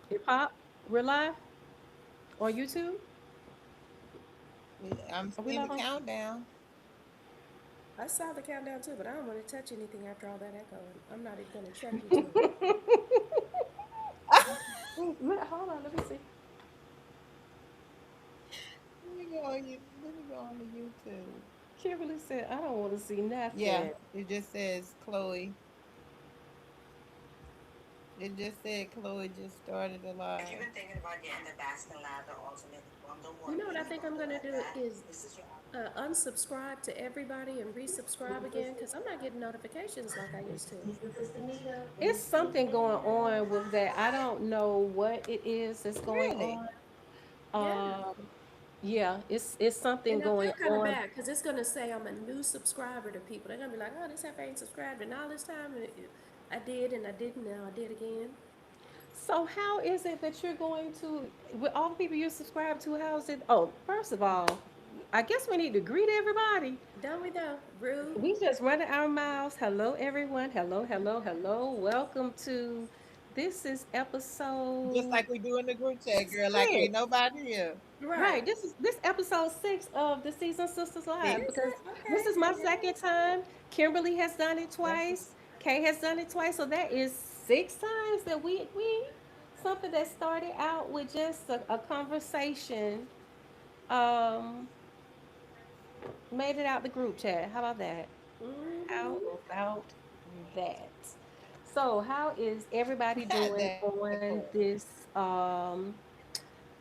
Hip hop, we're live on YouTube. I'm Are we seeing the live on? countdown. I saw the countdown too, but I don't want to touch anything after all that echoing. I'm not even going to check YouTube. Hold on, let me see. Let me go on the YouTube. Kimberly said, I don't want to see Yeah, nothing. it just says Chloe. It just said Chloe just started a live. If you've been thinking about getting the basket ladder ultimate prom, don't You know worry, what you I ain't think gonna I'm go going to like do that. is This is your unsubscribe to everybody and resubscribe again because I'm not getting notifications like I used to. It's something going on with that. I don't know what it is that's going really. on. Yeah. Yeah, it's something And I going feel kind of on. bad because it's going to say I'm a new subscriber to people. They're going to be like, oh, this heifer ain't subscribed in all this time. And I did and I didn't. Now I did again. So how is it that you're going to, with all the people you subscribe to, how is it? Oh, first of all, I guess we need to greet everybody. Don't we though? Rude. We just running our mouths. Hello, everyone. Hello, hello, hello. Welcome to, this is Just episode like we do in the group chat, girl. Like ain't 6. nobody here. Right. Right. This episode 6 of the Seasoned Sistas Live Six. Is because it? this Okay. is my second time. Kimberly has done it That's twice. Kay has done it twice. So that is 6 times that we something that started out with just a conversation um made it out the group chat. How about that? How Mm-hmm. about that? So, how is everybody doing that on part. this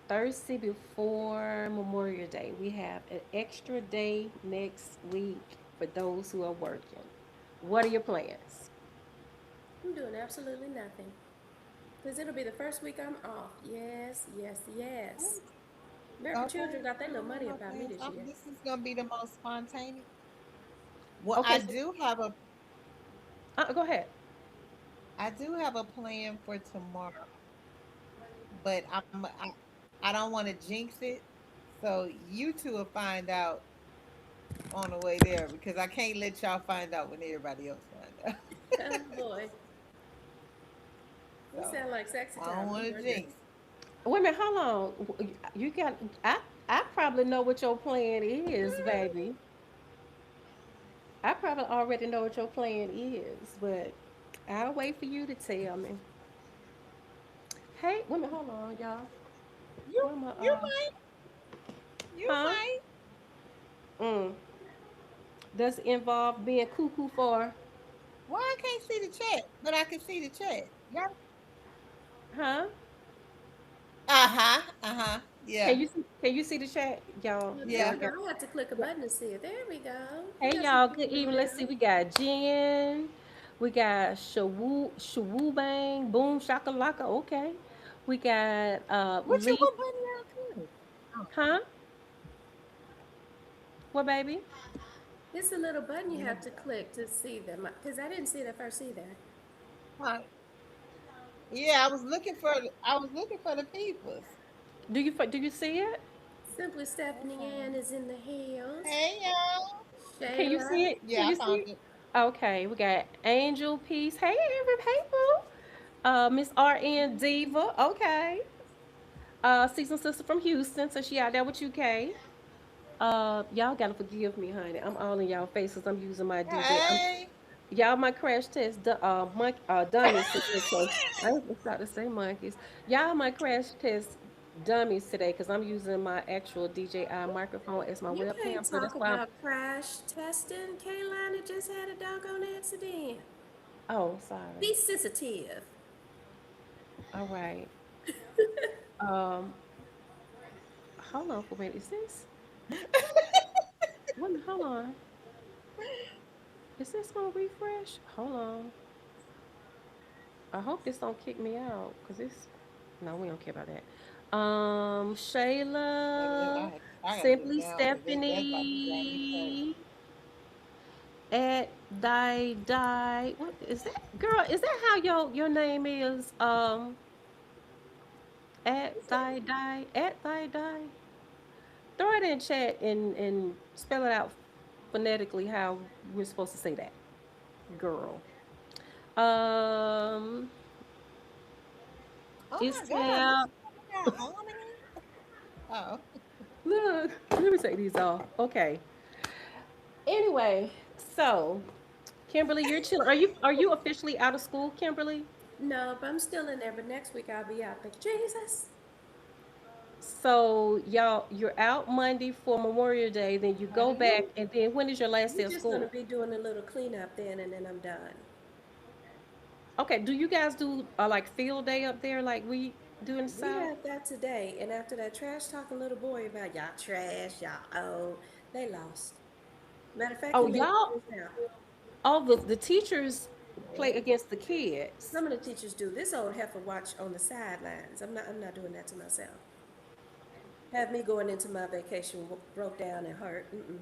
Thursday before Memorial Day? We have an extra day next week for those who are working. What are your plans? I'm doing absolutely nothing. Because it'll be the first week I'm off. Yes, yes, yes. American Okay. Children got their I little don't have money no up out me plans. this year. This is gonna be the most spontaneous. Well, Okay, so go ahead. I do have a plan for tomorrow, but I don't want to jinx it. So you two will find out on the way there because I can't let y'all find out when everybody else find out. Oh boy. We So sound like sexy I don't time. want I'm to ready. jinx. Wait a minute, hold on. You got I probably know what your plan is, baby. I probably already know what your plan is, but I'll wait for you to tell me. Hey, wait a minute, hold on, y'all. You Where am I? you might you Huh? might. Mm. Does it involve being cuckoo for? Well, I can't see the chat, but I can see the chat. Yeah. Huh? Uh huh. Uh huh. Yeah. Can you see the chat, y'all? Well, there Yeah. Y'all we go. got. I had to click a Yeah. button to see it. There we go. We Hey, got some y'all. Good people evening. Let's see. now. We got Jen. We got Shawoo Bang. Boom Shakalaka. Okay. We got What you Lee. what button y'all click? Oh, Huh? What baby? It's a little button you there have we to go. click to see them. Because I didn't see it at first either. Huh. Yeah, I was looking for the peoples. Do you see it? Simply Stephanie Okay. Ann is in the hills. Hey y'all. Can you Shayla. see it? Can Yeah, you I see found it? it. Okay. We got Angel Peace. Hey, every people. Miss RN Diva. Okay. Seasoned Sister from Houston. So she out there with you, Kay. Y'all gotta forgive me, honey. I'm all in y'all faces. I'm using my DJ. Hey. Y'all my crash test dummies today. So I ain't about to say monkeys. Y'all my crash test dummies today because I'm using my actual DJI microphone as my You webcam. can't So talk that's why I'm. about crash testing. Kaylina just had a doggone accident. Oh, sorry. Be sensitive. All right. Um, hold on for a minute. Is this? Hold on. Is this gonna refresh? Hold on. I hope this don't kick me out because it's. No, we don't care about that. Baby, Shayla, I gotta get Simply down because that's about to drive me crazy. Stephanie, at die. What is that, girl? Is that how your name is? At die. At die. Throw it in chat and spell it out phonetically how we're supposed to say that, girl. Um, Oh It's my God, look 12. at that harmony. Oh, Look, let me take these off. Okay. Anyway, so Kimberly, you're chilling. Are you officially out of school, Kimberly? No, but I'm still in there. But next week I'll be out. But Jesus, So y'all, you're out Monday for Memorial Day, then you go back, mm-hmm. and then when is your last day We're of just gonna school? be doing a little cleanup then, and then I'm done. Okay, do you guys do like field day up there like we do in the We South? had that today, and after that trash talking little boy about y'all trash, y'all old, they lost. Matter of fact, he Oh, made y'all, this out. all the teachers play against the kids. Some of the teachers do. This old heifer watch on the sidelines. I'm not doing that to myself. Have me going into my vacation broke down and hurt. Mm-mm.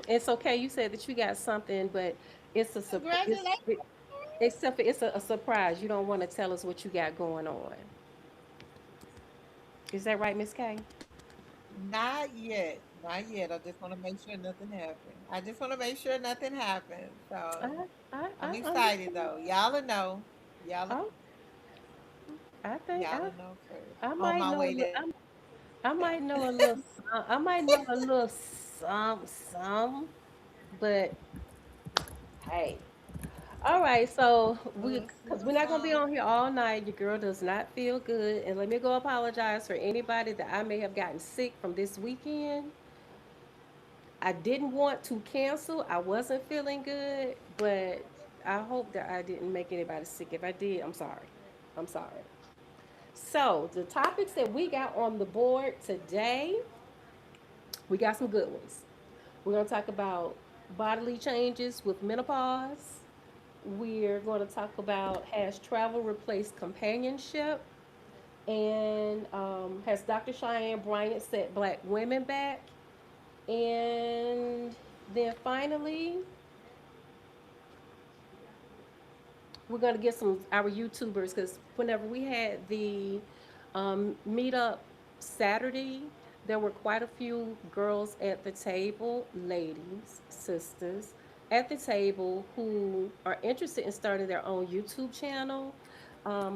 It's okay. You said that you got something, but it's congratulations. except for it's a surprise. You don't want to tell us what you got going on. Is that right, Miss K? Not yet. Not yet. I just want to make sure nothing happened. I just want to make sure nothing happened. So I'm I excited understand. though. Y'all will know. Y'all, Oh, I think y'all will know first. I On might my know a way little. there. I might know a little. I might know a little some, but hey. All right, so because we're not gonna be Song. on here all night. Your girl does not feel good, and let me go apologize for anybody that I may have gotten sick from this weekend. I didn't want to cancel. I wasn't feeling good, but I hope that I didn't make anybody sick. If I did, I'm sorry. I'm sorry. So the topics that we got on the board today, we got some good ones. We're gonna talk about bodily changes with menopause. We're going to talk about has travel replaced companionship? And has Dr. Cheyenne Bryant set black women back? And then finally, we're going to get some our YouTubers because whenever we had the meetup Saturday, there were quite a few girls at the table, ladies, sisters, at the table who are interested in starting their own YouTube channel.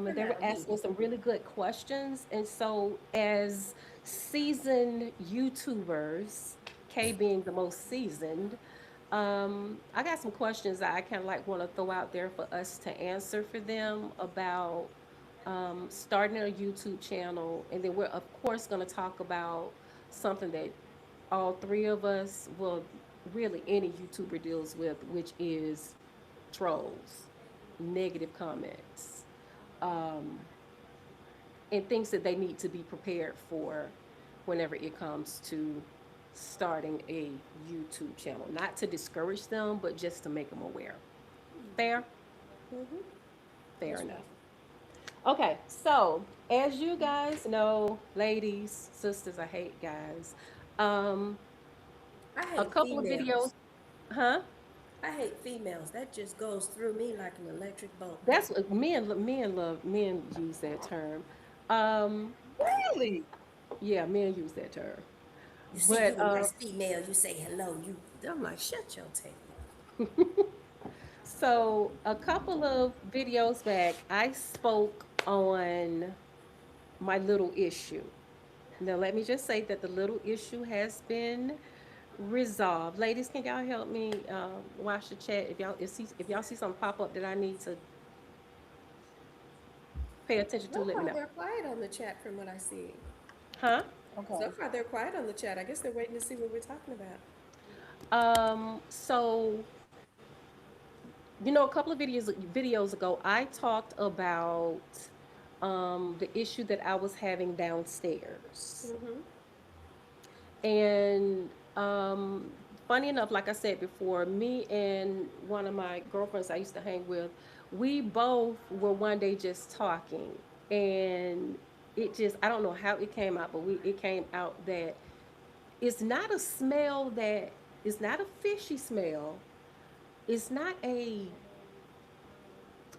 But They were not me. asking some really good questions. And so, as seasoned YouTubers, Kay being the most seasoned, I got some questions that I kind of like want to throw out there for us to answer for them about starting a YouTube channel, and then we're of course going to talk about something that all three of us, well, really any YouTuber deals with, which is trolls, negative comments, um, and things that they need to be prepared for whenever it comes to starting a YouTube channel. Not to discourage them, but just to make them aware. Fair? Mm-hmm. Fair That's enough. right. Okay, so as you guys know, ladies, sisters, I hate guys. Um, I a hate couple of videos, females. huh? I hate females. That just goes through me like an electric bolt. That's what men use that term. Um, Really? yeah, men use that term. You see you But a nice female, you say hello. You, I'm like, shut your tail. so a couple of videos back, I spoke on my little issue. Now, let me just say that the little issue has been resolved. Ladies, can y'all help me watch the chat? If y'all see something pop up that I need to pay attention to, So let me far, know. they're quiet on the chat from what I see. Huh? So Okay. far, they're quiet on the chat. I guess they're waiting to see what we're talking about. So a couple of videos ago, I talked about the issue that I was having downstairs. Mm-hmm. And funny enough, like I said before, me and one of my girlfriends I used to hang with, we both were one day just talking. And I don't know how it came out, but it came out that it's not a smell that, it's not a fishy smell. It's not a,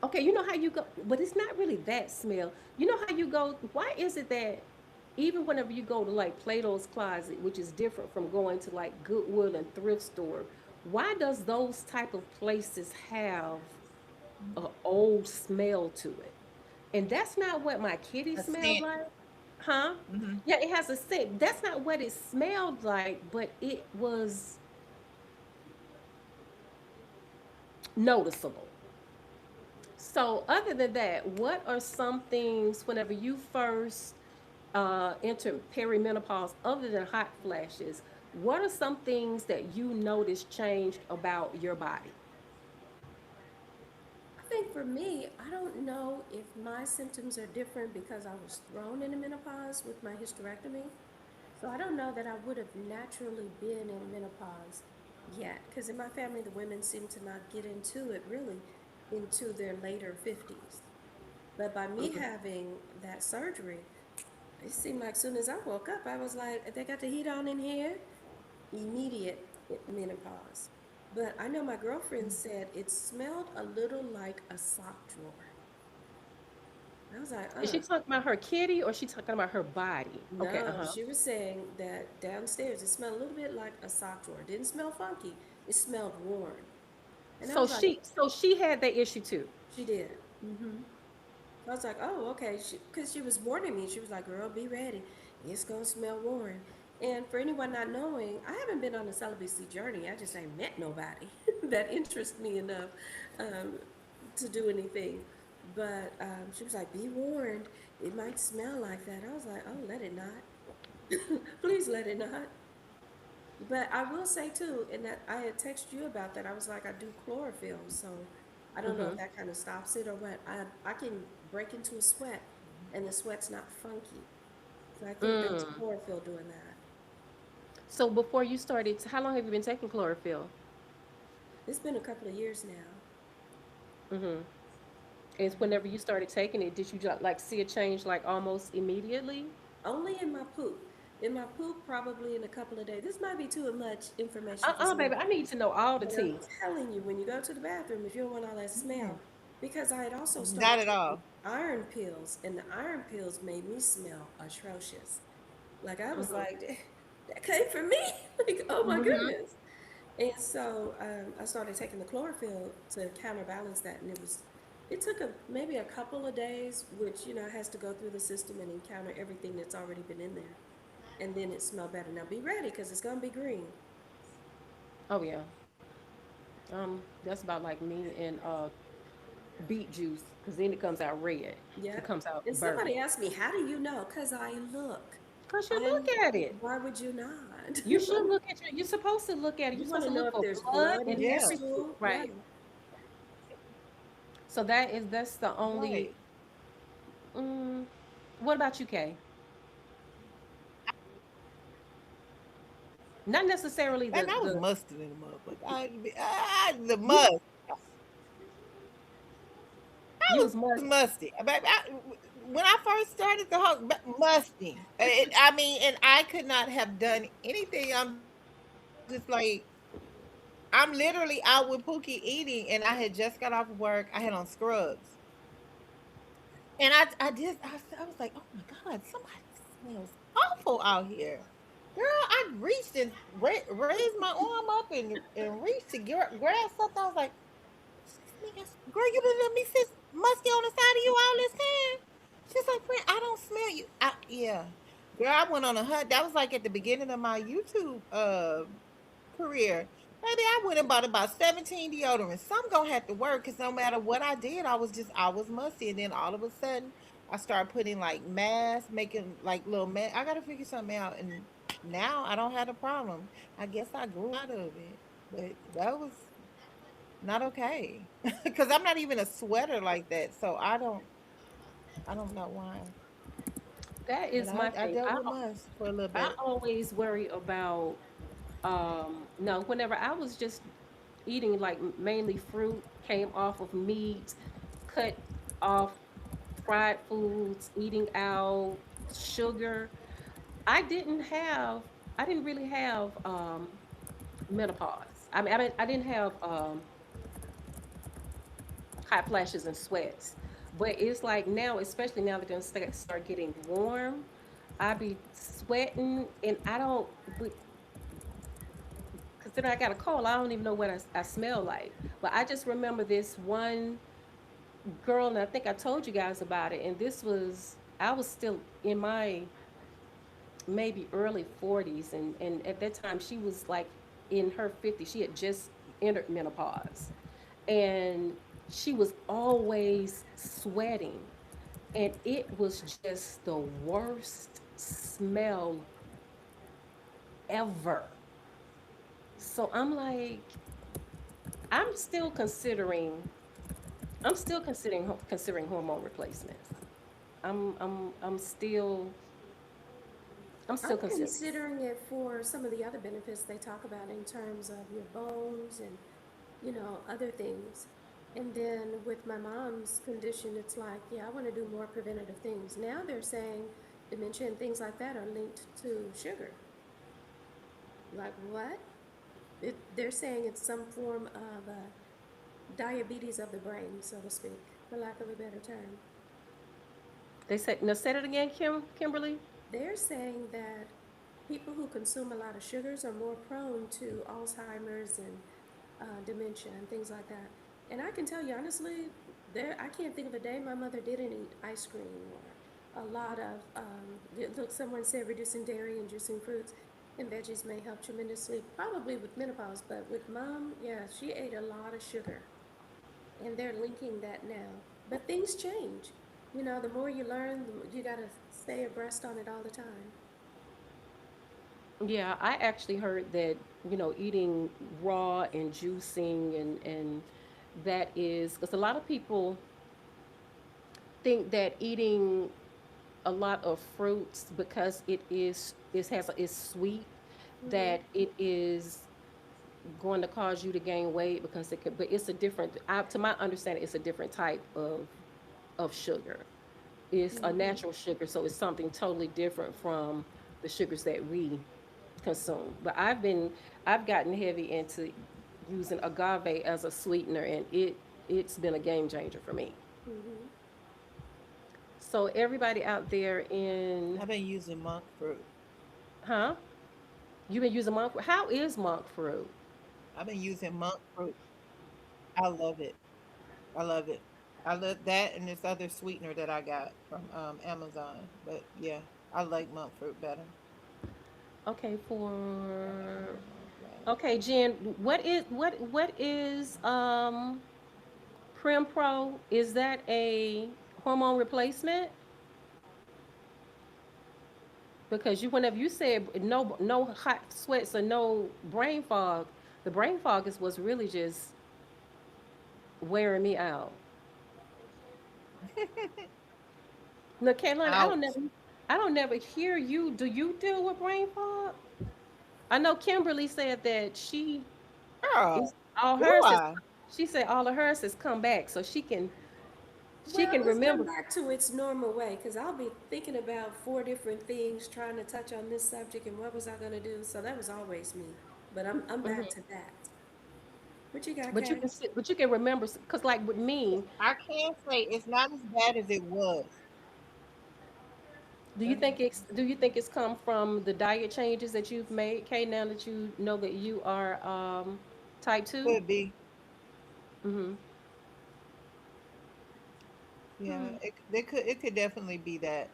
okay, you know how you go, but it's not really that smell. You know how you go, why is it that even whenever you go to like Plato's Closet, which is different from going to like Goodwill and thrift store, why does those type of places have a old smell to it. And that's not what my kitty A smelled scent. like. Huh? Mm-hmm. Yeah, it has a scent. That's not what it smelled like, but it was noticeable. So, other than that, what are some things whenever you first enter perimenopause, other than hot flashes? What are some things that you noticed changed about your body? I think for me, I don't know if my symptoms are different because I was thrown into menopause with my hysterectomy. So I don't know that I would have naturally been in menopause yet, because in my family, the women seem to not get into it really into their later 50s. But by me Mhm. having that surgery, it seemed like soon as I woke up, I was like, they got the heat on in here, immediate menopause. But I know my girlfriend said it smelled a little like a sock drawer. I was like, Is she talking about her kitty or she talking about her body? Okay, no, uh-huh. she was saying that downstairs it smelled a little bit like a sock drawer. It didn't smell funky, it smelled worn. And I So was like, she had that issue too. she did. I was like, oh, okay. Because she was warning me. She was like, girl, be ready. It's going to smell worn. And for anyone not knowing, I haven't been on a celibacy journey. I just ain't met nobody that interests me enough um, to do anything. But she was like, be warned. It might smell like that. I was like, oh, let it not. Please let it not. But I will say too, and that I had texted you about that. I was like, I do chlorophyll, so I don't know if Mm-hmm. that kind of stops it or what. I can break into a sweat, and the sweat's not funky. So I think that's Mm. chlorophyll doing that. So before you started, how long have you been taking chlorophyll? It's been a couple of years now. Mm-hmm. And whenever you started taking it, did you like see a change like almost immediately? Only in my poop. In my poop, probably in a couple of days. This might be too much information for some of Baby, you. I need to know all the But I'm tea. telling you, when you go to the bathroom, if you don't want all that smell, because I had also started Not at taking all. iron pills, and the iron pills made me smell atrocious. Like I was Mm-hmm. like, that came from me. Like, oh my Mm-hmm. goodness. And so I started taking the chlorophyll to counterbalance that, and it took maybe a couple of days, which has to go through the system and encounter everything that's already been in there, and then it smelled better. Now be ready, because it's gonna be green. Oh yeah. That's about like me and beet juice, because then it comes out red. It Yep. comes out And burnt. somebody asked me, how do you know? Because I look. Cause you I'm, look at it. why would you not? You should look at you're supposed to look at it. You're You want supposed to to know look if for there's blood blood and in the Yeah. every stool? Yeah. right. So that's the only. Right. Mm, what about you, Kay? Not necessarily Man, I was the mustard in the motherfucker. The you must. you I was was more musty. When I first started the whole musty. I mean, and I could not have done anything. I'm just like, I'm literally out with Pookie eating, and I had just got off of work. I had on scrubs, and I was like, oh my god, somebody smells awful out here. Girl, I reached and raised my arm up and reached to grab something. I was like, girl, you been letting me sit musty on the side of you all this time? She's like, friend, I don't smell you. Yeah. Girl, I went on a hunt. That was like at the beginning of my YouTube career. Baby, I went and bought about 17 deodorants. Some gonna have to work because no matter what I did, I was musty. And then all of a sudden, I started putting like masks, making like little I gotta figure something out. And now I don't have a problem. I guess I grew out of it. But that was not okay. Because I'm not even a sweater like that. So I don't know why. that But is my I thing. dealt with must for a little I bit. always worry about no, whenever I was just eating like mainly fruit, came off of meat, cut off fried foods, eating out, sugar. I didn't have I didn't really have menopause. I didn't have hot flashes and sweats. But it's like now, especially now they're gonna start getting warm. I be sweating and I don't consider I got a cold. I don't even know what I smell like. But I just remember this one. girl, and I think I told you guys about it. And this was, I was still in my maybe early 40s, and at that time she was like in her 50s. She had just entered menopause, and she was always sweating, and it was just the worst smell ever. So I'm like, I'm still considering, considering hormone replacements. I'm still, I'm I'm still considering. considering it for some of the other benefits they talk about in terms of your bones and, other things. And then with my mom's condition, it's like, yeah, I want to do more preventative things. Now they're saying dementia and things like that are linked to sugar. Like what? They're saying it's some form of diabetes of the brain, so to speak, for lack of a better term. They said, now say it again, Kimberly. They're saying that people who consume a lot of sugars are more prone to Alzheimer's and dementia and things like that. And I can tell you honestly, I can't think of a day my mother didn't eat ice cream or a lot of. Look, someone said reducing dairy and juicing fruits and veggies may help tremendously, probably with menopause. But with mom, yeah, she ate a lot of sugar, and they're linking that now. But things change. The more you learn, you gotta stay abreast on it all the time. Yeah, I actually heard that, eating raw and juicing, and that is because a lot of people think that eating a lot of fruits, because it's sweet, Mm-hmm. that it is going to cause you to gain weight, because it could, but it's a different, to my understanding, it's a different type of sugar. It's a Mm-hmm. natural sugar, so it's something totally different from the sugars that we consume. But I've gotten heavy into using agave as a sweetener, and it's been a game changer for me. Mm-hmm. So everybody out there in, I've been using monk fruit. huh? You've been using monk fruit. How is monk fruit? I've been using monk fruit. I love it. I love it. I love that and this other sweetener that I got from Amazon. But yeah, I like monk fruit better. Okay, Got my for headphones bad. okay, Jen, what is Prim Pro? Is that a hormone replacement? Because you, whenever you said no hot sweats or no brain fog, the brain fog is what's really just wearing me out. No, Caroline, Ouch. I don't never hear you. Do you deal with brain fog? I know Kimberly said that Girl, is all do hers is, I? she said all of hers has come back, so she Well, can it's come remember. back to its normal way because I'll be thinking about four different things, trying to touch on this subject and what was I going to do. So that was always me. But I'm back Mhm. to that. What you got, But you Kay? can but you can remember, because like with me, I can't say it's not as bad as it was. do you think it's come from the diet changes that you've made, Kay, now that you know that you are type 2? Could be. Mm-hmm. Yeah, Hmm. it could definitely be that.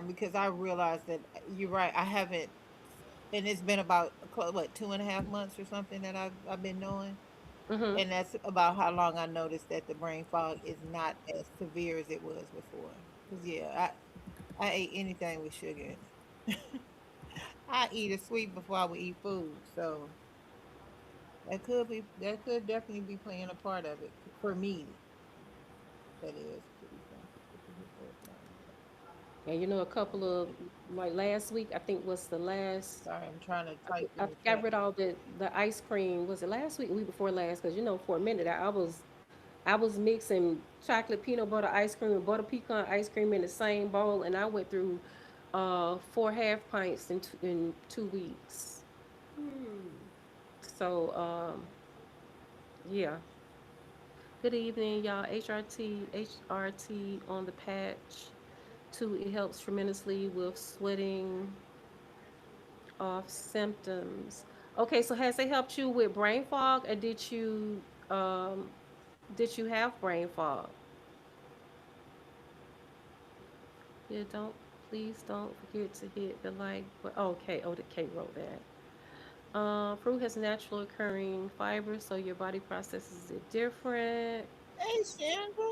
Because I realized that you're right. I haven't, and it's been about what 2.5 months or something that I've been knowing, Mm-hmm. and that's about how long I noticed that the brain fog is not as severe as it was before. Cause yeah, I ate anything with sugar in it. I eat a sweet before I would eat food, so that could definitely be playing a part of it for me. That is to be sensitive to his headphones. And a couple of, like last week, I think was the last. Sorry, I'm trying to type in I the got chat. rid of all the ice cream. Was it last week or week before last? Because for a minute I was mixing chocolate peanut butter ice cream and butter pecan ice cream in the same bowl, and I went through 4 half pints in 2 weeks. Hmm. So yeah. Good evening, y'all. HRT on the patch. Two, it helps tremendously with sweating off symptoms. Okay, so has it helped you with brain fog, or did you have brain fog? Yeah, don't please don't forget to hit the like. But okay, oh, the K wrote that. Fruit has natural occurring fibers, so your body processes it different. Hey, Sandra.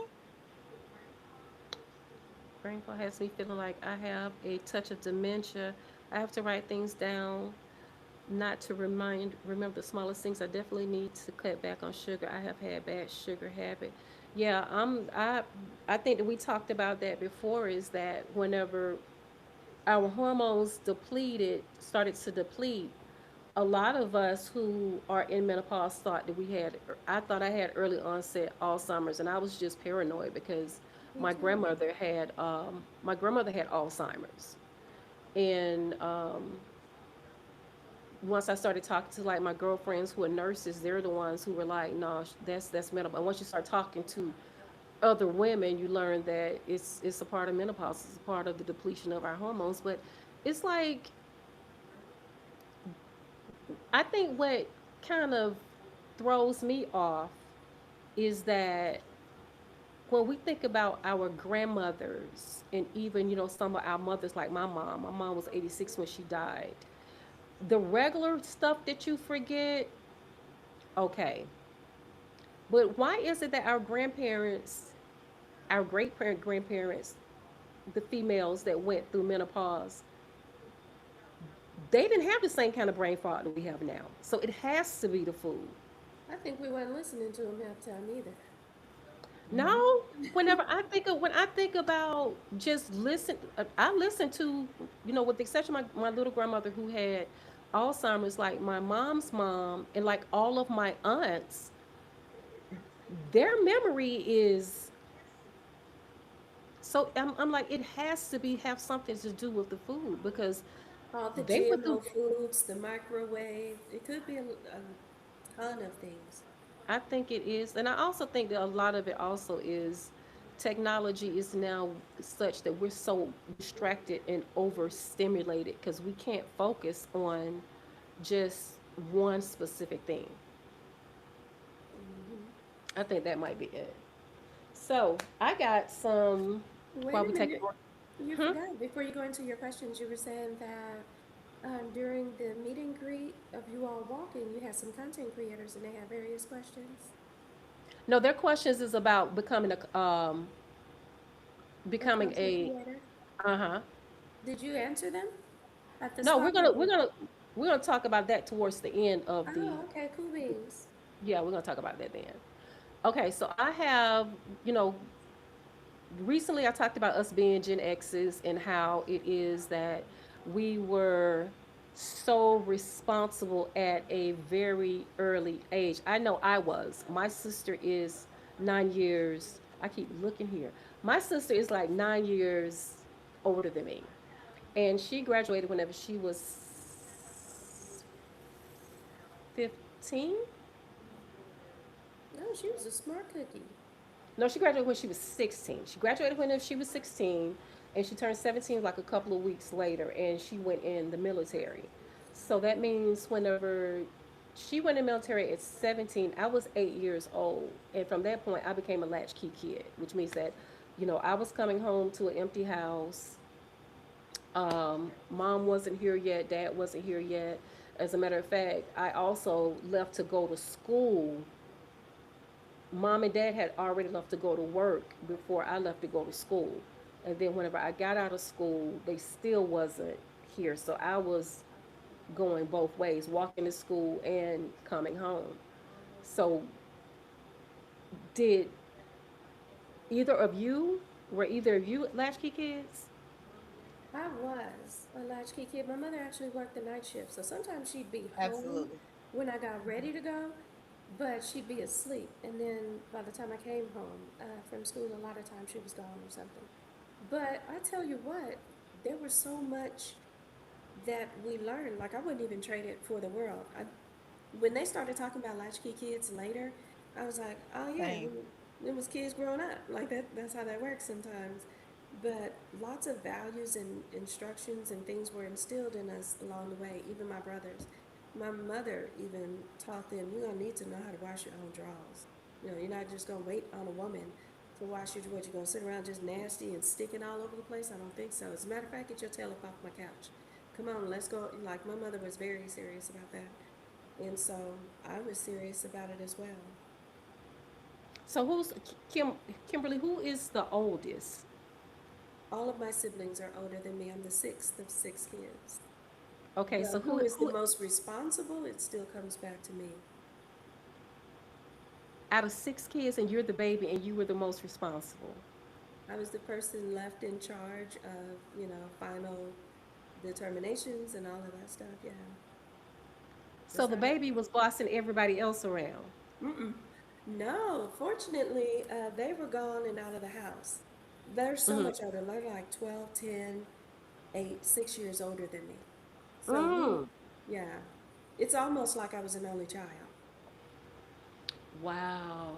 Brain fog has me feeling like I have a touch of dementia. I have to write things down, not to remember the smallest things. I definitely need to cut back on sugar. I have had bad sugar habit. Yeah, I think that we talked about that before. Is that whenever our hormones started to deplete, a lot of us who are in menopause thought that I thought I had early onset Alzheimer's, and I was just paranoid because Me too. my grandmother had Alzheimer's. And once I started talking to like my girlfriends who are nurses, they're the ones who were like, no, that's menopause. And once you start talking to other women, you learn that it's a part of menopause. It's a part of the depletion of our hormones. But it's like, I think what kind of throws me off is that when we think about our grandmothers and even, some of our mothers, like my mom was 86 when she died. The regular stuff that you forget, okay. But why is it that our grandparents, our grandparents, the females that went through menopause, they didn't have the same kind of brain fog that we have now. So it has to be the food. I think we weren't listening to him half the time either. No, when I think about just I listen to, with the exception of my little grandmother who had Alzheimer's, like my mom's mom and like all of my aunts, their memory is so I'm like it has to be have something to do with the food because All the they went through. GMO foods, the microwave, it could be a ton of things. I think it is, and I also think that a lot of it also is technology is now such that we're so distracted and overstimulated because we can't focus on just one specific thing. I think that might be it. So I got some Wait while a we take it. minute. You Hmm? forgot. Before you go into your questions, you were saying that during the meet and greet of you all walking, you had some content creators and they had various questions. No, their questions is about A becoming content a creator. uh-huh. Did you answer them at the No, start? Or we're gonna talk about that towards the end of the oh, okay, cool beans. yeah, we're gonna talk about that then. Okay, so I have, you know, recently I talked about us being Gen X's and how it is that we were so responsible at a very early age. I know I was. My sister is 9 years. I keep looking here. My sister is like 9 years older than me. And she graduated whenever she was 15. No, she was a smart cookie. No, she graduated when she was 16. She graduated when she was 16, and she turned 17 like a couple of weeks later, and she went in the military. So that means whenever she went in the military at 17, I was 8 years old. And from that point, I became a latchkey kid, which means that, I was coming home to an empty house. Mom wasn't here yet, dad wasn't here yet. As a matter of fact, I also left to go to school. Mom and dad had already left to go to work before I left to go to school. And then whenever I got out of school, they still wasn't here. So I was going both ways, walking to school and coming home. So did either of you were either of you latchkey kids? I was a latchkey kid. My mother actually worked the night shift, so sometimes she'd be home Absolutely. when I got ready to go, but she'd be asleep. And then by the time I came home from school, a lot of times she was gone or something. But I tell you what, there was so much that we learned. Like I wouldn't even trade it for the world. When they started talking about latchkey kids later, I was like, oh yeah, Same. it was kids growing up. Like that. That's how that works sometimes. But lots of values and instructions and things were instilled in us along the way. Even my brothers, my mother even taught them, you're gonna need to know how to wash your own drawers. You're not just gonna wait on a woman to wash your, what, you gonna sit around just nasty and sticking all over the place? I don't think so. As a matter of fact, get your tail up off my couch. Come on, let's go. Like, my mother was very serious about that. And so I was serious about it as well. So who's Kim Kimberly? Who is the oldest? All of my siblings are older than me. I'm the sixth of six kids. Okay, so But who is the most responsible? It still comes back to me. out of six kids, and you're the baby, and you were the most responsible. I was the person left in charge of, final determinations and all of that stuff. Yeah. So That's the how baby was bossing everybody else around. Mm-mm. No, fortunately, they were gone and out of the house. They're so Mm-hmm. much older. They're like 12, 10, 8, 6 years older than me. So we, Mm. yeah, it's almost like I was an only child. Wow.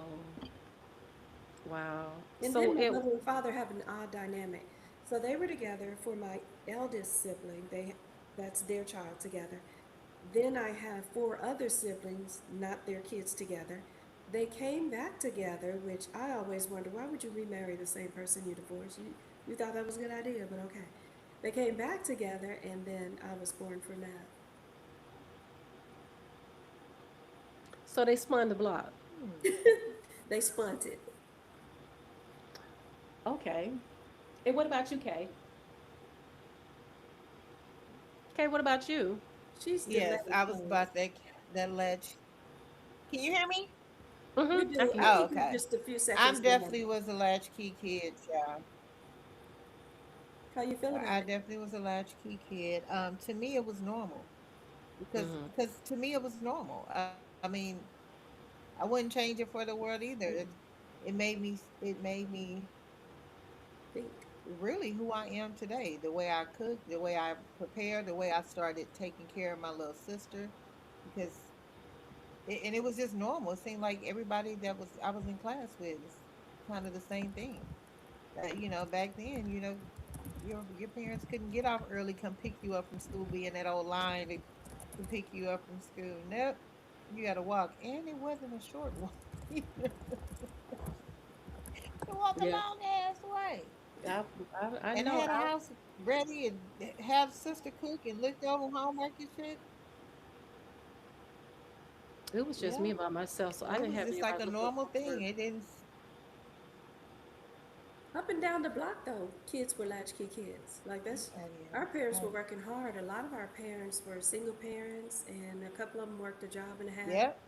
Wow. And So then my it. mother and father have an odd dynamic. So they were together for my eldest sibling. That's their child together. Then I have four other siblings, not their kids together. They came back together, which I always wonder, why would you remarry the same person you divorced? You thought that was a good idea, but okay. They came back together, and then I was born from that. So they spun the block. Hmm. They spunt it. Okay. And what about you, Kay? Kay, what about you? She's Yes, delayed I was hers. about that ledge. Can you hear me? We Mm-hmm. I do. can I'll hear Oh, you. give you okay. just a few I'm seconds delay. definitely was a latchkey kid, child. How you feel about I it? definitely was a latchkey kid. To me, it was normal Mm-hmm. because to me it was normal. I mean, I wouldn't change it for the world either. It made me Think. really who I am today. The way I cook, the way I prepare, the way I started taking care of my little sister, because and it was just normal. It seemed like everybody that was I was in class with was kind of the same thing. Back then, your parents couldn't get off early, come pick you up from school, be in that old line to pick you up from school. Nope, you got to walk, and it wasn't a short walk. You walk a Yeah. long ass way, I, I and know. had a house ready and have sister cook and looked over homework and shit. It was just Yeah, me by myself, so I it didn't was have just like anybody a looking normal for thing. work. It didn't. Up and down the block, though, kids were latchkey kids. Like, that's, Yeah, our parents were right. working hard. A lot of our parents were single parents, and a couple of them worked a job and a half. Yep.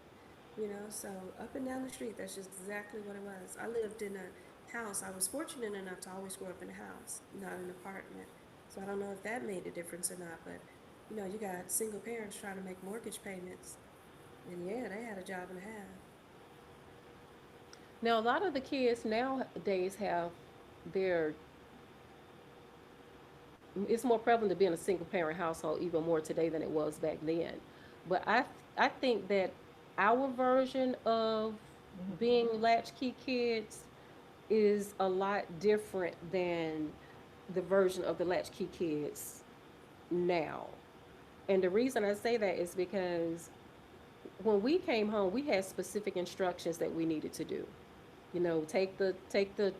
So up and down the street, that's just exactly what it was. I lived in a house. I was fortunate enough to always grow up in a house, not an apartment. So I don't know if that made a difference or not, but you got single parents trying to make mortgage payments, and yeah, they had a job and a half. Now, a lot of the kids nowadays have their. It's more prevalent to be in a single parent household even more today than it was back then. But I think that our version of being Hmm. latchkey kids is a lot different than the version of the latchkey kids now. And the reason I say that is because when we came home, we had specific instructions that we needed to do. Take the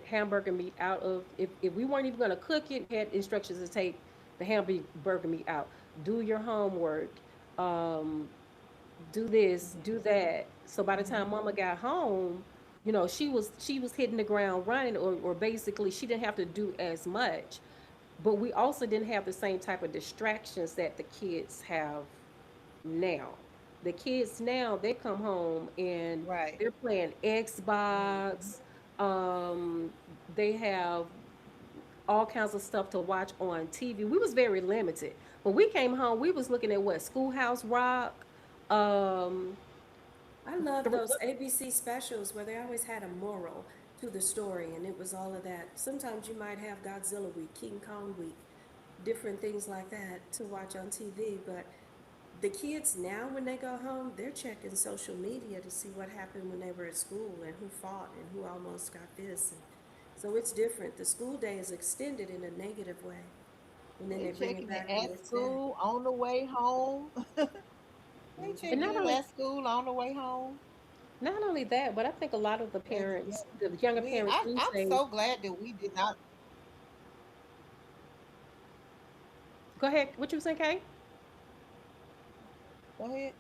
hamburger meat out of, if we weren't even going to cook it, we had instructions to take the hamburger meat out. Do your homework. Um, do this, do that. So by the time Hmm. mama got home, she was hitting the ground running, or basically she didn't have to do as much. But we also didn't have the same type of distractions that the kids have now. The kids now, they come home and Right. they're playing Hmm. Xbox. Um, they have all kinds of stuff to watch on TV. We was very limited. When we came home, we was looking at what Schoolhouse Rock. Um, I love those ABC specials where they always had a moral to the story, and it was all of that. Sometimes you might have Godzilla Week, King Kong Week, different things like that to watch on TV. But the kids now, when they go home, they're checking social media to see what happened when they were at school and who fought and who almost got this. And so it's different. The school day is extended in a negative way, and then They they bring it checking it back the at next day. school on the way home. They and checking not it only at school on the way home. Not only that, but I think a lot of the Yeah, parents, the younger parents these I'm days. so glad that we did not. Go ahead. What you saying, Kay? Go ahead.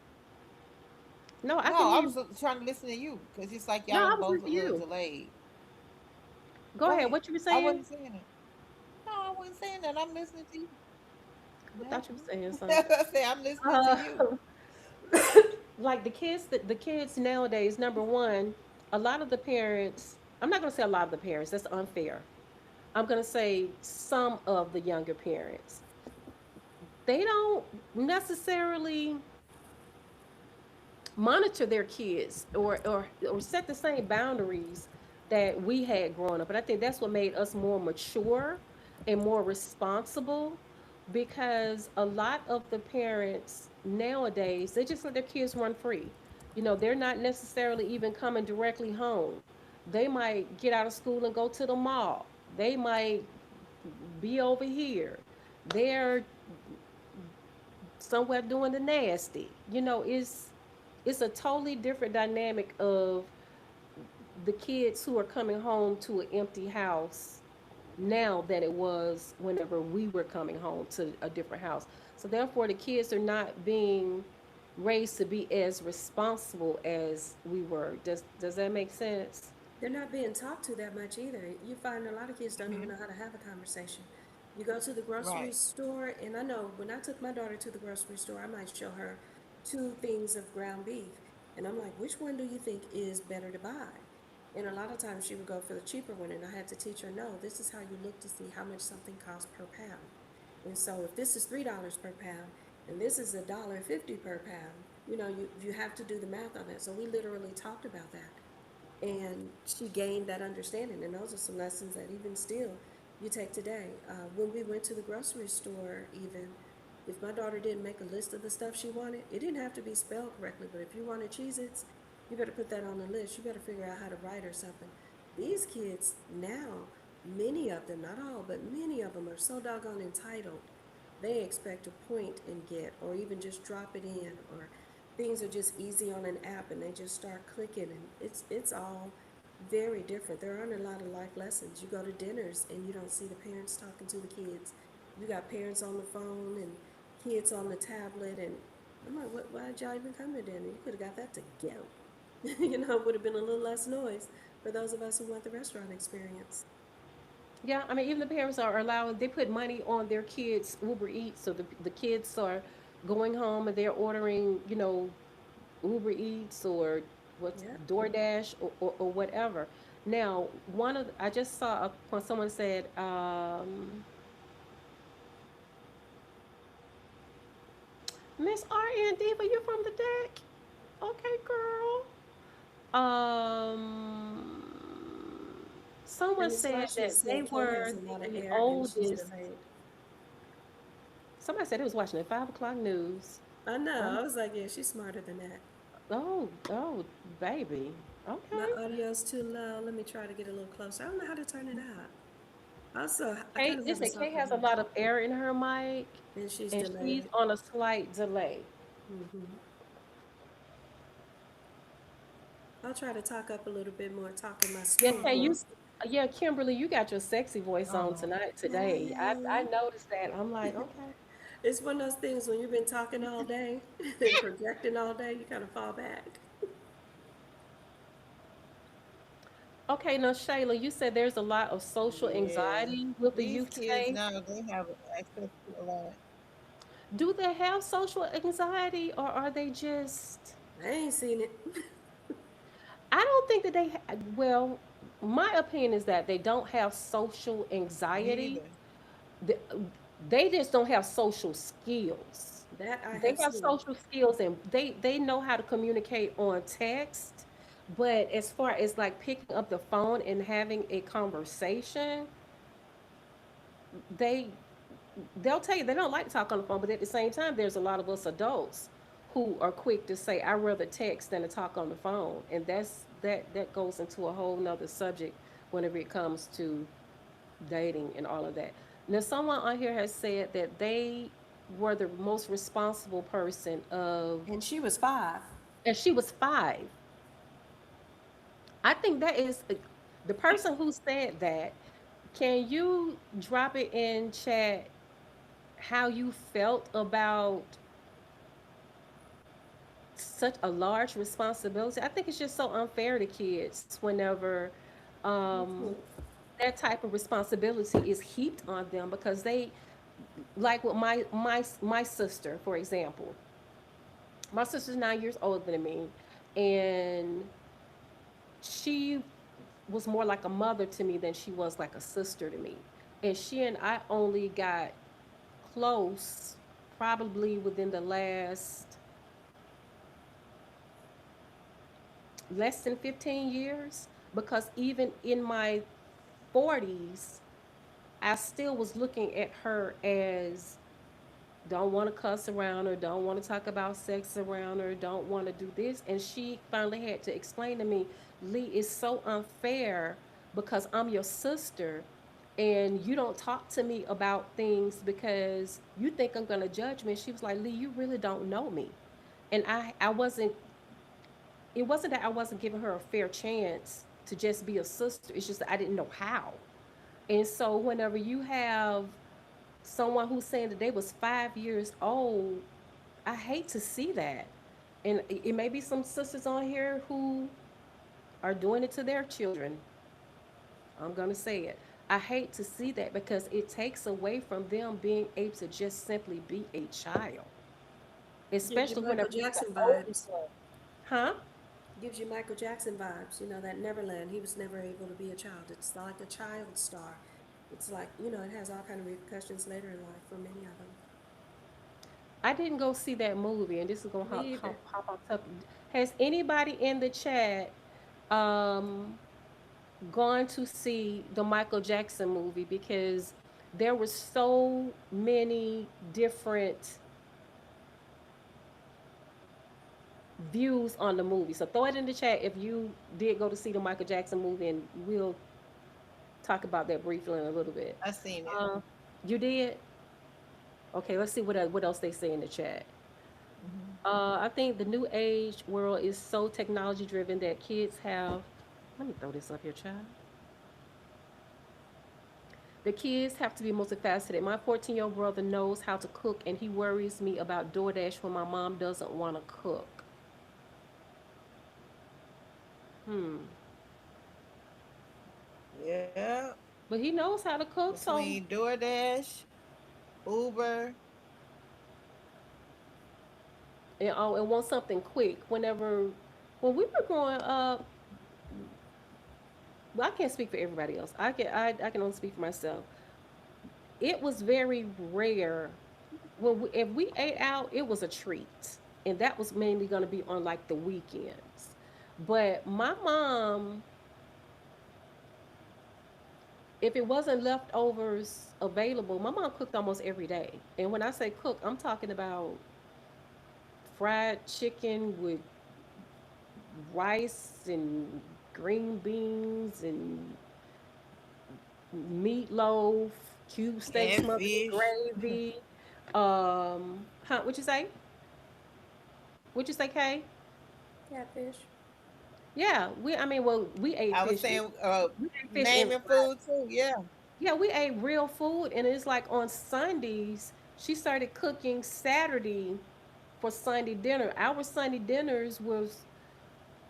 No, I No, can I hear was you. trying to listen to you because it's like No, y'all I are was both a listening to little you. delayed. Go Go ahead. ahead. What you were I saying? wasn't saying it. No, I wasn't saying that. I'm listening to you. I No. thought you were saying something. I say I'm listening to Uh, you. like the kids nowadays. Number one, a lot of the parents. I'm not gonna say a lot of the parents. That's unfair. I'm gonna say some of the younger parents. They don't necessarily monitor their kids or set the same boundaries that we had growing up. And I think that's what made us more mature and more responsible because a lot of the parents nowadays, they just let their kids run free. You know, they're not necessarily even coming directly home. They might get out of school and go to the mall. They might be over here. They're somewhere doing the nasty. You know, it's a totally different dynamic of the kids who are coming home to an empty house now than it was whenever we were coming home to a different house. So therefore the kids are not being raised to be as responsible as we were. Does that make sense? They're not being talked to that much either. You find a lot of kids don't even Hmm. know how to have a conversation. You go to the grocery Right. store, and I know when I took my daughter to the grocery store, I might show her two things of ground beef. And I'm like, which one do you think is better to buy? And a lot of times she would go for the cheaper one, and I had to teach her, no, this is how you look to see how much something costs per pound. And so if this is $3 per pound, and this is $1.50 per pound, you have to do the math on that. So we literally talked about that, and she gained that understanding. And those are some lessons that even still you take today. When we went to the grocery store, even if my daughter didn't make a list of the stuff she wanted, it didn't have to be spelled correctly. But if you wanted Cheez-Its, you better put that on the list. You better figure out how to write or something. These kids now, many of them, not all, but many of them are so doggone entitled. They expect to point and get, or even just drop it in, or things are just easy on an app and they just start clicking, and it's all very different. There aren't a lot of life lessons. You go to dinners and you don't see the parents talking to the kids. You got parents on the phone and kids on the tablet, and I'm like, why did y'all even come to dinner? You could have got that to go. It would have been a little less noise for those of us who want the restaurant experience. Yeah, I mean, even the parents are allowing, they put money on their kids' Uber Eats. So the kids are going home and they're ordering, Uber Eats or what's Yeah. DoorDash or whatever. Now, I just saw when someone said, Miss R.N. Diva, you from the deck? Okay, girl. Um, someone And it's why said she that they said Kay has were a lot of the air and she's oldest. delayed. Somebody said it was watching the 5 o'clock news. I know. Um, I was like, yeah, she's smarter than that. oh, baby. My Okay. audio's too low. Let me try to get a little closer. I don't know how to turn it up. Also, I kind Kate, of have a listen, Kate softer has a voice. lot of air in her mic, And she's and she's delayed. on a slight delay. I'll try to talk up a little bit more, talk in my Yeah, school Kay, voice. yeah, Kimberly, you got your sexy voice on Oh, tonight, today. I Hey. noticed that. I'm like, okay. It's one of those things when you've been talking all day and projecting all day, you kind of fall back. Okay, now Shayla, you said there's a lot of social yeah. anxiety with the These youth kids today. now, they have access to a lot. Do they have social anxiety or are they just I ain't seen it. I don't think that well, my opinion is that they don't have social Me anxiety. either. Th- They just don't have social skills. That I They have have seen. social skills and they know how to communicate on text, but as far as like picking up the phone and having a conversation, they they'll tell you they don't like to talk on the phone, but at the same time, there's a lot of us adults who are quick to say, "I rather text than to talk on the phone," and that goes into a whole nother subject whenever it comes to dating and all of that. Now, someone on here has said that they were the most responsible person of, And she was 5. and she was 5. I think that is the person who said that. Can you drop it in chat how you felt about such a large responsibility? I think it's just so unfair to kids whenever Me um, too. that type of responsibility is heaped on them because they, like with my sister, for example. My sister's 9 years older than me, and she was more like a mother to me than she was like a sister to me. And she and I only got close probably within the last less than 15 years because even in my 40s, I still was looking at her as don't want to cuss around her, don't want to talk about sex around her, don't want to do this. And she finally had to explain to me, Lee, it's so unfair because I'm your sister and you don't talk to me about things because you think I'm going to judge me. She was like, Lee, you really don't know me. And I wasn't, it wasn't that I wasn't giving her a fair chance to just be a sister. It's just that I didn't know how. And so whenever you have someone who's saying that they was 5 years old, I hate to see that. And it may be some sisters on here who are doing it to their children. I'm going to say it. I hate to see that because it takes away from them being able to just simply be a child, Gives you especially Michael whenever you got Jackson older vibes. ones. Huh? Gives you Michael Jackson vibes. You know, that Neverland, he was never able to be a child. It's like a child star. It's like, you know, it has all kind of repercussions later in life for many of them. I didn't go see that movie, and this is going to Me either. hop on top. Has anybody in the chat um, gone to see the Michael Jackson movie? Because there were so many different views on the movie. So throw it in the chat if you did go to see the Michael Jackson movie, and we'll talk about that briefly in a little bit. I seen it. Uh, you did? Okay, let's see what else they say in the chat. Hmm. I think the new age world is so technology driven that kids have. Let me throw this up here, child. The kids have to be multifaceted. My 14-year-old brother knows how to cook, and he worries me about DoorDash when my mom doesn't want to cook. Hmm. Yeah. But he knows how to cook, so Between DoorDash, Uber, and want something quick. When we were growing up, well, I can't speak for everybody else. I can only speak for myself. It was very rare if we ate out, it was a treat, and that was mainly going to be on like the weekends. But my mom, if it wasn't leftovers available, my mom cooked almost every day. And when I say cook, I'm talking about fried chicken with rice and green beans and meatloaf, cube steak smothered in catfish. gravy. Huh? What you say? What you say, Kay? Catfish. Yeah, I mean, well, we ate I was fish. saying, We ate fish in naming food too. Yeah. yeah, we ate real food, and it's like on Sundays she started cooking Saturday for Sunday dinner. Our Sunday dinners was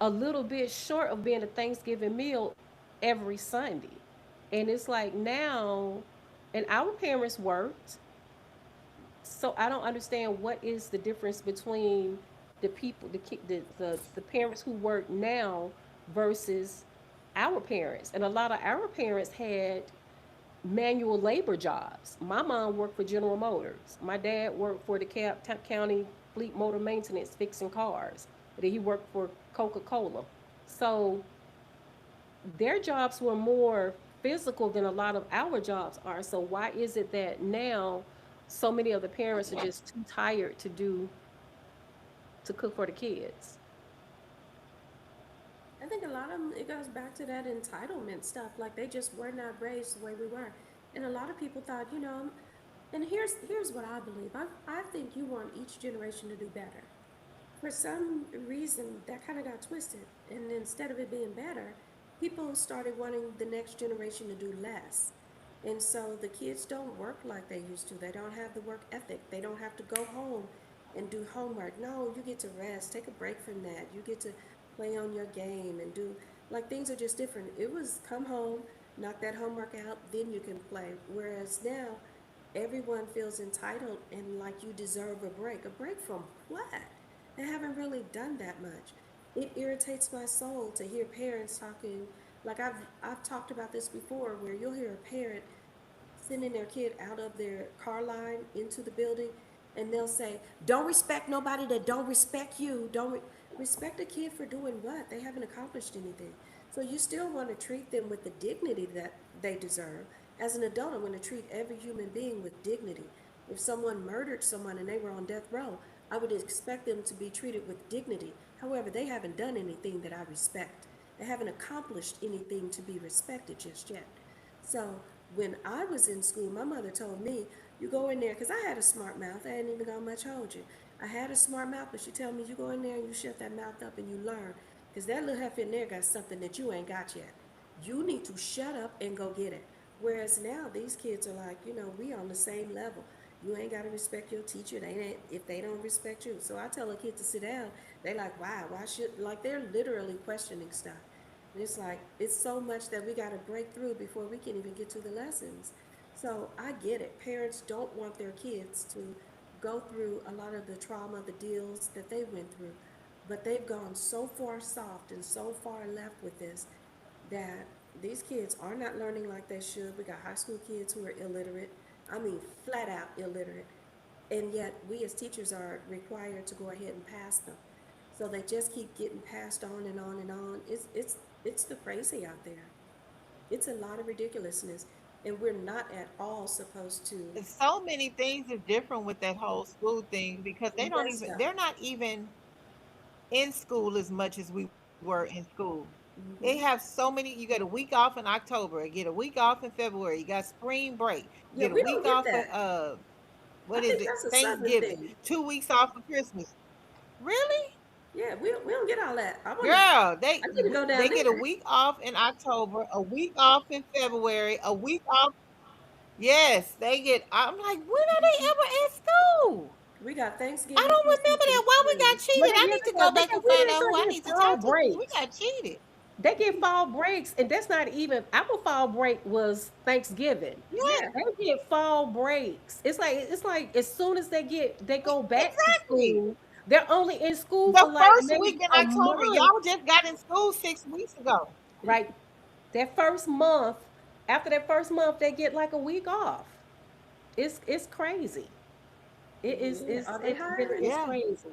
a little bit short of being a Thanksgiving meal every Sunday, and it's like now, and our parents worked, so I don't understand what is the difference between the people, the parents who work now versus our parents, and a lot of our parents had manual labor jobs. My mom worked for General Motors. My dad worked for the County Fleet Motor Maintenance fixing cars. Then he worked for Coca-Cola. So their jobs were more physical than a lot of our jobs are. So why is it that now so many of the parents are just too tired to cook for the kids? I think a lot of them, it goes back to that entitlement stuff. Like they just were not raised the way we were. And a lot of people thought, you know, and here's what I believe. I think you want each generation to do better. For some reason, that kind of got twisted. And instead of it being better, people started wanting the next generation to do less. And so the kids don't work like they used to. They don't have the work ethic. They don't have to go home and do homework. No, you get to rest, take a break from that. You get to play on your game and do, like, things are just different. It was come home, knock that homework out, then you can play. Whereas now, everyone feels entitled and like you deserve a break. A break from what? They haven't really done that much. It irritates my soul to hear parents talking, like I've talked about this before, where you'll hear a parent sending their kid out of their car line into the building, and they'll say, "Don't respect nobody that don't respect you. Don't respect a kid for doing what? They haven't accomplished anything." So you still want to treat them with the dignity that they deserve. As an adult, I'm going to treat every human being with dignity. If someone murdered someone and they were on death row, I would expect them to be treated with dignity. However, they haven't done anything that I respect. They haven't accomplished anything to be respected just yet. So when I was in school, my mother told me, you go in there, because I had a smart mouth. I hadn't even got much hold you. I had a smart mouth, but she told me, you go in there and you shut that mouth up and you learn. Because that little heifer in there got something that you ain't got yet. You need to shut up and go get it. Whereas now, these kids are like, we on the same level. You ain't got to respect your teacher. They ain't if they don't respect you. So I tell a kid to sit down. They like, why should, like, they're literally questioning stuff. And it's like, it's so much that we got to break through before we can even get to the lessons. So I get it. Parents don't want their kids to go through a lot of the trauma, the deals that they went through. But they've gone so far soft and so far left with this that these kids are not learning like they should. We got high school kids who are illiterate. I mean, flat out illiterate. And yet, we as teachers are required to go ahead and pass them. So they just keep getting passed on and on and on. It's the crazy out there. It's a lot of ridiculousness, and we're not at all supposed to And so many things are different with that whole school thing because mess up. they're not even in school as much as we were in school. They have Hmm. so many. You get a week off in October, you get a week off in February, you got spring break, you Yeah, get a we week don't get off for that. I what is think it? that's a Southern Thanksgiving, thing. 2 weeks off for Christmas. Really? Yeah, we don't get all that. Girl, I need to go they down get a there. week off in October, a week off in February, a week off. Yes, they get. I'm like, when are they ever at school? We got I Thanksgiving, don't Christmas, remember and that. Why we got spring. Well, cheated? they, I yeah, need to go back and we find didn't out who I go need get to fall talk to because we breaks. got cheated. They get fall breaks, and that's not even our fall break was Thanksgiving. Yeah, Yeah, They get fall breaks. It's like as soon as they go back to exactly. school, they're only in school The for like first week maybe in a October, month. y'all just got in school 6 weeks ago. Right. That first month, after that first month, they get like a week off. It's crazy. It is yeah. it's Are they it really hiring? is Yeah. crazy.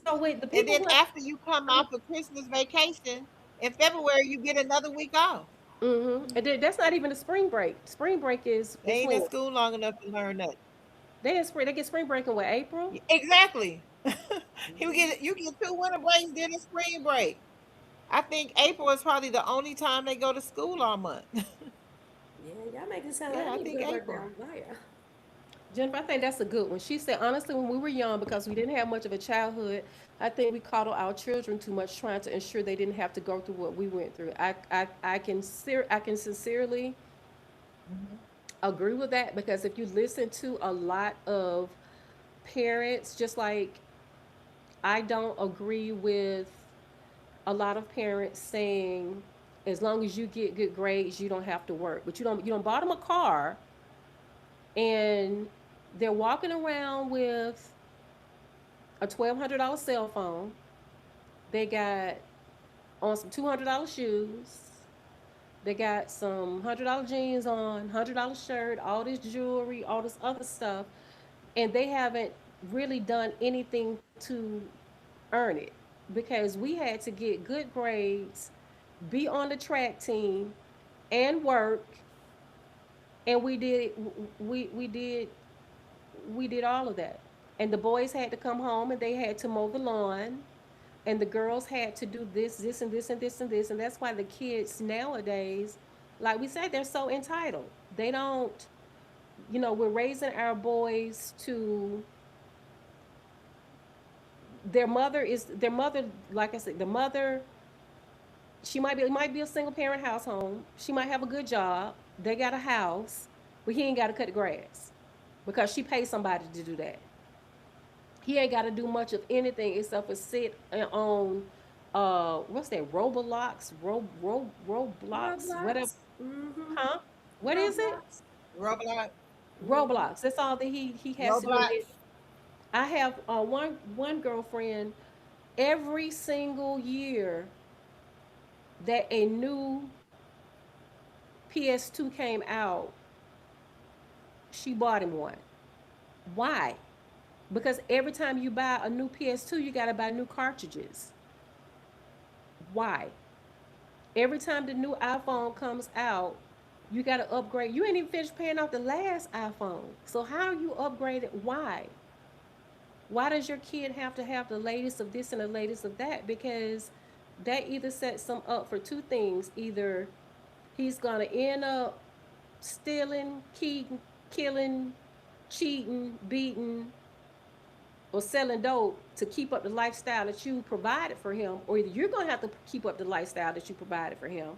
So wait, the And people then who after you come off of Christmas vacation, in February, you get another week off. and that's not even a spring break. Spring break They is ain't in when school long enough to learn that. they get spring break in what, April? Exactly. Mhm. You get 2 winter breaks, then a spring break. I think April is probably the only time they go to school all month. Yeah, y'all make it sound like Yeah, I I need to think go to work April. down there. Jennifer, I think that's a good one. She said, honestly, when we were young, because we didn't have much of a childhood, I think we coddled our children too much, trying to ensure they didn't have to go through what we went through. I can sincerely Mhm. agree with that because if you listen to a lot of parents, just like I don't agree with a lot of parents saying, as long as you get good grades, you don't have to work. But you don't buy them a car and they're walking around with a $1,200 cell phone. They got on some $200 shoes. They got some $100 jeans on, $100 shirt, all this jewelry, all this other stuff, and they haven't really done anything to earn it because we had to get good grades, be on the track team, and work, and we did all of that. And the boys had to come home and they had to mow the lawn and the girls had to do this, and this, and this, and this. And that's why the kids nowadays, like we said, they're so entitled. They don't, we're raising our boys to their mother, like I said, the mother, she might be a single parent household. She might have a good job. They got a house, but he ain't got to cut the grass because she pays somebody to do that. He ain't got to do much of anything except for sit on what's that, Roblox, whatever. Roblox. Mm-hmm. Huh? What is it? Roblox. Roblox, Mm-hmm. Roblox. That's all that he has to do. And Roblox. I have one girlfriend. Every single year that a new PS2 came out, she bought him one. Why? Because every time you buy a new PS2, you got to buy new cartridges. Why? Every time the new iPhone comes out, you got to upgrade. You ain't even finished paying off the last iPhone. So how are you upgraded? Why? Why does your kid have to have the latest of this and the latest of that? Because that either sets them up for two things. Either he's going to end up stealing, killing, cheating, beating, or selling dope to keep up the lifestyle that you provided for him, or either you're going to have to keep up the lifestyle that you provided for him,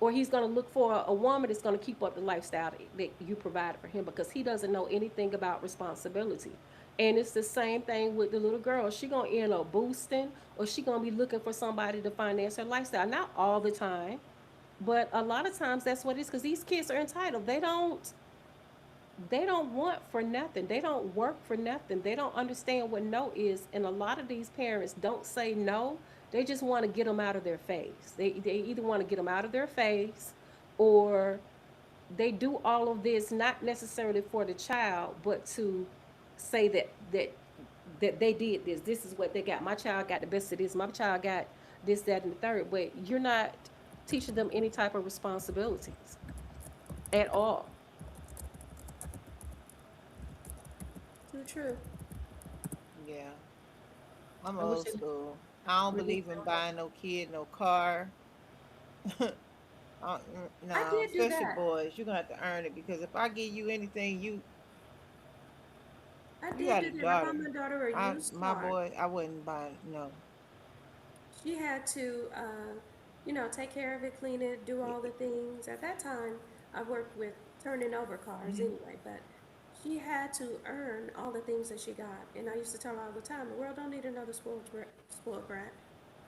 or he's going to look for a woman that's going to keep up the lifestyle that you provided for him because he doesn't know anything about responsibility. And it's the same thing with the little girl. She going to end up boosting, or she going to be looking for somebody to finance her lifestyle. Not all the time, but a lot of times that's what it is because these kids are entitled. They don't want for nothing. They don't work for nothing. They don't understand what no is. And a lot of these parents don't say no. They just want to get them out of their face. They either want to get them out of their face, or they do all of this not necessarily for the child, but to say that they did this. This is what they got. My child got the best of this. My child got this, that, and the third. But you're not teaching them any type of responsibilities at all. Too true. Yeah, I'm I wish old it school. I don't really. believe in buying no kid no car. I No, did do especially that. boys. You're gonna have to earn it because if I give you anything, I you did got do a that. I bought daughter. my daughter a used My car. boy, I wouldn't buy. No. She had to, take care of it, clean it, do all the things. At that time, I worked with turning over cars Mhm. anyway, but she had to earn all the things that she got. And I used to tell her all the time, the world don't need another spoiled brat,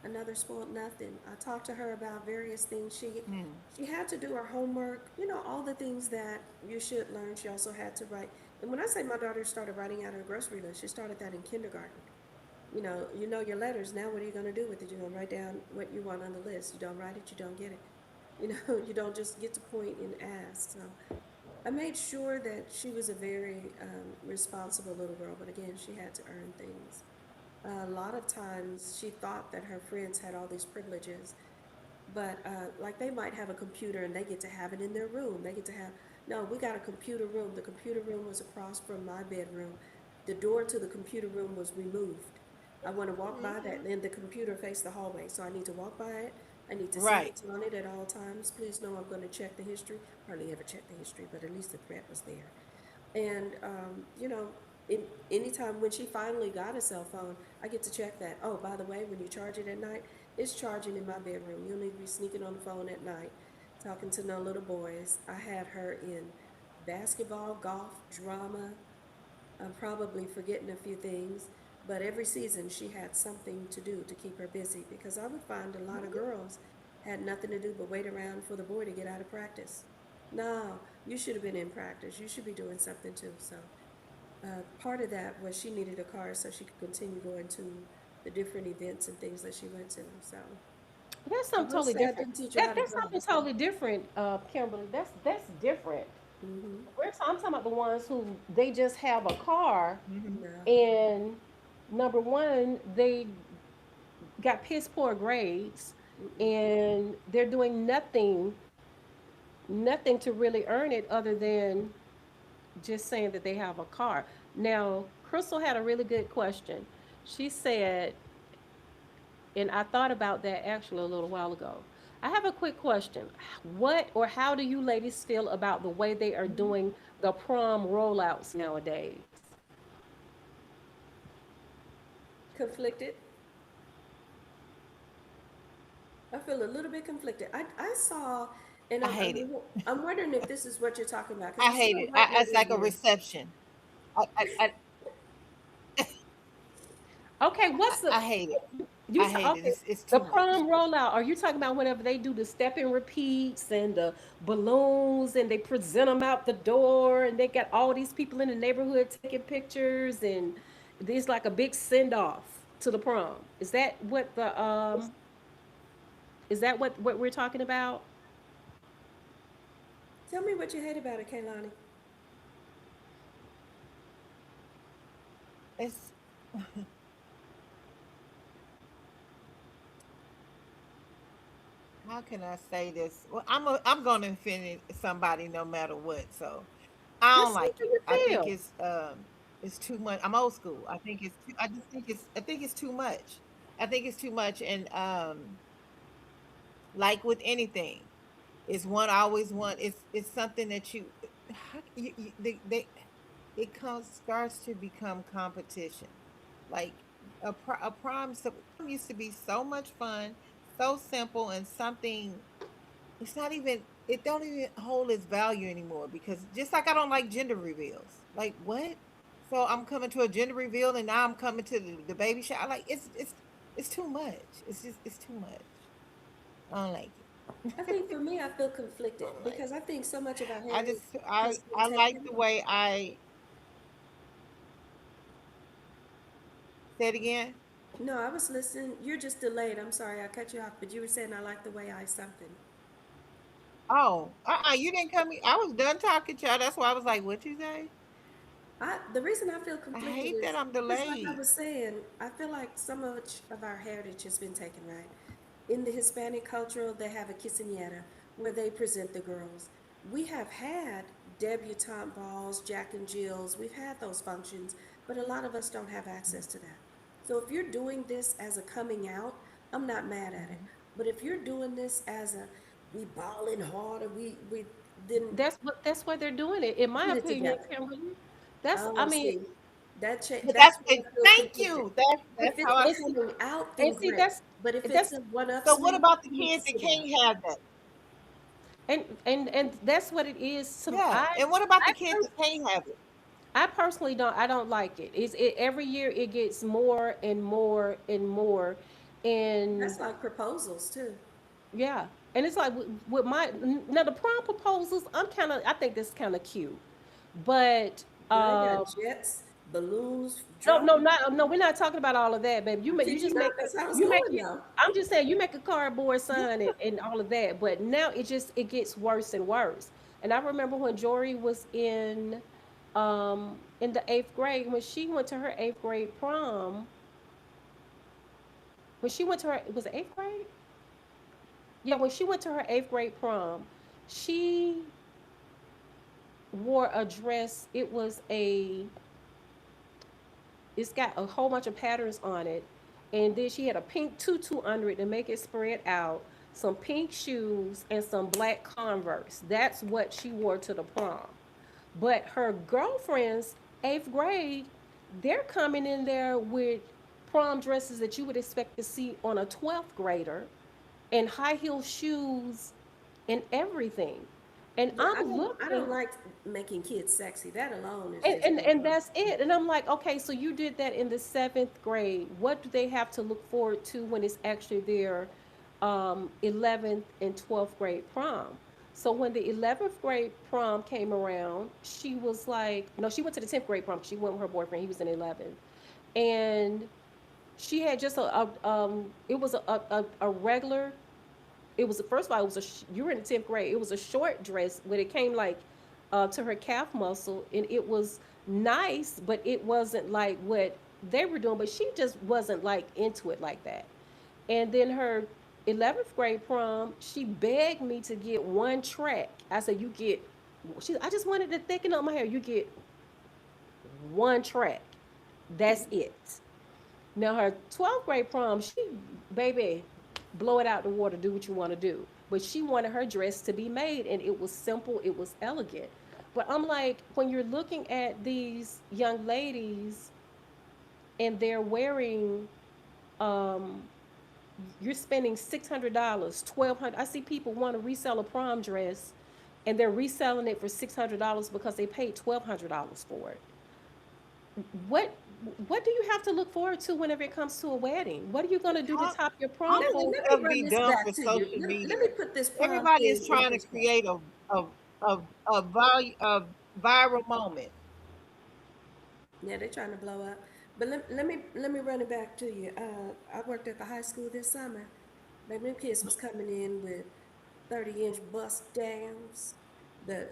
another spoiled nothing. I talked to her about various things. Hmm. She had to do her homework, all the things that you should learn. She also had to write. And when I say my daughter started writing out her grocery list, she started that in kindergarten. You know your letters. Now what are you going to do with it? You're going to write down what you want on the list. You don't write it, you don't get it. You don't just get to point and ask. So I made sure that she was a very responsible little girl, but again, she had to earn things. A lot of times she thought that her friends had all these privileges, but like they might have a computer and they get to have it in their room. They get to have, no, we got a computer room. The computer room was across from my bedroom. The door to the computer room was removed. I want to walk by that, and the computer faced the hallway, so I need to walk by it. I need to see Right. what's on it at all times. Please know I'm going to check the history. Hardly ever check the history, but at least the threat was there. And, anytime when she finally got a cell phone, I get to check that. Oh, by the way, when you charge it at night, it's charging in my bedroom. You'll need to be sneaking on the phone at night, talking to no little boys. I had her in basketball, golf, drama. I'm probably forgetting a few things, but every season she had something to do to keep her busy because I would find a lot of girls had nothing to do but wait around for the boy to get out of practice. No, you should have been in practice. You should be doing something too. So part of that was she needed a car so she could continue going to the different events and things that she went to. So That's I something will totally say I different. didn't teach her how That to that's drive. something totally different, Kimberly. That's different. Mm-hmm. I'm talking about the ones who they just have a car, Hmm. No. and number one, they got piss poor grades, Mm-mm. and they're doing nothing to really earn it other than just saying that they have a car. Now, Crystal had a really good question. She said, and I thought about that actually a little while ago. I have a quick question. What or how do you ladies feel about the way they are doing the prom rollouts nowadays? Conflicted. I feel a little bit conflicted. I saw, and I hate it. I'm wondering if this is what you're talking about because I I hate saw it. one It's like a interview. reception. I, Okay, what's the I hate it. you I saw? hate it. Okay, It's the too much. prom rollout. Are you talking about whenever they do the step and repeats and the balloons and they present them out the door and they got all these people in the neighborhood taking pictures and there's like a big send off to the prom? Is that what we're talking about? Tell me what you hate about it, Kaylani. It's how can I say this? Well, I'm gonna offend somebody no matter what. So I don't Just say like how it. you I think feel. it's too much. I'm old school. I just think it's too much. I think it's too much. And like with anything, it's one I always want. It's something that they it comes starts to become competition. Like a prom used to be so much fun, so simple, and something. It's not even. It don't even hold its value anymore because just like I don't like gender reveals. Like what? So I'm coming to a gender reveal and now I'm coming to the baby shower. Like it's too much. It's too much. I don't like I think it. for me, I feel I conflicted don't like because it. I think so much of our I heritage just has been I like taken. the way I say it again. No, I was listening. You're just delayed. I'm sorry, I cut you off, but you were saying I like the way I something. Oh, you didn't come. I was done talking, child. That's why I was like, "What you say?" The reason I feel I conflicted hate that is I'm just like I delayed. was saying, I feel like so much of our heritage has been taken, right? In the Hispanic culture, they have a quinceañera where they present the girls. We have had debutante balls, Jack and Jills, we've had those functions, but a lot of us don't have access to that. So if you're doing this as a coming out, I'm not mad at it. Mhm. But if you're doing this as a we balling hard or we then That's why they're doing it, in my get it opinion, together. Kimberly. That's Oh, I mean, see, But that's where I feel thank conflicted. you. If That's it's how I a it's feel. coming out, and then see great. But if it's that's a one So what upswing, about the you need to kids that sit down. can't have that? and that's what it is. Some Yeah. And what about the I kids pers- that can't have it? I personally don't. I don't like it. Every year it gets more and more and more, and That's like proposals too. yeah, and it's like with my now the prom proposals. I think that's kind of cute, but Girl, they got jets, balloons, no, drop. no, not no. We're not talking about all of that, baby. See, You you just know, make that's how it's you make going it. now. I'm just saying you make a cardboard sign and all of that, but now it gets worse and worse. And I remember when Jory was in the eighth grade when she went to her eighth grade prom. When she went to her was it eighth grade? Yeah, when she went to her eighth grade prom, she wore a dress. It's got a whole bunch of patterns on it. And then she had a pink tutu under it to make it spread out, some pink shoes, and some black Converse. That's what she wore to the prom. But her girlfriends, eighth grade, they're coming in there with prom dresses that you would expect to see on a 12th grader and high heel shoes and everything. And Yeah, I'm I don't looking like making kids sexy. That alone is and, just and no and no. that's it. And I'm like, okay, so you did that in the seventh grade. What do they have to look forward to when it's actually their 11th and 12th grade prom? So when the 11th grade prom came around, she was like, no, she went to the 10th grade prom. She went with her boyfriend. He was in 11th, and she had just it was a regular. It was first of all, it was you were in the 10th grade. It was a short dress, but it came like to her calf muscle, and it was nice, but it wasn't like what they were doing. But she just wasn't like into it like that. And then her 11th grade prom, she begged me to get one track. I said, "You get." I just wanted to thicken up my hair. You get one track. That's it. Now her 12th grade prom, baby, blow it out the water, do what you want to do. But she wanted her dress to be made and it was simple, it was elegant. But I'm like, when you're looking at these young ladies and they're wearing um, you're spending $600, 1,200. I see people want to resell a prom dress, and they're reselling it for $600 because they paid $1,200 for it. What what do you have to look forward to whenever it comes to a wedding? What are you going to do to All, top your all prom Let this me for? let me stuff run be this done for back to you. social Let me media. put this prom Everybody is thing in trying to perspective. create a viral moment. Yeah, they're trying to blow up. But let me run it back to you. I worked at the high school this summer. Baby, them kids was coming in with 30-inch bust downs, the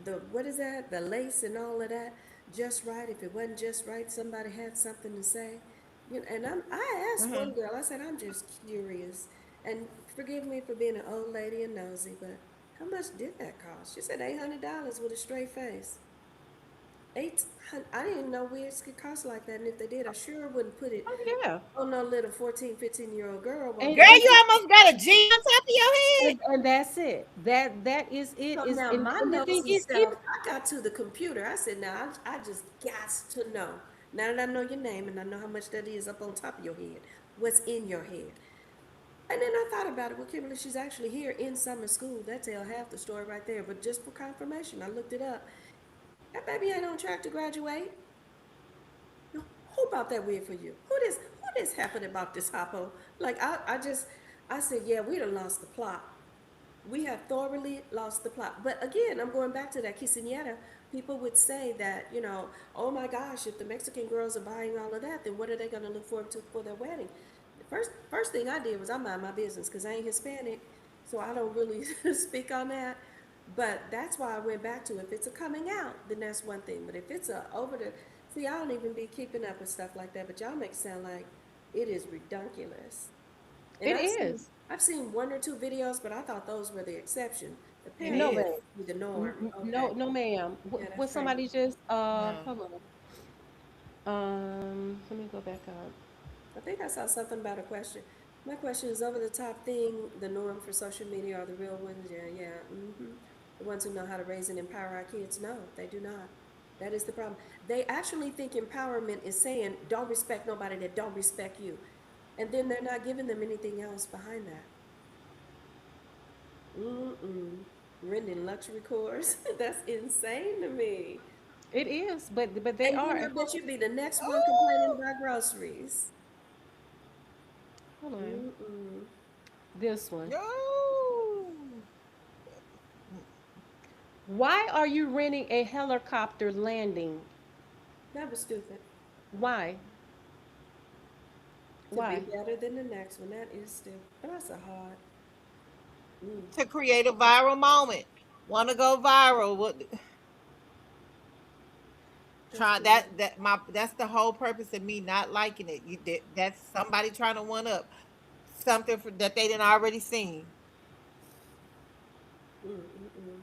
the what is that? The lace and all of that, just right. If it wasn't just right, somebody had something to say. You know, and I asked Hmm. one girl. I said, I'm just curious, and forgive me for being an old lady and nosy, but how much did that cost? She said $800 with a straight face. 800. I didn't know wigs could cost like that, and if they did, I sure wouldn't put it Oh yeah. on no little 14, 15-year-old girl while And we Girl, was. and, you almost got a G on top of your head. and that's it. That is it. So Is now my and the thing nosy is, self, even I got to the computer. I said, now I just got to know. Now that I know your name and I know how much that is up on top of your head, what's in your head. And then I thought about it. Well, Kimberly, she's actually here in summer school. That tell half the story right there. But just for confirmation, I looked it up. That baby ain't on track to graduate. Who bought that wig for you? Who this happened about this hoppo? Like I said, yeah, we done lost the plot. We have thoroughly lost the plot. But again, I'm going back to that quinceañera. People would say that, oh my gosh, if the Mexican girls are buying all of that, then what are they going to look forward to for their wedding? The first thing I did was I mind my business because I ain't Hispanic, so I don't really speak on that. But that's why I went back to if it's a coming out, then that's one thing. But if it's a over the see, I don't even be keeping up with stuff like that. But y'all make it sound like it is redunculous. And it I've seen is. I've seen one or two videos, but I thought those were the exception. It No, Apparently, ma'am. is. this be the norm. No, Okay, no, ma'am. yeah, that's When crazy. somebody just No. hold on. Let me go back up. I think I saw something about a question. My question is over the top thing. The norm for social media are the real ones. Yeah, yeah. The ones who know how to raise and empower our kids. No, they do not. That is the problem. They actually think empowerment is saying don't respect nobody that don't respect you, and then they're not giving them anything else behind that. Mm-mm. Renting luxury cars. That's insane to me. It is, but they And then are. I bet you'd be the next one complaining Oh, about groceries. Hold on. Mm-mm. This one. no. Why are you renting a helicopter landing? That was stupid. Why? To be Why? better than the next one. That is stupid. But that's a hard. Mm, To create a viral moment. Want to go viral? What? that's Try too much. that's the whole purpose of me not liking it. That's somebody trying to one up something that they didn't already seen. Mm-mm-mm.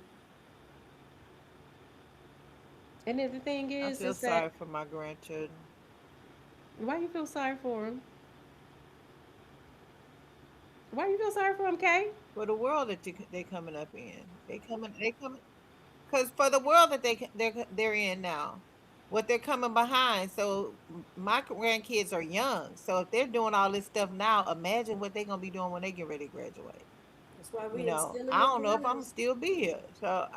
And then the thing I is feel that sorry for my grandchildren. why you feel sorry for him? Why you feel sorry for him, Kay? For the world that they coming up in. They coming because for the world that they're in now, what they're coming behind. So my grandkids are young. So if they're doing all this stuff now, imagine what they're gonna be doing when they get ready to graduate. That's why we instilling I it don't know if I'm gonna now. still be here. So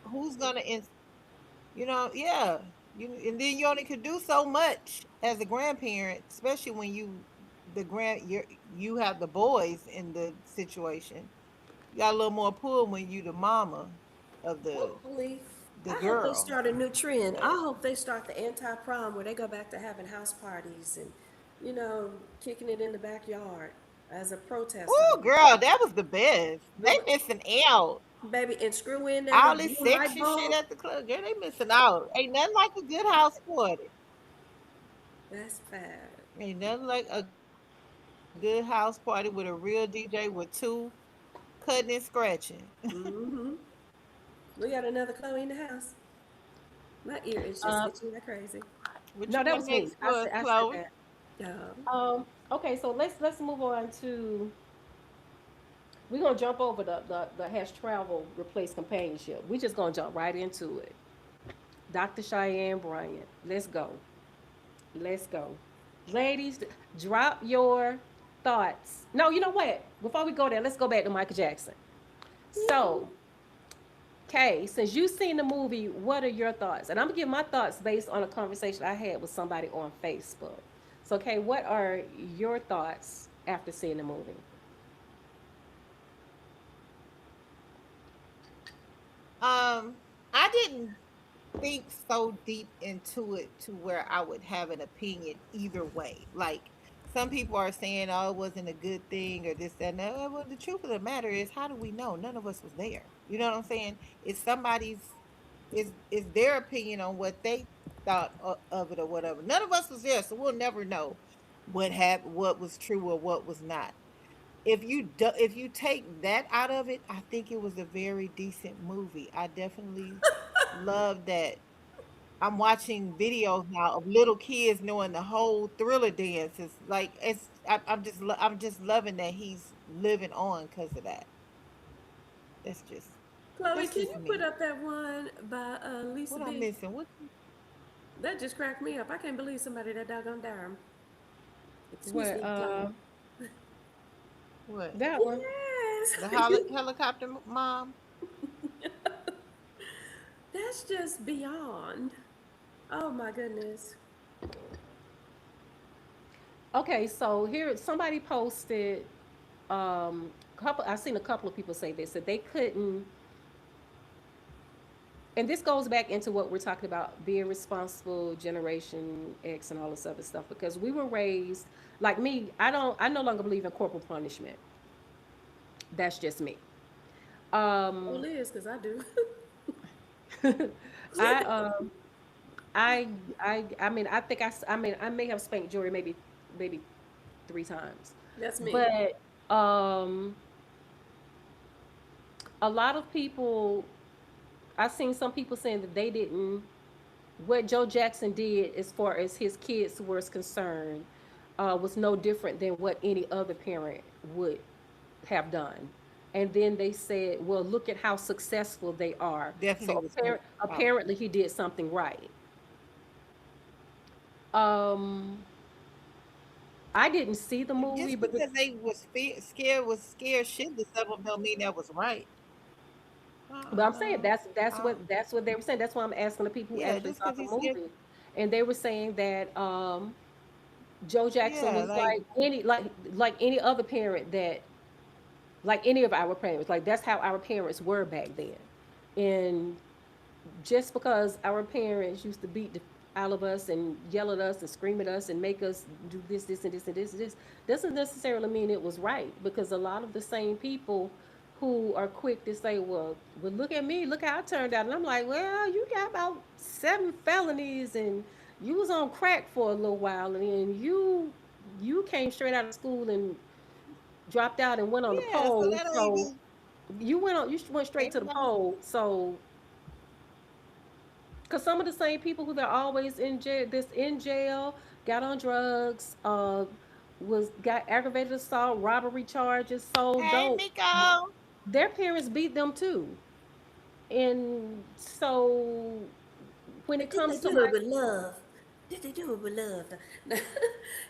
who's gonna yeah. And then you only could do so much as a grandparent, especially when you have the boys in the situation. You got a little more pull when you the mama of Hopefully, the I hope they girl. start a new trend. But I hope they start the anti-prom where they go back to having house parties and, kicking it in the backyard as a protest oh on girl, that was the best. They it. missing out. Baby, and screw in that All little this blue light sexy shit bulb. at the club. Girl, they missing out. Ain't nothing like a good house party. That's bad. Ain't nothing like a good house party with a real DJ with two cutting and scratching. Mm-hmm. We got another Chloe in the house. My ear is just Uh, itching like crazy. What you no, that got was me. next for us, I said Chloe? that. Um, Okay, so let's move on to. We're gonna jump over the has travel replace companionship. We're just gonna jump right into it. Dr. Cheyenne Bryant. Let's go. Let's go. Ladies, drop your thoughts. No, you know what? Before we go there, let's go back to Michael Jackson. Yeah. So, Kay, since you've seen the movie, what are your thoughts? And I'm gonna give my thoughts based on a conversation I had with somebody on Facebook. So, Kay, what are your thoughts after seeing the movie? I didn't think so deep into it to where I would have an opinion either way. Like some people are saying, "Oh, it wasn't a good thing," or this, that, and that. Well, the truth of the matter is, how do we know? None of us was there. You know what I'm saying? It's somebody's, is their opinion on what they thought of it or whatever. None of us was there, so we'll never know what happened, what was true or what was not. If you take that out of it, I think it was a very decent movie. I definitely love that. I'm watching videos now of little kids knowing the whole Thriller dance. It's like I'm just loving that he's living on because of that. That's just Chloe, that's can just you put me. up that one by Lisa What I'm B? missing? What That just cracked me up. I can't believe somebody that doggone darn. Excuse What? me, Chloe. what? That one. Yes. The helicopter mom? That's just beyond. Oh my goodness. Okay, so here somebody posted. Couple. I've seen a couple of people say this that they couldn't, and this goes back into what we're talking about being responsible, Generation X, and all this other stuff. Because we were raised like me. I no longer believe in corporal punishment. That's just me. Well, Um, it is because I do. I I mean I think I mean I may have spanked Jory maybe 3 times, That's me. but a lot of people I've seen some people saying that they didn't what Joe Jackson did as far as his kids was concerned was no different than what any other parent would have done. And then they said, well, look at how successful they are. Definitely So was good. Oh. apparently he did something right. Um, I didn't see the movie, Just but because they was scared shitless of them don't mean that was right. I'm saying No. Uh, that's what they were saying. That's why I'm asking the people who yeah, actually just saw because the he's scared. movie, and they were saying that Joe Jackson Yeah, was like like any other parent that like any of our parents. Like that's how our parents were back then. And just because our parents used to beat the out of us and yell at us and scream at us and make us do this, this, and this, and this, and this, doesn't necessarily mean it was right. Because a lot of the same people who are quick to say, well, look at me, look how I turned out. And I'm like, well, you got about 7 felonies and you was on crack for a little while and then you came straight out of school and dropped out and went on the yeah. So pole. that don't So even you went straight to the everybody. pole. So because some of the same people who they're always in jail, this in jail, got on drugs, was got aggravated assault, robbery charges, sold Hey, dope. Miko. Their parents beat them too, and so when it But did they comes to do it like, with love? Did they do it with love?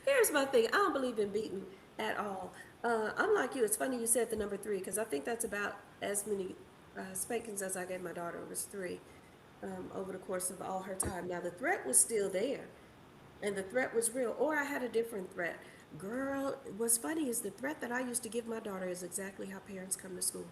Here's my thing. I don't believe in beating at all. I'm like you. It's funny you said the number three because I think that's about as many spankings as I gave my daughter. It was three over the course of all her time. Now the threat was still there, and the threat was real. Or I had a different threat. Girl, what's funny is the threat that I used to give my daughter is exactly how parents come to school.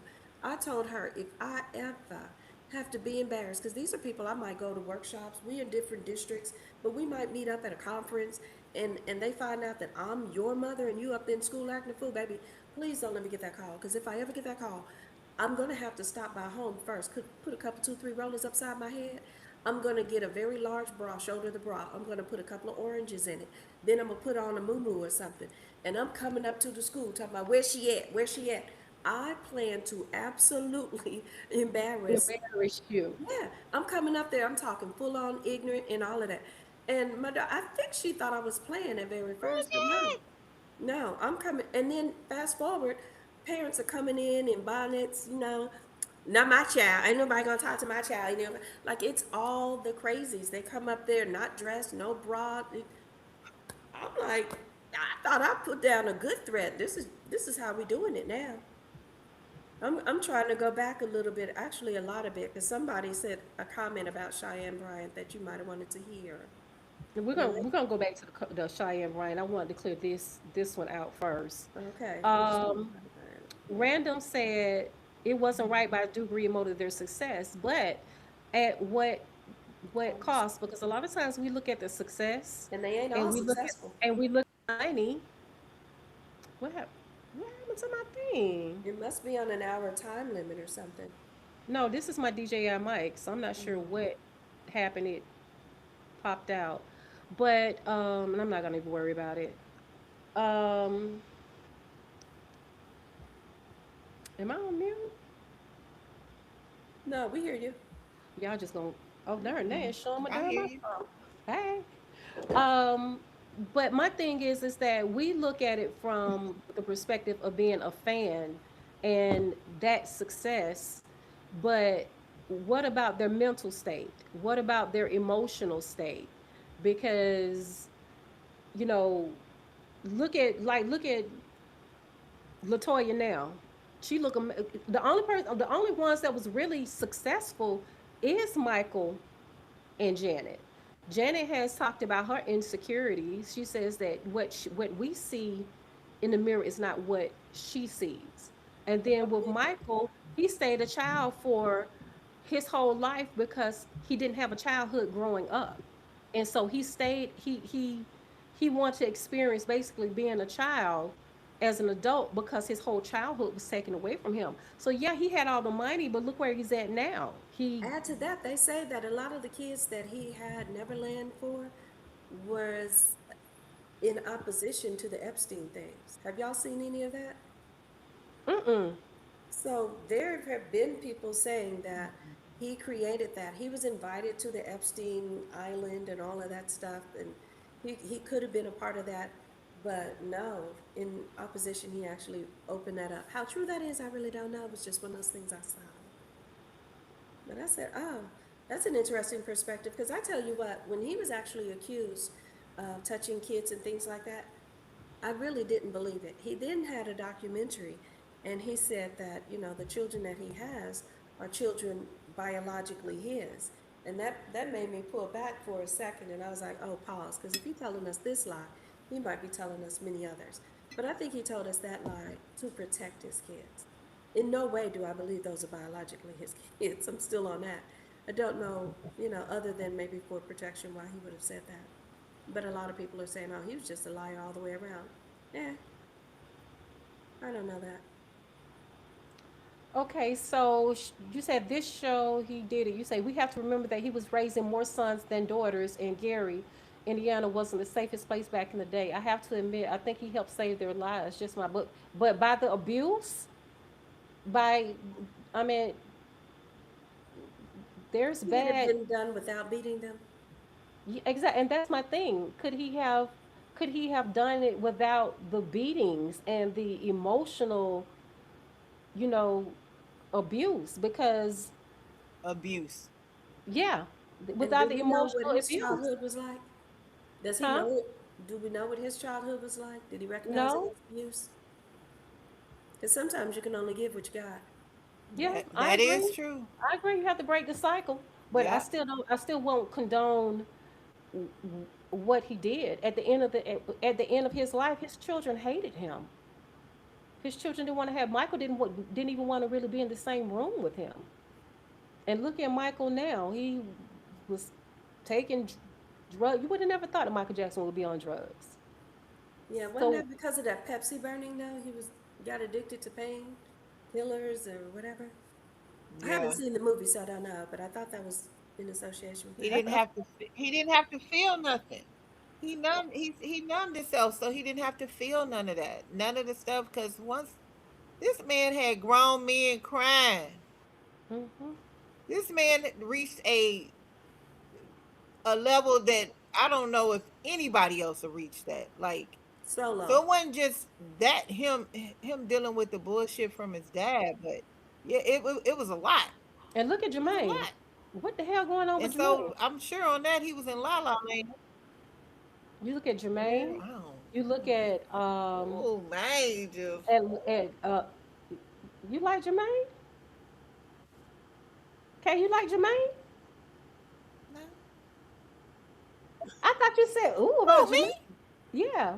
I told her if I ever have to be embarrassed, because these are people I might go to workshops, we in different districts, but we might meet up at a conference and they find out that I'm your mother and you up in school acting a fool, baby, please don't let me get that call. Because if I ever get that call, I'm gonna have to stop by home first. Could put a couple, two, three rollers upside my head. I'm gonna get a very large bra, shoulder the bra. I'm gonna put a couple of oranges in it. Then I'm gonna put on a moo or something. And I'm coming up to the school talking about where she at, where she at. I plan to absolutely embarrass. embarrass you. Yeah, I'm coming up there. I'm talking full on ignorant and all of that. And I think she thought I was playing at very first, but no. No, I'm coming. And then fast forward, parents are coming in bonnets, not my child. Ain't nobody gonna talk to my child. Like it's all the crazies. They come up there not dressed, no bra. I'm like, I thought I put down a good threat. This is how we doing it now. I'm trying to go back a little bit, actually a lot of it, because somebody said a comment about Cheyenne Bryant that you might have wanted to hear. We're And gonna let- we're gonna go back to the Cheyenne Bryant. I wanted to clear this one out first. Okay, who's Cheyenne Um, Bryant? Random said it wasn't right by degree and motive their success, but at what cost? Because a lot of times we look at the success And they ain't and all we look at successful. money. What happened? What happened to my thing? It must be on an hour time limit or something. No, this is my DJI mic, so I'm not sure what happened. It popped out, but and I'm not gonna even worry about it. Um, am I on mute? No, we hear you. Y'all just gonna oh darn that showing my I darn hear my you. phone. Hey. Um, but my thing is that we look at it from the perspective of being a fan and that success, but what about their mental state? What about their emotional state? Because, you know, look at Latoya now. She look the only ones that was really successful is Michael and Janet. Janet has talked about her insecurities. She says that what we see in the mirror is not what she sees. And then with Michael, he stayed a child for his whole life because he didn't have a childhood growing up. And so he stayed he wanted to experience basically being a child as an adult because his whole childhood was taken away from him. So yeah, he had all the money, but look where he's at now. He Add to that, they say that a lot of the kids that he had Neverland for was in opposition to the Epstein things. Have y'all seen any of that? mm-mm. So there have been people saying that he created that. He was invited to the Epstein Island and all of that stuff, and he could have been a part of that, but no, in opposition, he actually opened that up. How true that is, I really don't know. It was just one of those things I saw. But I said, oh, that's an interesting perspective, because I tell you what, when he was actually accused of touching kids and things like that, I really didn't believe it. He then had a documentary, and he said that, the children that he has are children biologically his. And that made me pull back for a second, and I was like, oh, pause, because if he's telling us this lie, he might be telling us many others. But I think he told us that lie to protect his kids. In no way do I believe those are biologically his kids. I'm still on that. I don't know, other than maybe for protection why he would have said that. But a lot of people are saying, oh, he was just a liar all the way around. Eh, I don't know that. Okay, so you said this show he did it. You say we have to remember that he was raising more sons than daughters, and Gary, Indiana wasn't the safest place back in the day. I have to admit, I think he helped save their lives. Just my book, but by the abuse, by I mean, there's Could it have bad. been done without beating them? Exactly, and that's my thing. Could he have done it without the beatings and the emotional, you know, abuse? Because Abuse. yeah, And without do the we know what emotional his abuse. childhood was like? Does he Huh? know it? Do we know what his childhood was like? Did he recognize it No? as abuse? Because sometimes you can only give what you got. Yeah, I That is agree. true. I agree. You have to break the cycle, but I Yeah. still don't. I still won't condone what he did. At the end of his life, his children hated him. His children didn't want to have Michael. Didn't even want to really be in the same room with him. And look at Michael now. He was taking drugs. You would have never thought that Michael Jackson would be on drugs. Yeah, wasn't So that because of that Pepsi burning though? He was got addicted to pain killers or whatever. I haven't Yeah. seen the movie, so I don't know, but I thought that was in association with He that. didn't have to. He didn't have to feel nothing. He numbed himself, so he didn't have to feel none of that, none of the stuff. Because once this man had grown men crying, hmm this man reached a level that I don't know if anybody else will reach that. Like, Solo. so it wasn't just that him dealing with the bullshit from his dad, but yeah, it was a lot. and look at It was a Jermaine. lot. What the hell going on And with Jermaine? so I'm sure on that he was in La La Land. You look at Yeah. Jermaine. Wow. You look Oh, my angels. at you like Jermaine? Okay, you like Jermaine? No. I thought you said ooh about Who, me? Jermaine. Yeah.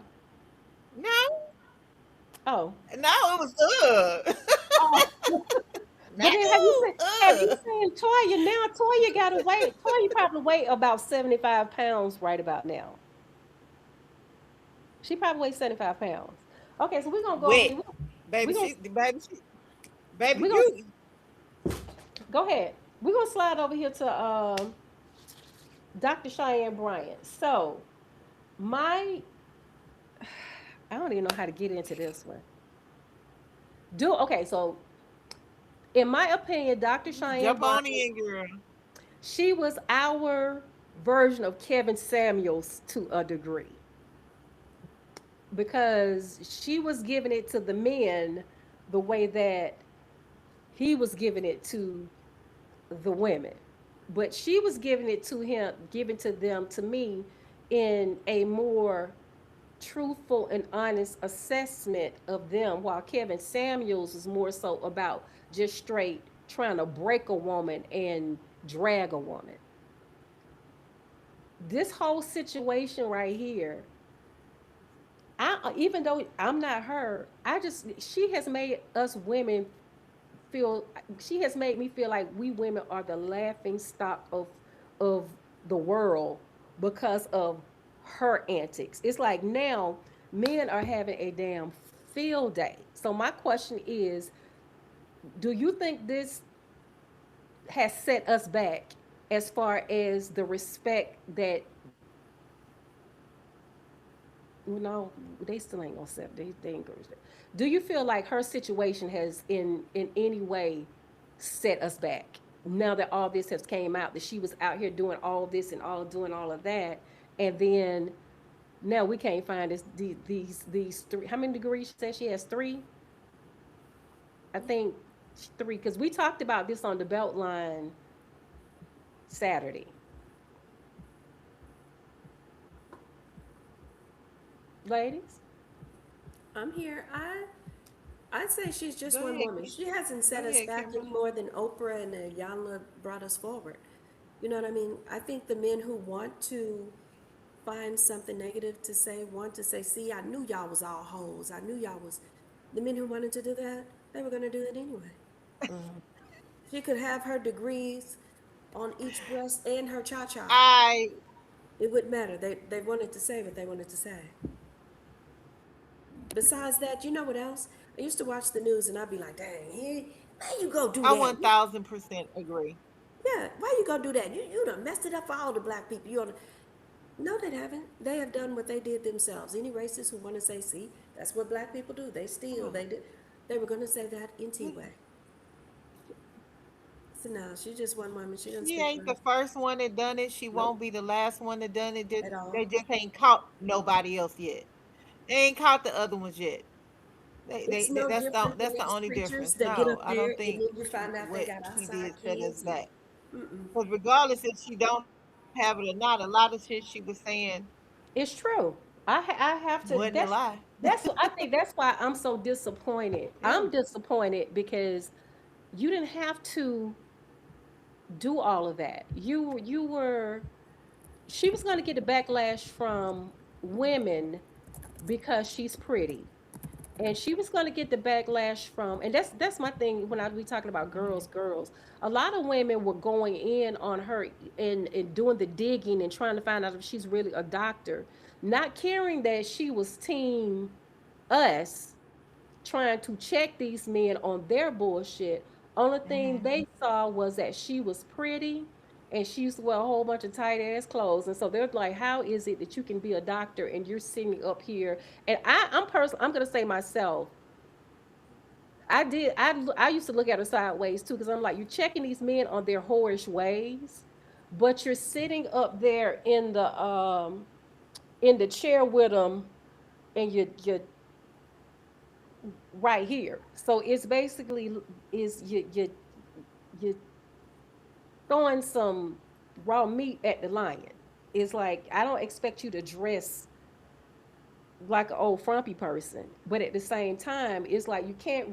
No. Oh. No, it was Oh. But then have you No. seen Toya now? Toya gotta wait. Toya probably weigh about 75 pounds right about now. She probably weighs 75 pounds. Okay, so we're gonna go over Wet. here. Baby, We're gonna baby, we're gonna you. go ahead. We're gonna slide over here to Dr. Cheyenne Bryant. So my I don't even know how to get into this one. Do okay, so in my opinion, Dr. Cheyenne Jump on Bryant, in, girl. she was our version of Kevin Samuels to a degree because she was giving it to the men the way that he was giving it to the women. But she was giving it to him, giving to them to me in a more truthful and honest assessment of them, while Kevin Samuels is more so about just straight trying to break a woman and drag a woman. This whole situation right here, I even though I'm not her, I just she has made us women feel she has made me feel like we women are the laughing stock of the world because of her antics. It's like now men are having a damn field day. So my question is, do you think this has set us back as far as the respect that no, they still ain't gonna set they ain't gonna respect. Do you feel like her situation has in any way set us back now that all this has came out that she was out here doing all this and all doing all of that, and then now we can't find these three, how many degrees she said she has three, I think three, because we talked about this on the Beltline Saturday, ladies. I'm here. I'd say she's just Go one ahead, woman. She hasn't go set us ahead, back any Kimberly. more than Oprah and Yanla brought us forward. You know what I mean? I think the men who want to find something negative to say, want to say, see, I knew y'all was all hoes. I knew y'all was. The men who wanted to do that, they were going to do it anyway. Mm-hmm. She could have her degrees on each breast and her cha cha. I It wouldn't matter. They wanted to say what they wanted to say. Besides that, you know what else? I used to watch the news and I'd be like, dang, here, why you go do I that? 1000% agree. Yeah, why you go do that? You done messed it up for all the black people. You oughta... No, they haven't. They have done what they did themselves. Any racists who want to say, see, that's what black people do. They steal. They did. They were going to say that anyway. So no, she just one woman. She doesn't She speak ain't for the first one that done it. She nope won't be the last one that done it. at all. They just ain't caught nobody else yet. They ain't caught the other ones yet. It's no different than That's the these only preachers difference. that get No, up I there don't and think then you find out they what got she outside did set us kids and back. Because regardless if she don't have it or not, a lot of shit she was saying It's true. I have to. wasn't a lie. I think that's why I'm so disappointed. Yeah. I'm disappointed because you didn't have to do all of that. You were she was going to get a backlash from women because she's pretty. And she was going to get the backlash from, and that's my thing when I be talking about Mhm. girls. A lot of women were going in on her and doing the digging and trying to find out if she's really a doctor, not caring that she was team us, trying to check these men on their bullshit. Only thing Mhm. they saw was that she was pretty and she used to wear a whole bunch of tight ass clothes. And so they're like, how is it that you can be a doctor and you're sitting up here? And I'm gonna say myself, I used to look at her sideways too, because I'm like, you're checking these men on their whorish ways, but you're sitting up there in the chair with them, and you're right here. So it's basically is you throwing some raw meat at the lion. It's like I don't expect you to dress like an old frumpy person. But at the same time, it's like you can't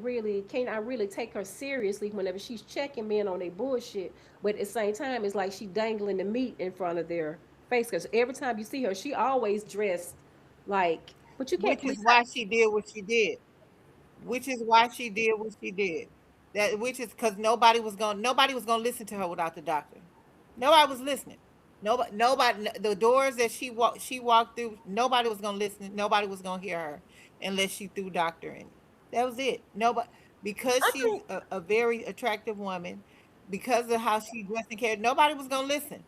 I really take her seriously whenever she's checking men on their bullshit. But at the same time, it's like she dangling the meat in front of their face. Because every time you see her, she always dressed like, but you can't, Which is why she did what she did. Which is why she did what she did. That which is because nobody was gonna listen to her without the doctor. Nobody was listening. Nobody, the doors that she walked through, nobody was gonna listen. Nobody was gonna hear her unless she threw doctor in. That was it. Nobody, because I she's think, a very attractive woman, because of how she dressed and carried, nobody was gonna listen.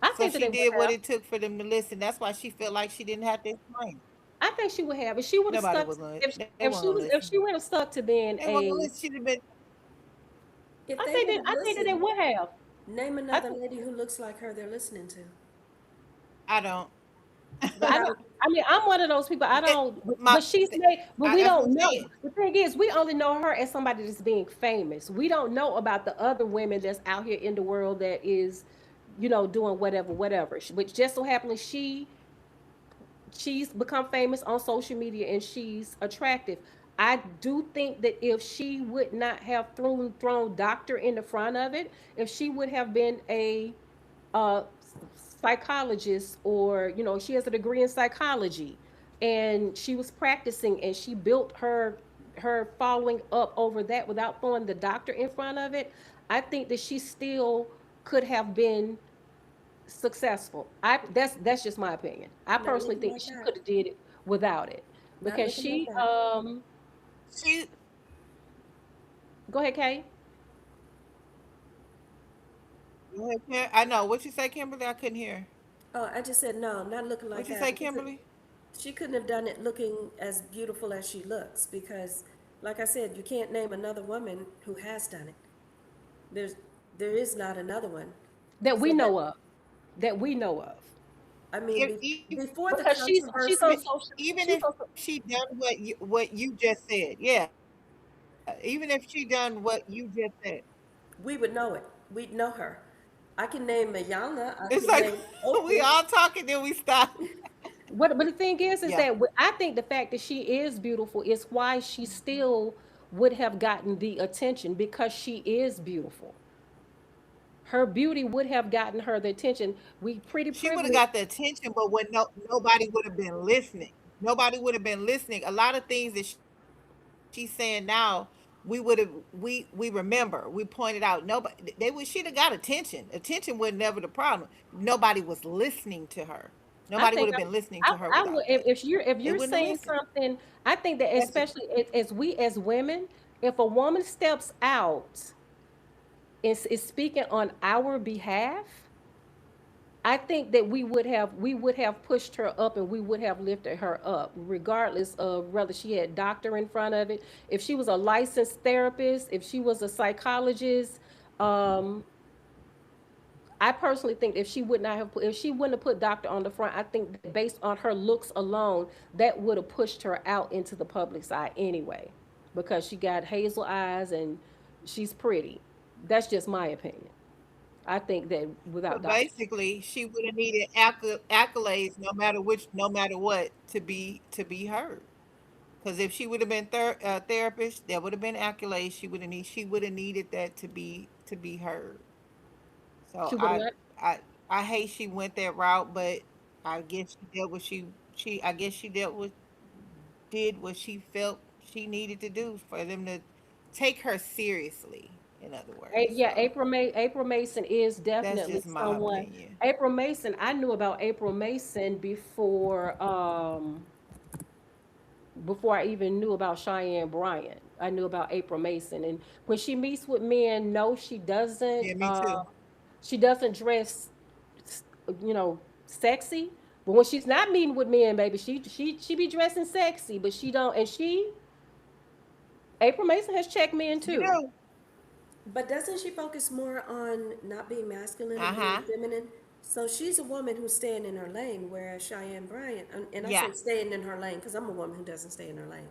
I So think that she they would did what have. it took for them to listen. That's why she felt like she didn't have to explain. I think she would have. If she would have Nobody stuck, was gonna. if They weren't gonna if listen. she would have stuck to being They weren't gonna a, listen. She'd have been. If they would have I think that they listened, would have. name I another think, lady who looks like her they're listening to. I don't. But I don't. I mean, I'm one of those people. I It, don't. my, But she's made. But we that's what don't I'm know. saying. The thing is, we only know her as somebody that's being famous. We don't know about the other women that's out here in the world that is, doing whatever, whatever. Which just so happens she's become famous on social media and she's attractive. I do think that if she would not have thrown doctor in the front of it, if she would have been a uh, psychologist, or she has a degree in psychology and she was practicing and she built her following up over that without throwing the doctor in front of it, I think that she still could have been successful. That's just my opinion. I not personally looking think like she that. could have did it without it Not because looking like she that. She, go ahead, Kay. I know what you say, Kimberly. I couldn't hear. Oh, I just said no, not looking like What you that say, because Kimberly? she couldn't have done it looking as beautiful as she looks because, like I said, you can't name another woman who has done it. There's, there is not another one. That we So that, know of. That we know of. I mean, before the Because she's controversy, on social even she's if on she done what you just said, yeah. Even if she done what you just said, we would know it. We'd know her. I can name Mayana. I it's can like name we Oprah. all talking, then we stop. what but the thing is Yeah, that I think the fact that she is beautiful is why she still would have gotten the attention because she is beautiful. Her beauty would have gotten her the attention. We pretty she would have privileged. got the attention, but when nobody would have been listening. Nobody would have been listening. A lot of things that she's saying now, we remember. We pointed out. Nobody she'd have got attention. Attention was never the problem. Nobody was listening to her. Nobody I would have think been listening to I, her I without would that. if They you're wouldn't have saying listened. something. I think that That's just especially as we as women, if a woman steps out and is speaking on our behalf, I think that we would have pushed her up and we would have lifted her up, regardless of whether she had doctor in front of it. If she was a licensed therapist, if she was a psychologist, um, I personally think if she wouldn't have put doctor on the front, I think that based on her looks alone, that would have pushed her out into the public's eye anyway, because she got hazel eyes and she's pretty. That's just my opinion. I think that so without doctor. basically she would have needed accolades no matter what to be heard. Because if she would have been therapist, there would have been accolades. She would have needed that to be heard. So She would have not. I I hate she went that route, but I guess she did what she I guess she did what she felt she needed to do for them to take her seriously. In other words, Yeah, so April Mason is that's definitely just my someone. opinion. April Mason, I knew about April Mason before I even knew about Cheyenne Bryant. I knew about April Mason, and when she meets with men, no, Yeah, me too. she doesn't dress, you know, sexy. But when she's not meeting with men, baby, she be dressing sexy, but she don't. And April Mason has checked men She too. do. but doesn't she focus more on not being masculine and being Uh-huh. feminine? So she's a woman who's staying in her lane, whereas Cheyenne Bryant, and I Yeah. say staying in her lane because I'm a woman who doesn't stay in her lane,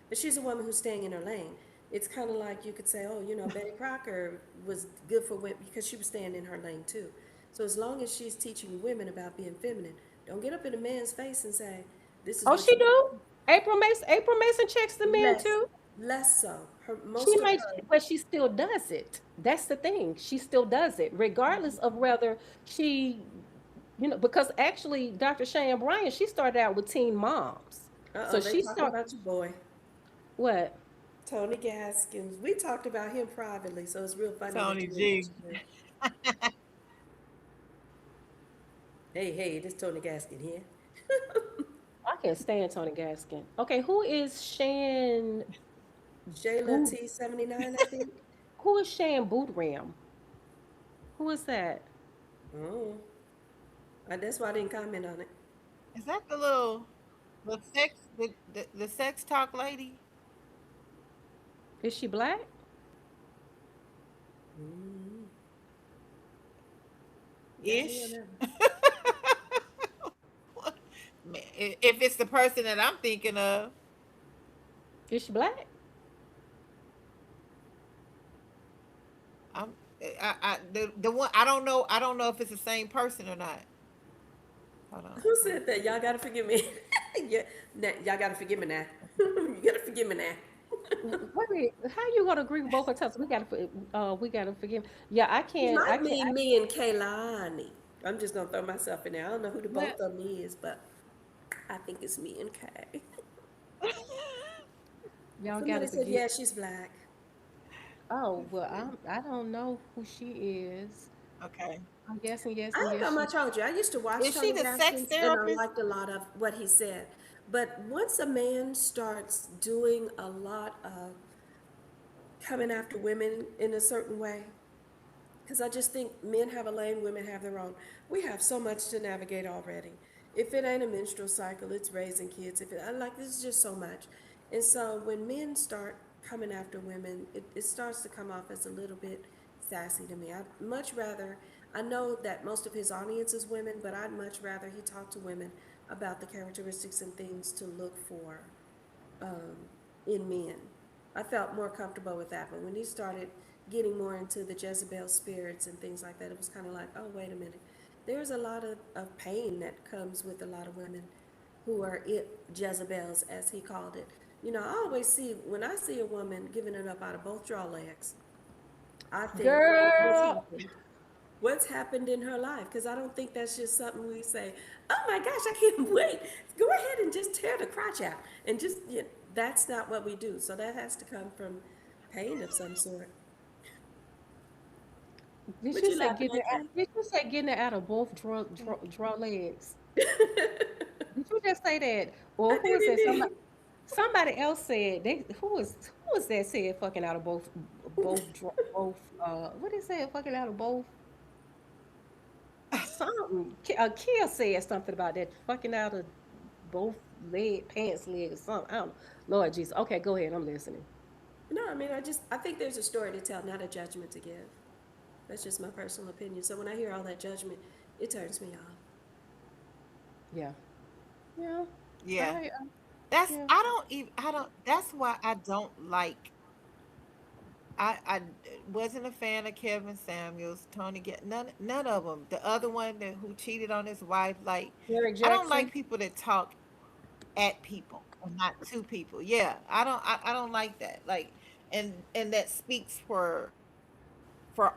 but she's a woman who's staying in her lane. It's kind of like you could say, oh, Betty Crocker was good for women because she was staying in her lane too. So as long as she's teaching women about being feminine, don't get up in a man's face and say, This is Oh, what she she do. April Mason checks the men less too. less so. Her She most of might, her but she still does it. That's the thing. She still does it, regardless of whether she, because actually, Dr. Cheyenne Bryant, she started out with teen moms. So they she talking start about your boy. what? Tony Gaskins. We talked about him privately, so it's real funny that Tony you didn't G. mention him. Hey, hey, this Tony Gaskin here. I can't stand Tony Gaskin. Okay, who is Shan Shayla Boot? T79, I think. Who is Shan Bootram? Who is that? Oh, that's why I didn't comment on it. Is that the sex talk lady? Is she black? Mm, got me on Ish. that one. If it's the person that I'm thinking of, Is she black? I'm the one I don't know if it's the same person or not. Hold on. Who said that? Y'all gotta forgive me. Yeah, y'all gotta forgive me now. You gotta forgive me now. Wait a minute. How you gonna agree with both of us? We gotta forgive. Yeah, I It can't. I might can't. mean me and Kaylani. I'm just gonna throw myself in there. I don't know who the Well, both of them is, but I think it's me and Kay. y'all gotta Somebody said, forgive. yeah, she's black. Oh well, I don't know who she is. Okay. I'm guessing yes and I ain't yes. gonna much hold you. I used to watch Is she Tony the sex Gaskins and I therapist? liked a lot of what he said. But once a man starts doing a lot of coming after women in a certain way, because I just think men have a lane, women have their own. We have so much to navigate already. If it ain't a menstrual cycle, it's raising kids. If it, I like this is just so much. And so when men start coming after women, it starts to come off as a little bit sassy to me. I'd much rather, I know that most of his audience is women, but I'd much rather he talk to women about the characteristics and things to look for um, in men. I felt more comfortable with that. But when he started getting more into the Jezebel spirits and things like that, it was kind of like, oh, wait a minute. There's a lot of pain that comes with a lot of women who are Jezebels, as he called it. I always see, when I see a woman giving it up out of both draw legs, I think, what's Girl, happened? What's happened in her life? Because I don't think that's just something we say, oh my gosh, I can't wait. Go ahead and just tear the crotch out. And just, that's not what we do. So that has to come from pain of some sort. did What you you say laughing getting it? at, Kay? Did you say getting it out of both draw legs? Did you just say that? Or I who did is that? indeed. Somebody else said they. Who was that said fucking out of both? What they said fucking out of both? Something. Kia said something about that fucking out of both pants leg or something. I don't know. Lord Jesus. Okay, go ahead. I'm listening. No, I mean, I think there's a story to tell, not a judgment to give. That's just my personal opinion. So when I hear all that judgment, it turns me off. Yeah. Yeah. Yeah. I That's yeah. I don't even I don't that's why I don't like I wasn't a fan of Kevin Samuels, Tony get none of them. The other one who cheated on his wife, like Derek I don't Jackson. like people that talk at people and not to people. Yeah, I don't like that. Like and that speaks for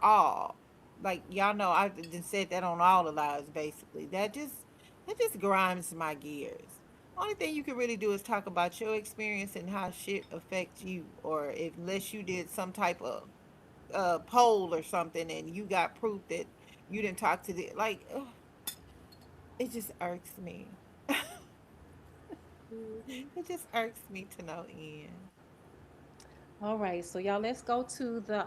all. Like y'all know I've just said that on all the lives basically. That just grinds my gears. Only thing you can really do is talk about your experience and how shit affects you, or if unless you did some type of poll or something and you got proof that you didn't talk to the like. Ugh, it just irks me. Hmm. It just irks me to no end. All right, so y'all, let's go to the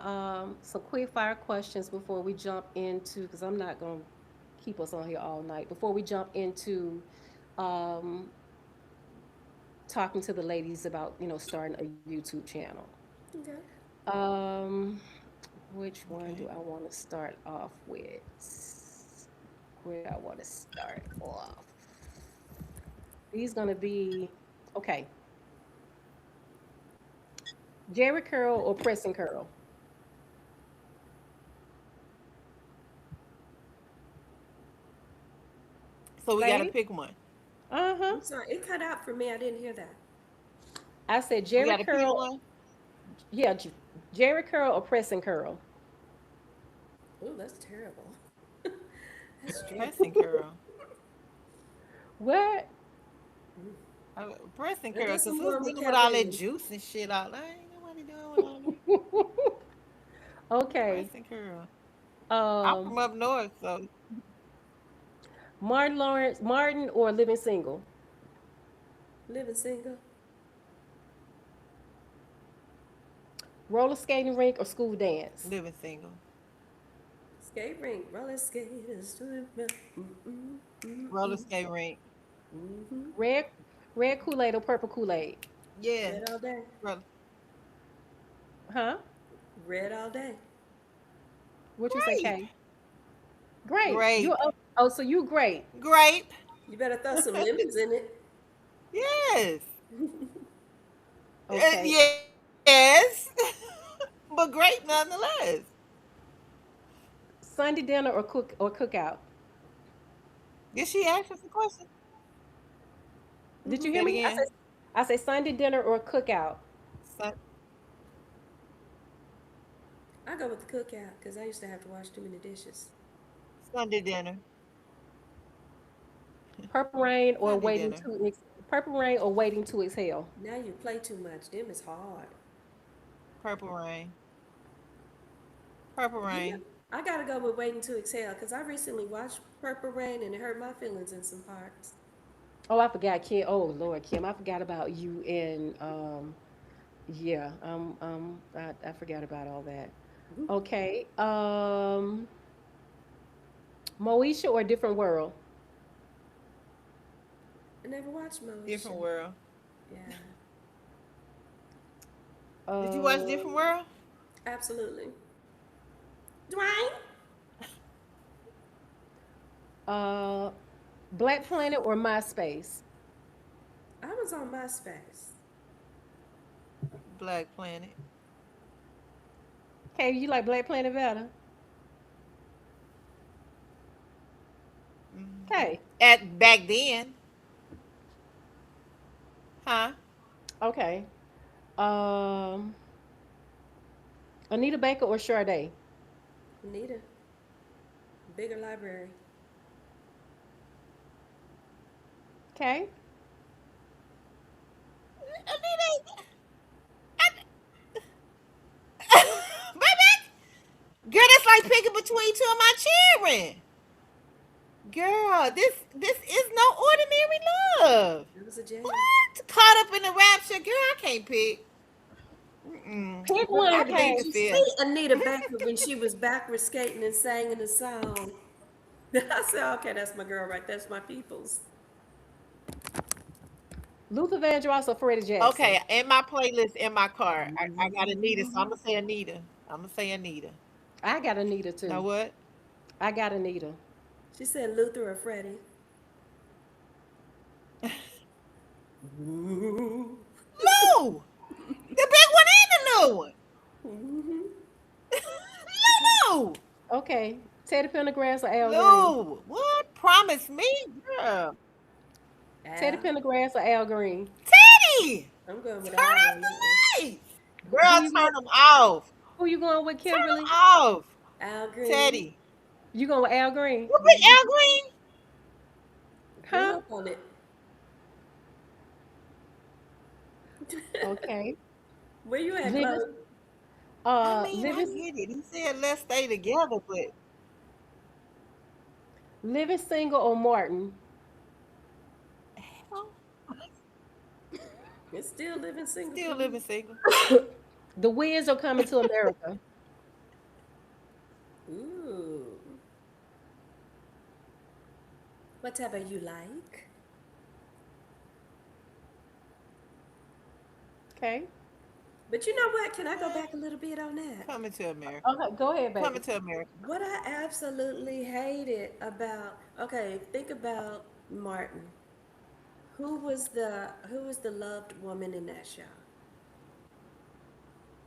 some quick fire questions before we jump into, because I'm not gonna keep us on here all night. Before we jump into um, talking to the ladies about starting a YouTube channel. Okay. Um, which one do Okay. I want to start off with? Where do I want to start off? These gonna be okay. Jerry curl or pressing curl? So we got to Lady? pick one. Uh-huh. I'm sorry, it cut out for me. I didn't hear that. I said We Jerry got to pick curl. one. Yeah, Jerry curl or pressing curl. Oh, that's terrible. That's Pressing dreadful. curl. What? Pressing I curl, guess because I'm who's going with dealing with all that Calvin. juice and shit out there? Ain't nobody doing with all that. Okay. Pressing curl. I'm Um, from up north, so Martin Lawrence, Martin or living single. Living single. Roller skating rink or school dance. living single. Skate rink. Roller skaters. Roller skate rink. Mm-hmm. Red, red Kool-Aid or purple Kool-Aid. Yeah. Red all day. Roller. Huh? Red all day. What you say, Grape. Kay? Great. You Grape. oh, so you great. Grape. You better throw some lemons in it. Yes. Okay. Yes. But grape nonetheless. Sunday dinner or cookout. Did she ask us a question? Did Mm-hmm. you Say hear it me? again. I say Sunday dinner or cookout. Sun- I go with the cookout because I used to have to wash too many dishes. Sunday dinner. Purple rain or Sunday waiting dinner. to purple rain or waiting to exhale. Now you play too much. Them is hard. Purple rain. Purple You know, rain. I gotta go with waiting to exhale because I recently watched Purple Rain and it hurt my feelings in some parts. Oh, I forgot Kim. Oh Lord, Kim, I forgot about you and yeah, I forgot about all that. Okay. Moesha or different world? I never watched Different Moesha. world. Yeah, Did you watch Um Different World? absolutely. Dwayne? uh Black Planet or MySpace? I was on MySpace. Black Planet. Okay, you like Black Planet better? Okay. At back then, huh? Okay. Um Anita Baker or Sade? Anita, bigger library. Okay. I mean, baby, girl, that's like picking between two of my children. Girl, this is no ordinary love. It was a jam. What? Caught up in the rapture, girl. I can't pick. Mm-mm. Pick But one, I baby, plead did the okay. you fifth. see Anita Baker when she was backward skating and sang in the song? I said, okay, that's my girl right. That's my peoples. Luther Vandross or Freddie Jackson? Okay, in my playlist in my car, I got Anita, so I'm gonna say Anita. I'm gonna say Anita. I got Anita Know too. what? I got Anita. She said Luther or Freddie. Lou, the big one and the new one. Lou, Okay. Teddy Pendergrass or Al Green? Lou, what? Promise me, girl. Teddy Al. Pendergrass or Al Green? Teddy, I'm going with turn Al off on that one. the lights. Who Girl, you turn going? them off. Who you going with, Turn them Kimberly? off. Al Green. Teddy. You going with Al Green? What big Al Green? Grew Huh? up on it. Okay. Where you at, Living, Chloe? I mean, I living, get it. He said let's stay together, but living single or Martin? hell, It's still living single for still me. living single. The Wiz or Coming to America? Ooh. Whatever you like. Okay. But you know what? Can I go back a little bit on that? Coming to America. Okay, go ahead, baby. Coming to America. What I absolutely hated about, okay, think about Martin. Who was the loved woman in that show?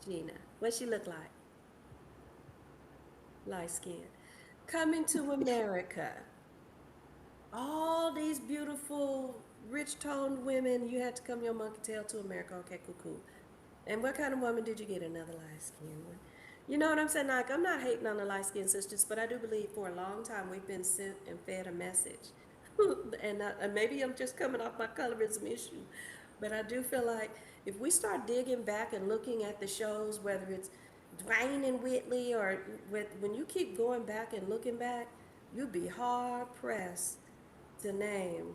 Gina. What she look like? Light skin. Coming to America. All these beautiful rich toned women, you had to come your monkey tail to America. Okay, cool, cool. And what kind of woman did you get? Another light skinned one. You know what I'm saying? Like, I'm not hating on the light skinned sisters, but I do believe for a long time we've been sent and fed a message. And maybe I'm just coming off my colorism issue, but I do feel like if we start digging back and looking at the shows, whether it's Dwayne and Whitley or when you keep going back and looking back, you'd be hard pressed to name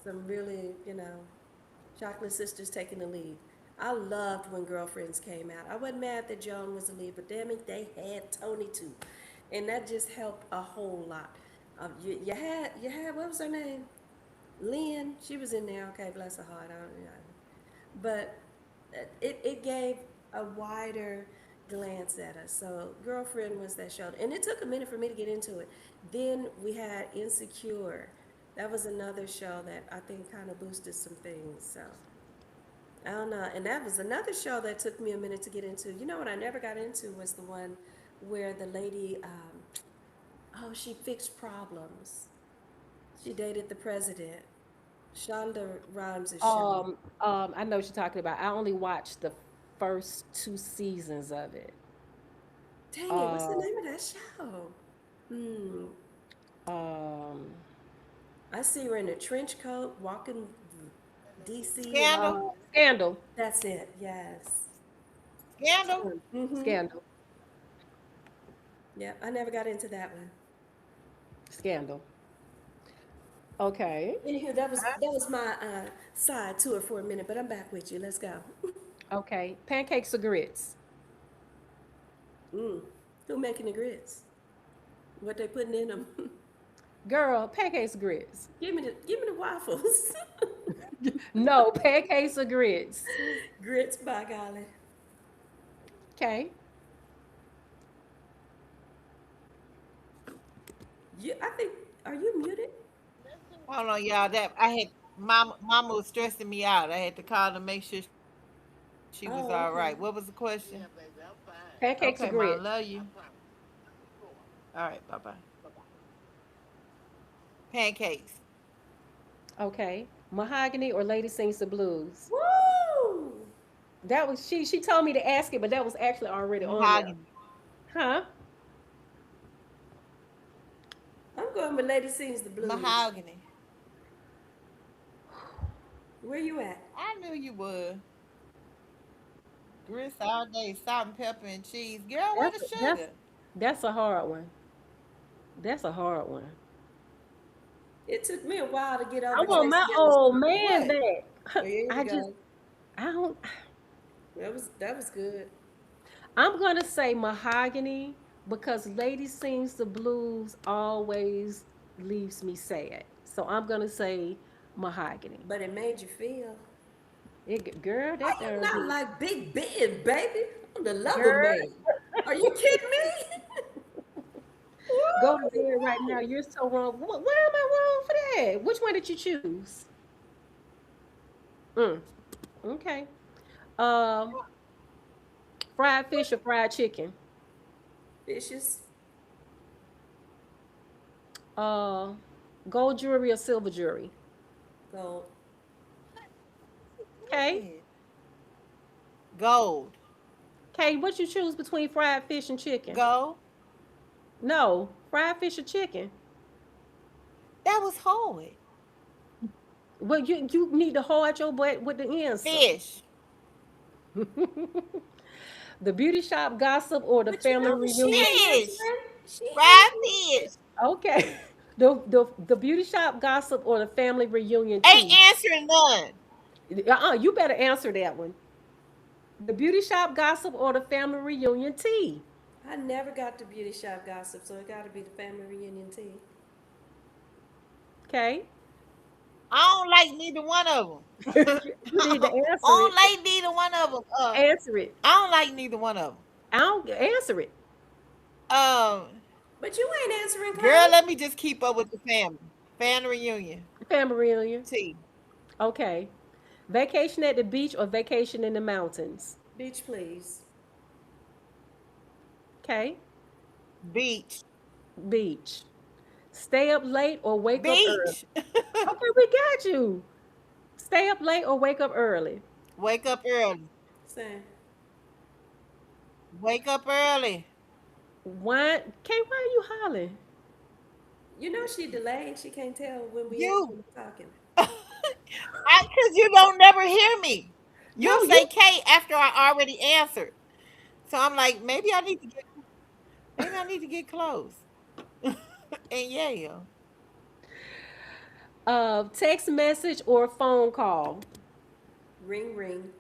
some really, chocolate sisters taking the lead. I loved when Girlfriends came out. I wasn't mad that Joan was the lead, but damn it, they had Tony too, and that just helped a whole lot. You had what was her name? Lynn. She was in there. Okay, bless her heart. I don't know, but it gave a wider glance at us. So Girlfriend was that show, and it took a minute for me to get into it. Then we had Insecure. That was another show that I think kind of boosted some things. So I don't know. And that was another show that took me a minute to get into. You know what I never got into was the one where the lady, oh, she fixed problems. She dated the president. Shonda Rhimes' show. I know what you're talking about. I only watched the first two seasons of it. Dang it, what's the Uh, name of that show? Hmm. um, I see her in a trench coat walking DC and Scandal. Scandal, that's it. Yes. Scandal. Mm-hmm. Scandal, Yeah, I never got into that one. Scandal. Okay, Anywho, that was my side tour for a minute, but I'm back with you. Let's go. okay. Pancakes or grits? Mm. Who making the grits? What they putting in them? Girl, pancakes or grits? Give me the waffles. No, pancakes or grits? Grits, by golly. Okay. I think. Are you muted? Hold on, y'all. That I had mama was stressing me out. I had to call to make sure she was all right. What was the Oh, question? okay. Okay, ma, Pancakes or love grits? you. All right, bye bye. Pancakes. Okay. Mahogany or Lady Sings the Blues? Woo! That was she told me to ask it, but that was actually already on there. Mahogany. Huh? I'm going with Lady Sings the Blues. Mahogany. Where you at? I knew you would. Grits all day, salt and pepper and cheese. Girl, what That's the that's sugar? that's a hard one. That's a hard one. It took me a while to get I over want my Tracy Ellis old Ross. man What? back. Well, here I you just go. I don't That was good. I'm gonna say mahogany because Lady Sings the Blues always leaves me sad. So I'm gonna say mahogany. But it made you feel. Girl, Are that you there not be like Big Ben, baby? I'm the lover girl. man. Are you kidding me? Go to Woo! bed right now. You're so wrong. Why am I wrong for that? Which one did you choose? Mm, okay. Um, fried fish or fried chicken? Vicious. Uh, gold jewelry or silver jewelry? Gold. Okay. What? Gold. Okay, what you choose between fried fish and chicken? Gold. No, fried fish or chicken. That was hard. Well, you need to hold your butt with the answer. Fish. The beauty shop gossip or the But you family know she reunion? ain't Fish. answering. She Fried answering. fish. Okay. The beauty shop gossip or the family reunion Ain't tea? answering none. You better answer that one. The beauty shop gossip or the family reunion tea? I never got to beauty shop gossip, so it got to be the family reunion tea. Okay. I don't like neither one of them. You need to I answer don't it. like neither one of them. Answer it. I don't like neither one of them. I don't answer it. Um, But you ain't answering, girl, Connie. let me just keep up with the family. Family reunion. Family reunion. Tea. Okay. Vacation at the beach or vacation in the mountains? Beach, please. Okay. Beach. Beach. Stay up late or wake up early? Beach. Okay, we got you. Stay up late or wake up early? Wake up early. Same. Wake up early. Why, Kay, why are you hollering? You know she delayed. She can't tell You. when we're talking. Because you don't never hear me. You'll No, say you. Kate after I already answered. So I'm like, maybe I need to get close. And yeah, Text message or phone call? Ring ring.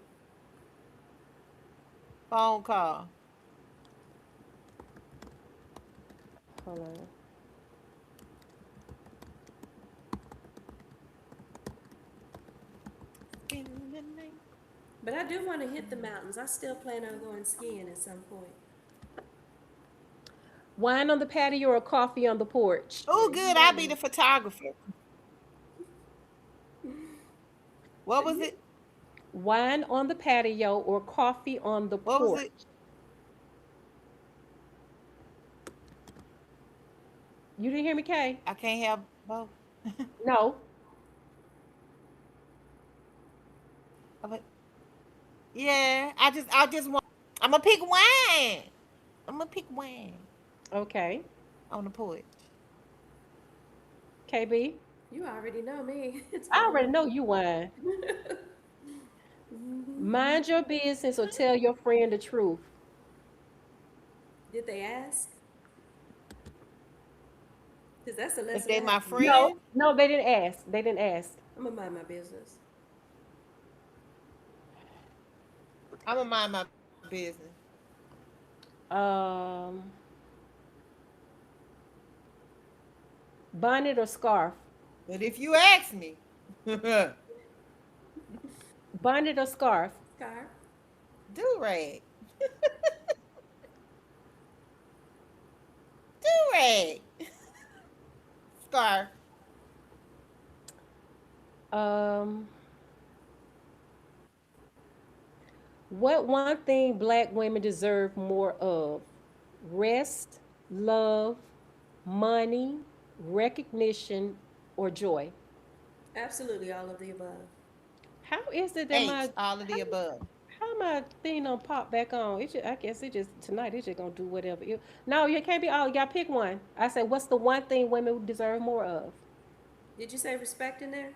phone call. Hold on. In the night. But I do want to hit the mountains. I still plan on going skiing at some point. Wine on the patio or coffee on the porch? Oh, You good. know I'll be me. the photographer. What was it? Wine on the patio or coffee on the What was porch? it? You didn't hear me, Kay? I can't have both. No. But yeah, I just want. I'm gonna pick wine. I'm gonna pick wine Okay. on the porch. KB? You already know me. It's I gonna already be. know you wine. Mhm. Mind your business or tell your friend the truth. Did they ask? Because that's a If lesson they I have my to learn. No, friend, no, they didn't ask. They didn't ask. I'm gonna mind my business. I'm gonna mind my business. Um, bonnet or scarf? But if you ask me, do Bonnet or scarf? Scar. rag, do rag, scarf. Um, what one thing black women deserve more of? Rest, love, money, recognition, or joy? Absolutely all of the above. How is it that H, my all of the above. how my thing don't pop back on? It just, I guess it just tonight it's just gonna do whatever. No, you can't be all. You gotta pick one. I said, what's the one thing women deserve more of? Did you say respect in there?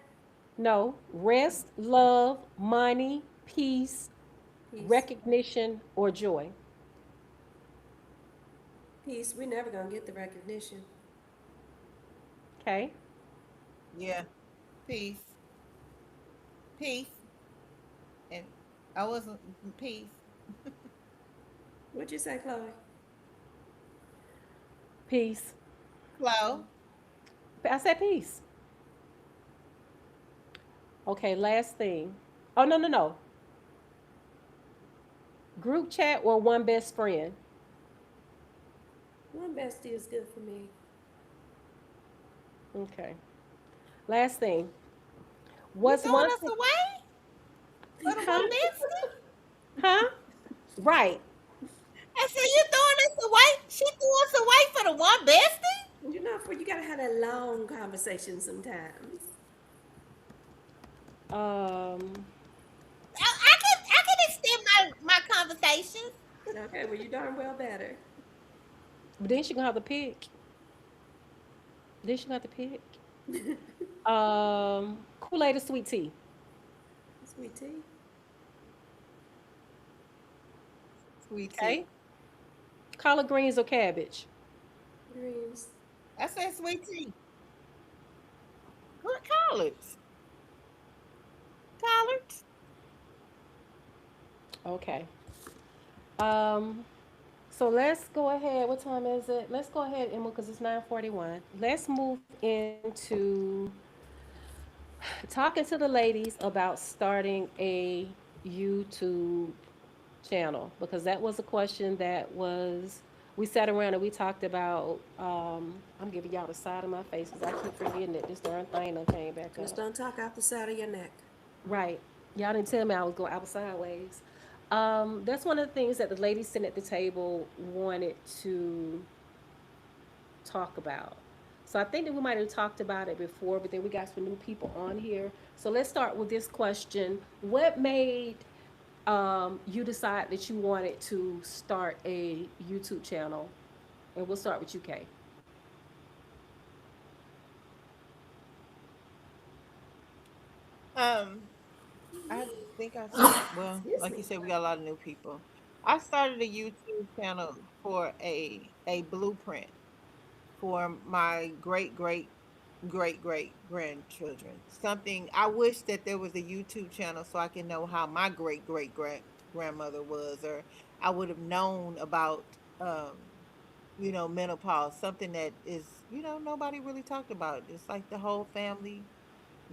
No, rest, love, money, peace, Peace. recognition, or joy. Peace. We're never gonna get the recognition. Okay. Yeah, peace, peace, and I wasn't peace. What'd you say, Chloe? Peace. Oh, Flow. I said peace. Okay. Last thing. Oh no no no. Group chat or one best friend. one bestie is good for me. Okay. Last thing. You What's throwing one us thing? away for the Huh? one bestie? Huh? Right. I said you throwing us away. She threw us away for the one bestie. You know, for you gotta have that long conversation sometimes. Um. I can extend my conversations. Okay, well you darn well better. But then she gonna have to pick. Then she gonna have to pick. Kool-Aid or sweet tea. Sweet tea. Sweet Okay. tea. Collard greens or cabbage. Greens. I said sweet tea. Good collards. Collards. Okay. Um. So let's go ahead. What time is it? Let's go ahead and because it's 9:41. Let's move into talking to the ladies about starting a YouTube channel because that was a question that was we sat around and we talked about. I'm giving y'all the side of my face because I keep forgetting that this darn thing done came back Just up. don't talk out the side of your neck. Right. Y'all didn't tell me I was going I was sideways. That's one of the things that the ladies sitting at the table wanted to talk about. So I think that we might have talked about it before, but then we got some new people on here. So let's start with this question: what made you decide that you wanted to start a YouTube channel? And we'll start with you, Kay. Um, I think well, Excuse like me. you said, we got a lot of new people. I started a YouTube channel for a blueprint for my great grandchildren. Something I wish that there was a YouTube channel so I can know how my grandmother was, or I would have known about menopause, something that is, nobody really talked about. It's like the whole family,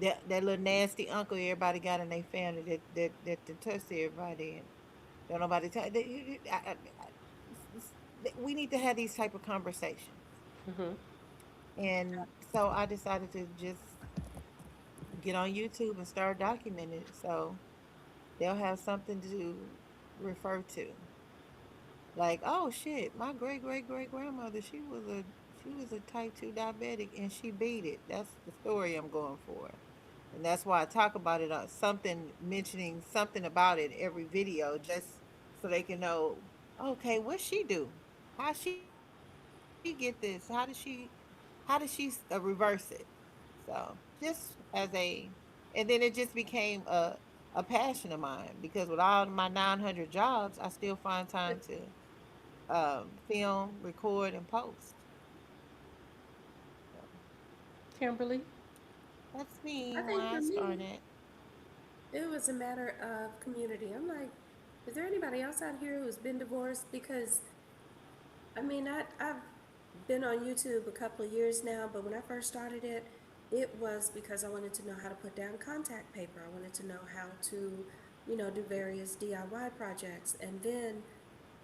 that little nasty uncle everybody got in their family that touched everybody, and don't nobody tell. We need to have these type of conversations, Mm-hmm. and so I decided to just get on YouTube and start documenting it, so they'll have something to refer to. Like, oh shit, my great grandmother, she was a type 2 diabetic and she beat it. That's the story I'm going for. And that's why I talk about it on something, mentioning something about it every video, just so they can know, okay, what she do? How she get this? How does she reverse it? So just as and then it just became a passion of mine, because with all my 900 jobs, I still find time to film, record, and post. So Kimberly. that's I me, think why for I me, started. it was a matter of community. I'm like, is there anybody else out here who's been divorced? Because I mean, I've been on YouTube a couple of years now, but when I first started it, it was because I wanted to know how to put down contact paper. I wanted to know how to, do various DIY projects. And then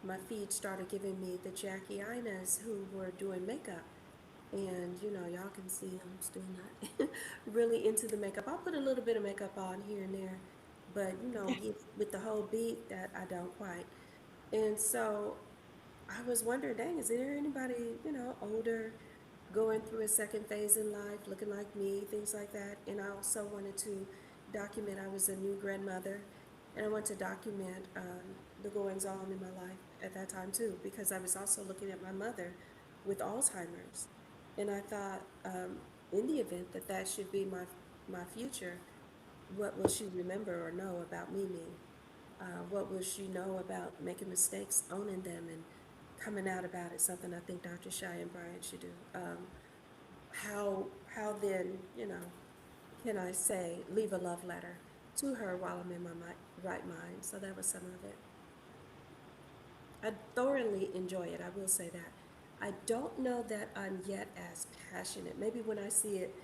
my feed started giving me the Jackie Inas who were doing makeup. And, y'all can see I'm still not really into the makeup. I'll put a little bit of makeup on here and there, but, with the whole beat, that I don't quite. And so I was wondering, dang, is there anybody, older, going through a second phase in life, looking like me, things like that? And I also wanted to document, I was a new grandmother, and I wanted to document the goings on in my life at that time too, because I was also looking at my mother with Alzheimer's. And I thought, in the event that that should be my future, what will she remember or know about me? What will she know about making mistakes, owning them, and coming out about it? Something I think Dr. Cheyenne Bryant should do. How then, can I say, leave a love letter to her while I'm in my right mind? So that was some of it. I thoroughly enjoy it. I will say that. I don't know that I'm yet as passionate. Maybe when I see it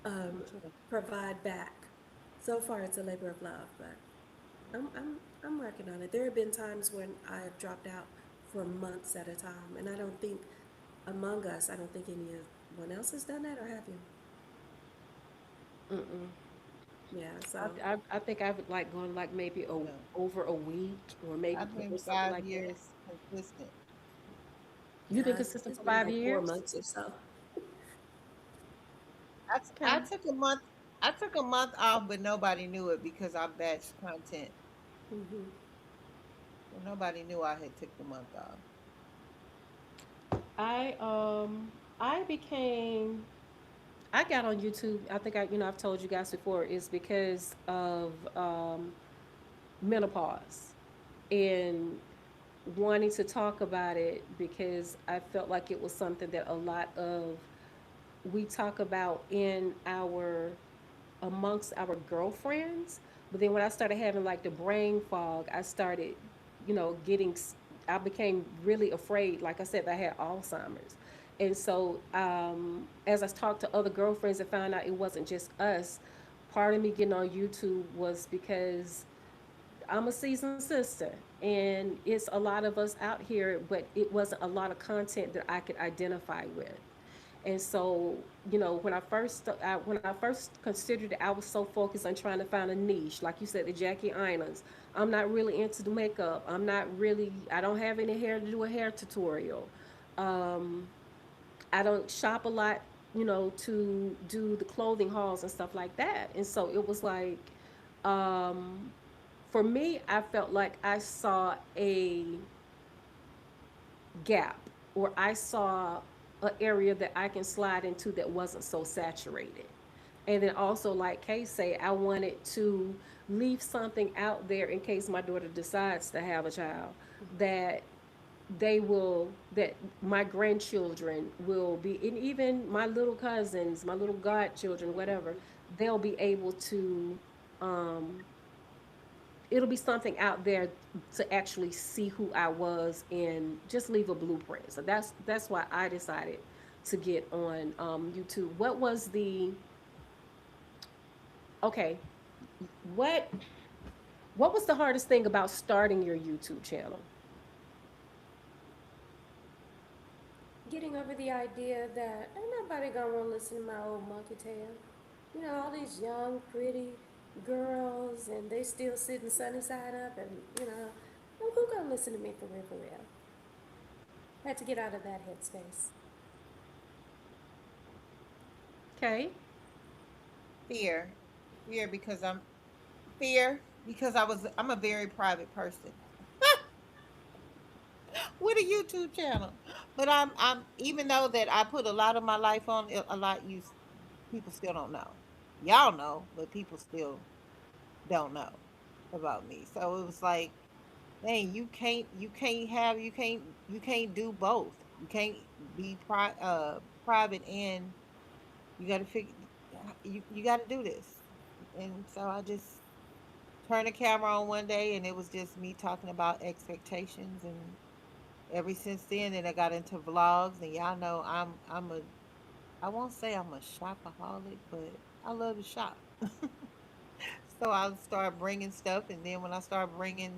um, provide back. So far, it's a labor of love, but I'm working on it. There have been times when I have dropped out for months at a time, and I don't think among us, I don't think anyone else has done that, or have you? Mm-mm. Yeah. So I think I would like going like maybe No, over a week or maybe I've been or something five like that. years consistent. You've been yeah, consistent it's for been five like 4 years. months or so. I Okay. took a month. I took a month off, but nobody knew it because I batched content. Hmm. So nobody knew I had took the month off. I I became I got on YouTube. I think I've told you guys before is because of menopause and wanting to talk about it because I felt like it was something that a lot of we talk about in our amongst our girlfriends. But then when I started having like the brain fog, I started, getting, I became really afraid. Like I said, that I had Alzheimer's. And so as I talked to other girlfriends and found out it wasn't just us, part of me getting on YouTube was because I'm a seasoned sister, and it's a lot of us out here, but it wasn't a lot of content that I could identify with. And so, when I first considered it, I was so focused on trying to find a niche, like you said, the Jackie Islands. I'm not really into the makeup. I don't have any hair to do a hair tutorial. Um, I don't shop a lot to do the clothing hauls and stuff like that. And so it was like, um, for me, I felt like I saw a gap, or I saw an area that I can slide into that wasn't so saturated. And then also, like Kay say, I wanted to leave something out there in case my daughter decides to have a child, that that my grandchildren will be, and even my little cousins, my little godchildren, whatever, they'll be able to, um, it'll be something out there to actually see who I was and just leave a blueprint. So that's why I decided to get on YouTube. What was the okay? What what was the hardest thing about starting your YouTube channel? Getting over the idea that ain't nobody gonna want to listen to my old monkey tail. You know, all these young, pretty girls, and they still sitting sunny side up, and you know, who gonna listen to me for real, for real? I had to get out of that headspace. Okay. Fear, fear because I'm a very private person with a YouTube channel. But I'm even though that I put a lot of my life on it, a lot you people still don't know. Y'all know, but people still don't know about me. So it was like, dang, you can't do both. You can't be private, and you got to figure you got to do this. And so I just turned the camera on one day, and it was just me talking about expectations. And ever since then, and I got into vlogs, and y'all know I won't say I'm a shopaholic, but I love to shop. So I'll start bringing stuff, and then when I start bringing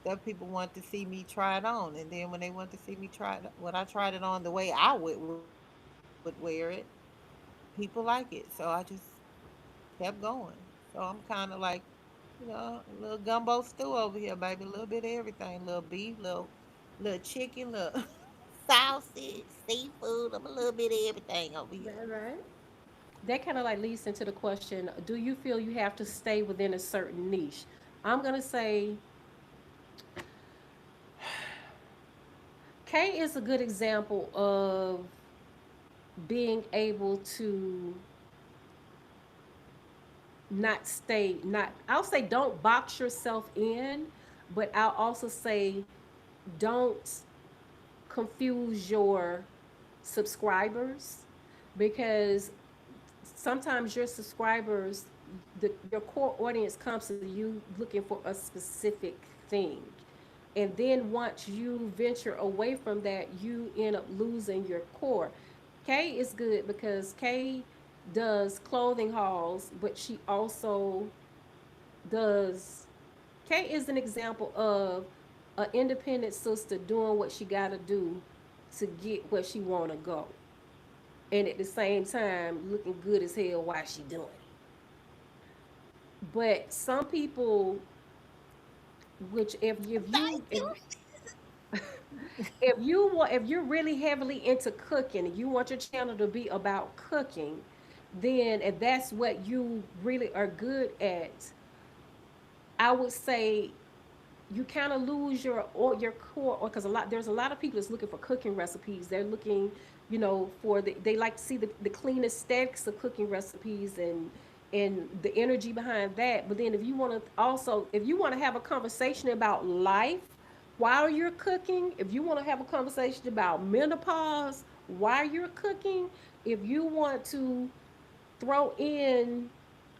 stuff, people want to see me try it on, and then when they want to see me try it, when I tried it on the way I would wear it, people like it. So I just kept going. So I'm kind of like, a little gumbo stew over here, baby. A little bit of everything, little beef, little chicken, little sausage, seafood. I'm a little bit of everything over here. That right? That kind of like leads into the question, do you feel you have to stay within a certain niche? I'm going to say Kay is a good example of being able to not stay, not, I'll say don't box yourself in, but I'll also say don't confuse your subscribers, because sometimes your subscribers, your core audience comes to you looking for a specific thing. And then once you venture away from that, you end up losing your core. Kay is good because Kay does clothing hauls, but she also does. Kay is an example of an independent sister doing what she got to do to get where she want to go, and at the same time looking good as hell while she doing it. But some people, which Thank you. if you're really heavily into cooking and you want your channel to be about cooking, then if that's what you really are good at, I would say you kind of lose your core, or because there's a lot of people that's looking for cooking recipes. They're looking, for they like to see the clean aesthetics of cooking recipes, and the energy behind that. But then if you want to have a conversation about life while you're cooking, if you want to have a conversation about menopause while you're cooking, if you want to throw in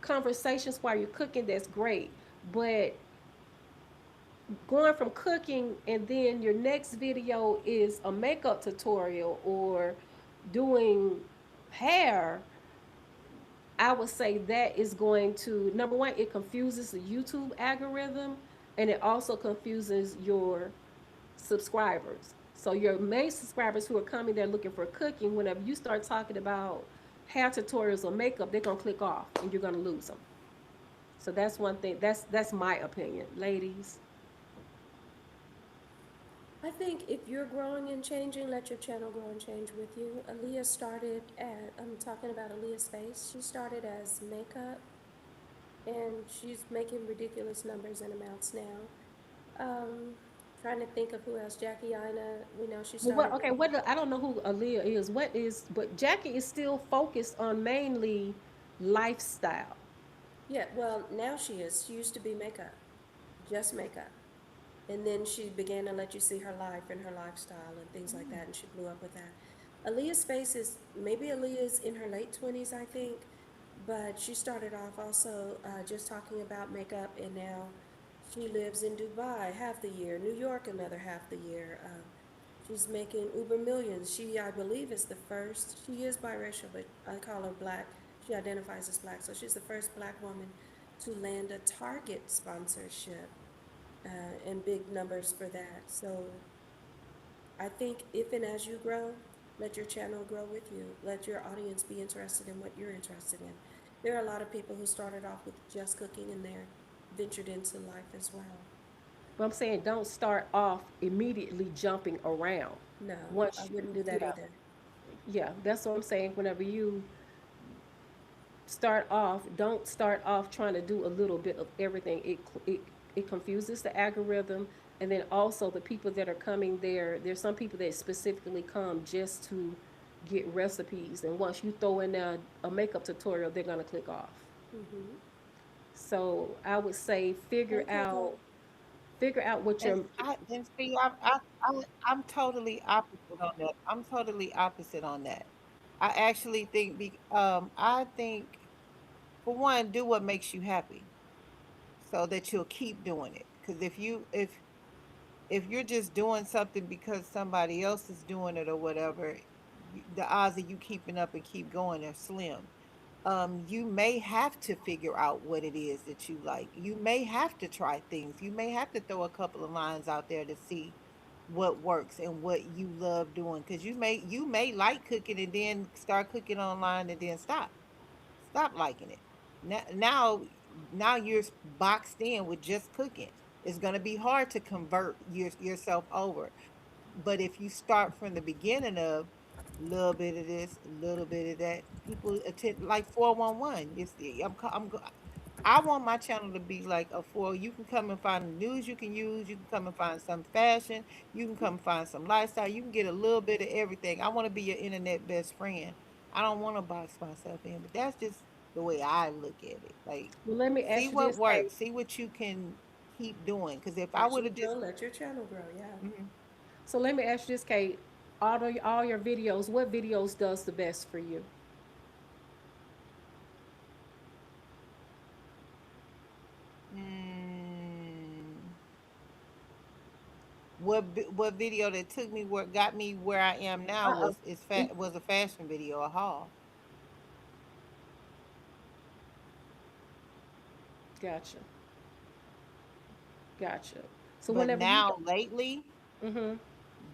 conversations while you're cooking, that's great. But going from cooking and then your next video is a makeup tutorial or doing hair, I would say that is going to, number one, it confuses the YouTube algorithm, and it also confuses your subscribers. So your main subscribers who are coming there looking for cooking, whenever you start talking about hair tutorials or makeup, they're gonna click off and you're gonna lose them. So that's one thing. That's my opinion, ladies. I think if you're growing and changing, let your channel grow and change with you. Aaliyah started at, I'm talking about Aaliyah's face. She started as makeup and she's making ridiculous numbers and amounts now. Um, Trying to think of who else. Jackie Ina, we know she Well, what? started with, Okay, I don't know who Aaliyah is. What is? But Jackie is still focused on mainly lifestyle. yeah, well, now she is. She used to be makeup, just makeup. And then she began to let you see her life and her lifestyle and things like that, and she blew up with that. Aaliyah's face is, maybe Aaliyah's in her late 20s, I think, but she started off also just talking about makeup, and now she lives in Dubai half the year, New York another half the year. She's making uber millions. She, I believe, is the first. She is biracial, but I call her black. She identifies as black, so she's the first black woman to land a Target sponsorship and big numbers for that. So I think if and as you grow, let your channel grow with you. Let your audience be interested in what you're interested in. There are a lot of people who started off with just cooking and they're ventured into life as well. But I'm saying don't start off immediately jumping around. No, I Once you, wouldn't do that yeah, either. yeah, that's what I'm saying. Whenever you start off, don't start off trying to do a little bit of everything. It confuses the algorithm, and then also the people that are coming there. There's some people that specifically come just to get recipes, and once you throw in a makeup tutorial, they're gonna click off. Mm-hmm. So I would say Hey, Coco. figure out what And your I and see, I'm totally opposite on that. I'm totally opposite on that. I actually think, I think, for one, do what makes you happy, so that you'll keep doing it. Because if you're just doing something because somebody else is doing it or whatever, the odds of you keeping up and keep going are slim. You may have to figure out what it is that you like. You may have to try things. You may have to throw a couple of lines out there to see what works and what you love doing. Because you may like cooking and then start cooking online and then stop liking it. Now you're boxed in with just cooking. It's going to be hard to convert yourself over. But if you start from the beginning of a little bit of this, a little bit of that, people attend like 411. You see, I want my channel to be like a four. You can come and find the news you can use. You can come and find some fashion. You can come find some lifestyle. You can get a little bit of everything. I want to be your internet best friend. I don't want to box myself in, but that's just the way I look at it. Like, well, let me see ask you what this, Kate. works. See what you can keep doing. Because if I As would you have grow, just, let your channel grow. Yeah. mhm. So let me ask you this, Kate. All your videos, what videos does the best for you? Mm, what video that took me where got me where I am now Uh-uh. was a fashion video, a haul. Gotcha. Gotcha. So But whenever you, now lately, mm-hmm.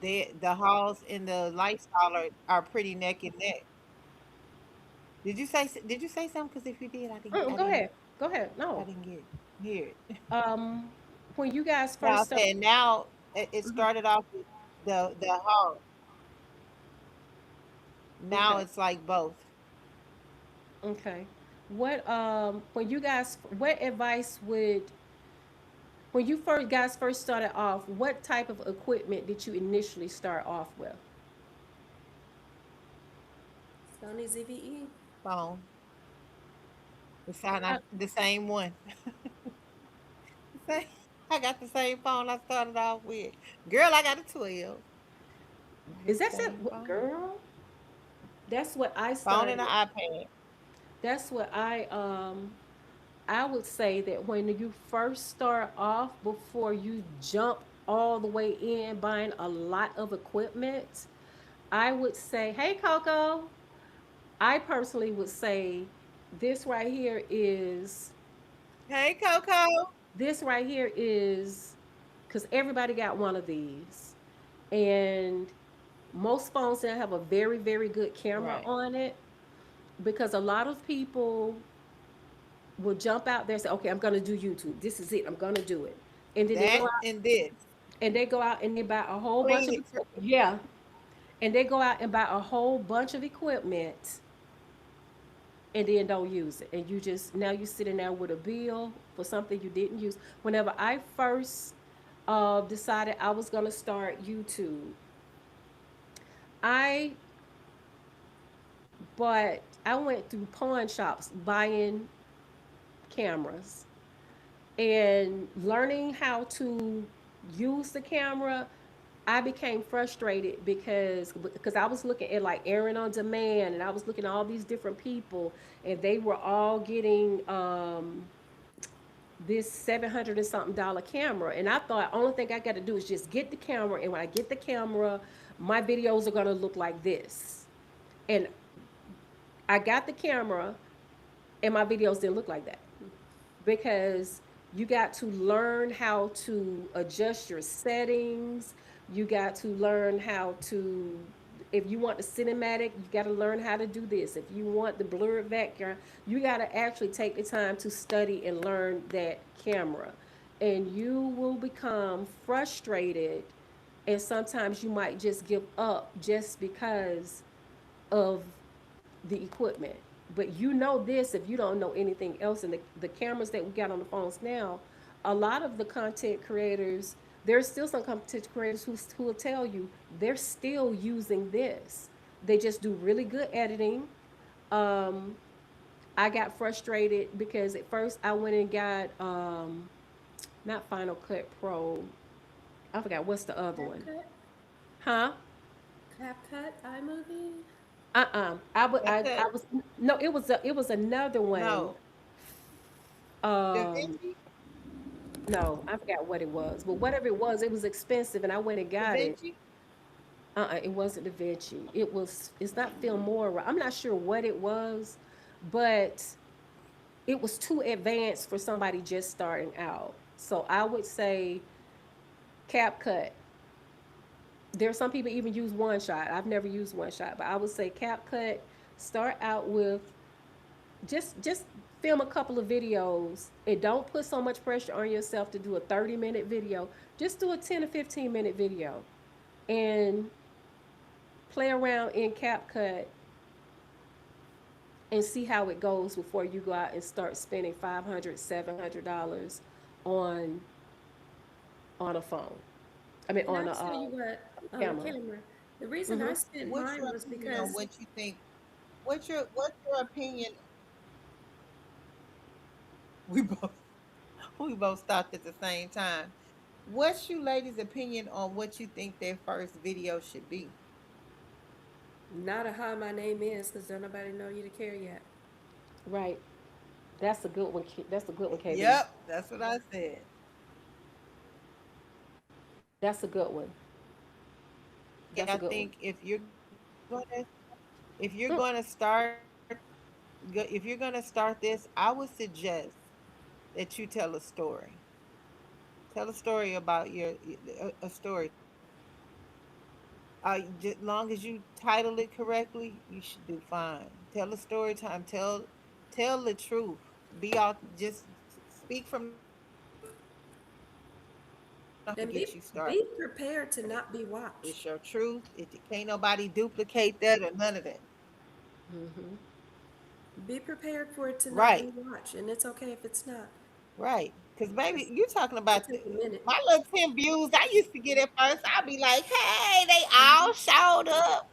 the hauls and the lifestyle are pretty neck and neck. Did you say something? Because if you did, Go ahead. Go ahead. I No. didn't get hear it. Um, when you guys Now I first start, said now it mhm. started off with the haul. Now Okay. it's like both. Okay. When you guys, what advice would, when you first guys first started off, what type of equipment did you initially start off with? Sony ZVE. Phone. Uh, The same one. Same. I got the same phone I started off with. Girl, I got a 12. The Is that same it, phone. girl? That's what I Phone and started. an iPad. That's what I would say that when you first start off, before you jump all the way in buying a lot of equipment, I would say, hey Coco, I personally would say this right here is Hey, Coco. this right here is because everybody got one of these. And most phones now have a very, very good camera Right. on it because a lot of people will jump out there and say, okay, I'm going to do YouTube. This is it. I'm going to do it. And then they go That out, and this. and they go out and they buy a whole bunch Clean of it. yeah, and they go out and buy a whole bunch of equipment and then don't use it. And you just now you sitting there with a bill for something you didn't use. Whenever I first decided I was gonna start YouTube, I I went through pawn shops buying cameras and learning how to use the camera. I became frustrated because I was looking at like Aaron on Demand, and I was looking at all these different people, and they were all getting this 700 and something dollar camera, and I thought only thing I got to do is just get the camera, and when I get the camera, my videos are gonna look like this. And I got the camera, and my videos didn't look like that because you got to learn how to adjust your settings. You got to learn how to, if you want the cinematic, you got to learn how to do this. If you want the blurred background, you got to actually take the time to study and learn that camera. And you will become frustrated, and sometimes you might just give up just because of the equipment. But you know this if you don't know anything else. And the cameras that we got on the phones now, a lot of the content creators, there's still some content creators who will tell you they're still using this. They just do really good editing. Um, I got frustrated because at first I went and got not Final Cut Pro. I forgot what's the other one. CapCut, Huh? CapCut, iMovie. I Cut. was no, it was another one. No. Da Um, Vinci. no, I forgot what it was, but whatever it was expensive, and I went and Da got it. Vinci. It wasn't Da Vinci. It's not Filmora. I'm not sure what it was, but it was too advanced for somebody just starting out. So I would say CapCut. There are some people even use One Shot. I've never used One Shot, but I would say CapCut. Start out with just film a couple of videos and don't put so much pressure on yourself to do a 30-minute video. Just do a 10 or 15-minute video and play around in CapCut and see how it goes before you go out and start spending $500, $700 on a phone. I mean And on I a tell you what, on a camera. camera, the reason Hmm. I spent What's mine your was opinion on because what you think? What's your opinion? We both we both stopped at the same time. What's you ladies' opinion on what you think their first video should be? not a how my name is, because don't nobody know you to care yet. Right. That's a good one. That's a good one, KB. Yep, that's what I said. That's a good one. That's a I good one. think if you're Mm, gonna if you're gonna start this, I would suggest that you tell a story. Tell a story about a story. Long as you title it correctly, you should do fine. Tell a story time. Tell the truth. Be out. Just speak from the heart. And Get you be started. prepared to not be watched. It's your truth. It can't nobody duplicate that or none of that. mhm. Be prepared for it to not be Right. watched, and it's okay if it's not, Right. Because baby, because you talking it'll about take a minute. my little 10 views I used to get at first. I'd be like, hey, they all showed up.